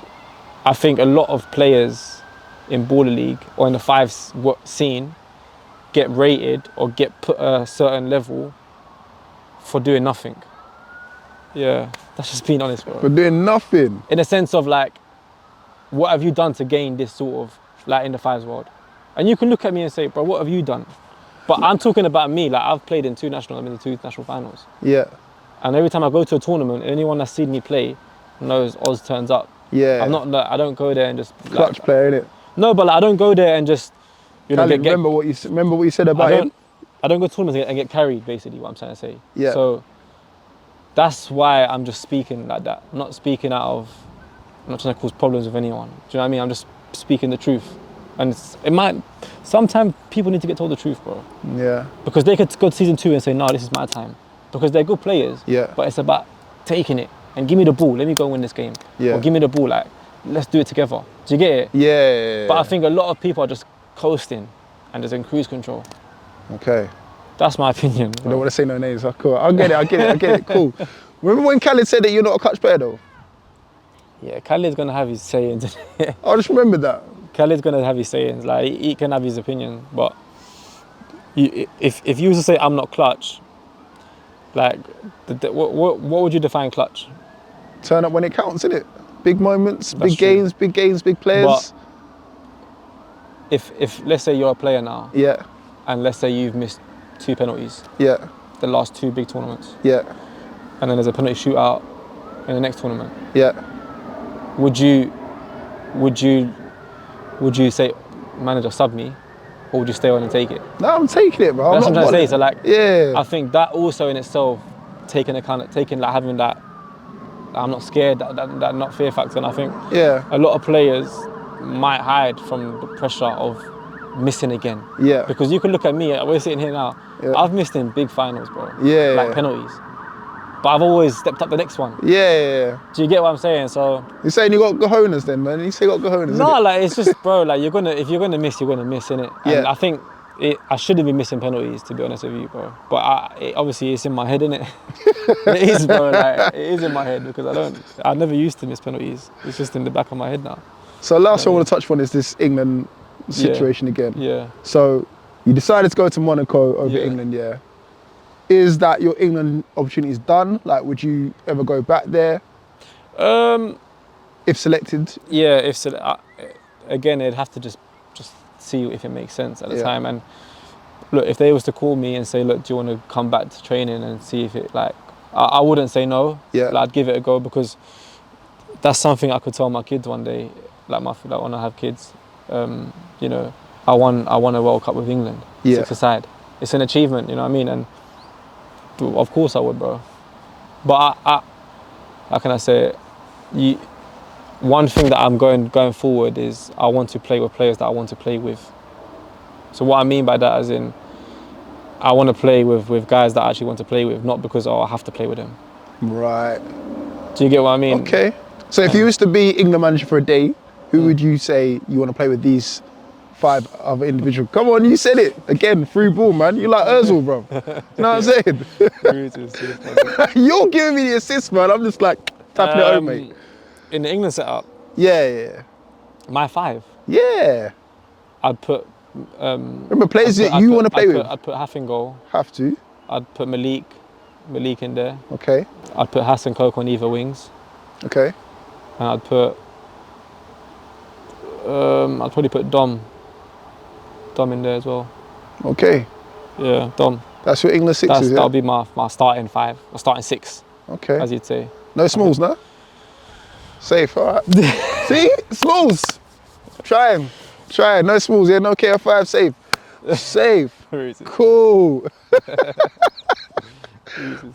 I think a lot of players in Baller League or in the fives scene get rated or get put a certain level for doing nothing. Yeah, that's just being honest, bro. For doing nothing. In a sense of like, what have you done to gain this sort of, like in the fives world? And you can look at me and say, bro, what have you done? But I'm talking about me, like I've played in 2 national, I've been in 2 national finals. Yeah. And every time I go to a tournament, anyone that's seen me play knows Oz turns up. Yeah. I'm not, like, I don't go there and just... Clutch like, player, innit? No, but like, I don't go there and just, you know, Khaled, remember what you said about him? I don't go to tournaments and get carried, basically, what I'm trying to say. Yeah. So that's why I'm just speaking like that. I'm not speaking out of, I'm not trying to cause problems with anyone. Do you know what I mean? I'm just speaking the truth. And sometimes people need to get told the truth, bro. Yeah. Because they could go to season 2 and say, no, this is my time. Because they're good players. Yeah. But it's about taking it and give me the ball. Let me go and win this game. Yeah. Or give me the ball, like, let's do it together. Do you get it? Yeah. But I think a lot of people are just coasting and just in cruise control. Okay. That's my opinion. I don't want to say no names. Cool. I get it. Cool. Remember when Khaled said that you're not a clutch player though? Yeah, Khaled's gonna have his sayings. I just remember that. Khaled's gonna have his sayings. Like he can have his opinion, but if you was to say I'm not clutch, like what would you define clutch? Turn up when it counts, innit? Big moments, That's big true. games, big players. But if let's say you're a player now, yeah, and let's say you've missed 2 penalties, yeah, the last 2 big tournaments, yeah, and then there's a penalty shootout in the next tournament, yeah. would you say, manager, sub me, or would you stay on and take it? No, I'm taking it, bro. That's what I'm trying to say. So like, yeah, I think that also in itself, having that, I'm not scared, that not fear factor, and I think yeah, a lot of players might hide from the pressure of missing again. yeah. Because you can look at me, we're sitting here now, Yeah. I've missed in big finals, bro. Yeah, like yeah. penalties. But I've always stepped up the next one. Yeah. Do you get what I'm saying? So You're saying you got cojones then, man? You say you got cojones, no, innit? like it's just, bro, like if you're gonna miss, you're gonna miss, innit? And Yeah. I think I shouldn't be missing penalties, to be honest with you, bro. But obviously it's in my head, innit? It is, bro. Like it is in my head because I never used to miss penalties. It's just in the back of my head now. So last thing I want to touch on is this England situation again. Yeah. So you decided to go to Monaco over Yeah. England, yeah. Is that your England opportunity is done? Like, would you ever go back there if selected? Yeah. Again, it'd have to just see if it makes sense at the Yeah. time. And look, if they was to call me and say, look, do you want to come back to training and see if it like, I wouldn't say no. Yeah. Like, I'd give it a go because that's something I could tell my kids one day. Like when I have kids, you know, I won a World Cup with England, Yeah. 6-a-side. It's an achievement, you know what I mean? And of course I would, bro. But I how can I say it? One thing that I'm going forward is I want to play with players that I want to play with. So what I mean by that, as in, I want to play with guys that I actually want to play with, not because I have to play with them. Right. Do you get what I mean? Okay. So if you was to be England manager for a day, who would you say you want to play with these 5 other individuals? Come on, you said it. Again, through ball, man. You like Ozil, bro. You know what I'm saying? You're giving me the assist, man. I'm just like tapping it over, mate. In the England setup, Yeah. my 5, Yeah. I'd put... Remember players that you want to play with? I'd put Haf in goal. Have to. I'd put Malik in there. Okay. I'd put Hassan Coke on either wings. Okay. And I'd put... I'd probably put Dom in there as well. Okay. Yeah, Dom. That's your England sixes, yeah? That'll be my starting 5, or starting 6, Okay. as you'd say. No smalls, no? Safe, all right. See? Smalls. Try him. No smalls, yeah? No KF5, safe. Safe. Cool.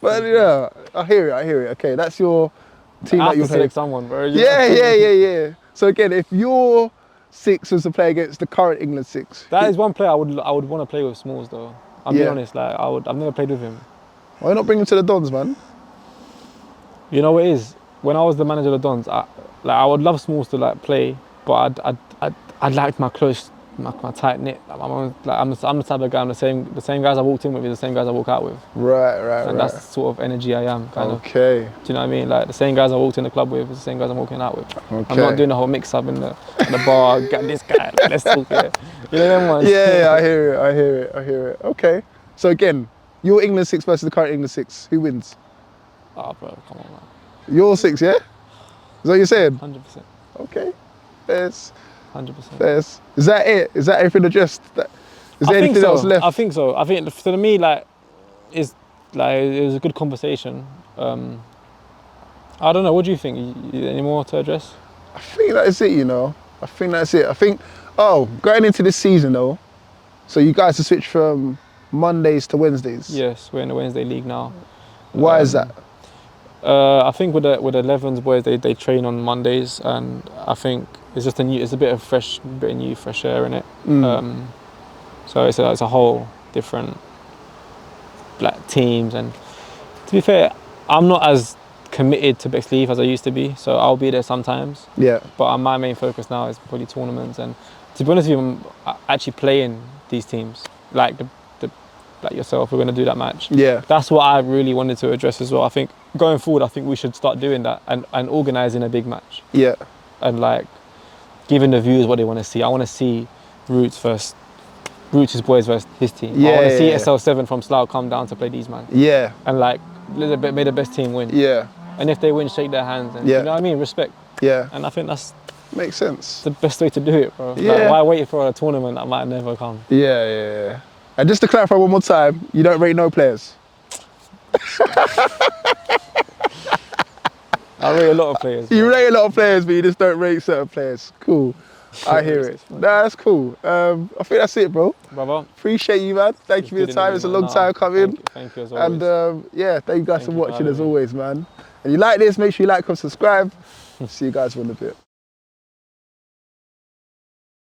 But yeah, I hear it. Okay, that's your team I that have you're to playing. select someone, bro. Yeah. So again, if your 6 was to play against the current England 6. That is one player I would want to play with, Smalls, though. I'm being Yeah. honest, like I've never played with him. Why not bring him to the Dons, man? You know what it is? When I was the manager of the Dons, I would love Smalls to like play, but I'd like my close my tight knit. I'm the type of guy. I'm the same guys I walked in with is the same guys I walk out with. Right. And that's the sort of energy I am, kind of. Okay. Do you know what I mean? Like the same guys I walked in the club with is the same guys I'm walking out with. Okay. I'm not doing the whole mix up in the bar. Got this guy. Like, let's talk here. You know them ones? Yeah, I hear it. Okay. So again, your England 6 versus the current England 6. Who wins? Oh, bro, come on, man. Your 6, yeah? Is that what you're saying? 100%. Okay. There's 100%. Is that it? Is that everything addressed? Is there anything else left? I think so. I think for me, like, it was a good conversation. I don't know. What do you think? Any more to address? I think that's it. You know. I think that's it. I think. Oh, going into this season though, so you guys have switched from Mondays to Wednesdays. Yes, we're in the Wednesday league now. Why is that? I think with the 11s boys, they train on Mondays, and I think it's just it's a bit of fresh air in it. So it's a whole different teams, and to be fair, I'm not as committed to Bexley as I used to be, so I'll be there sometimes. Yeah. But my main focus now is probably tournaments, and to be honest with you, I'm actually playing these teams like like yourself. We're going to do that match. Yeah. That's what I really wanted to address as well. I think going forward, I think we should start doing that and organising a big match. Yeah. And like giving the viewers what they want to see. I want to see Rootz Rootz's boys versus his team. Yeah, I want to see yeah. SL7 from Slough come down to play these man. Yeah. And like may the best team win. Yeah. And if they win, shake their hands. And, Yeah. You know what I mean? Respect. Yeah. And I think that's Makes sense. the best way to do it, bro. Yeah. Like, why wait for a tournament that might never come? Yeah. And just to clarify one more time, you don't rate no players. I rate a lot of players. You bro. rate a lot of players, but you just don't rate certain players. Cool. I hear it. Nah, that's cool. I think that's it, bro. Brother. Appreciate you, man. Thank you for your Good time. interview, It's a man. long time coming. Thank you as always. And yeah, thank you guys Thank for you for watching having as me. always, man. And you like this, make sure you like, comment, subscribe. See you guys in a bit.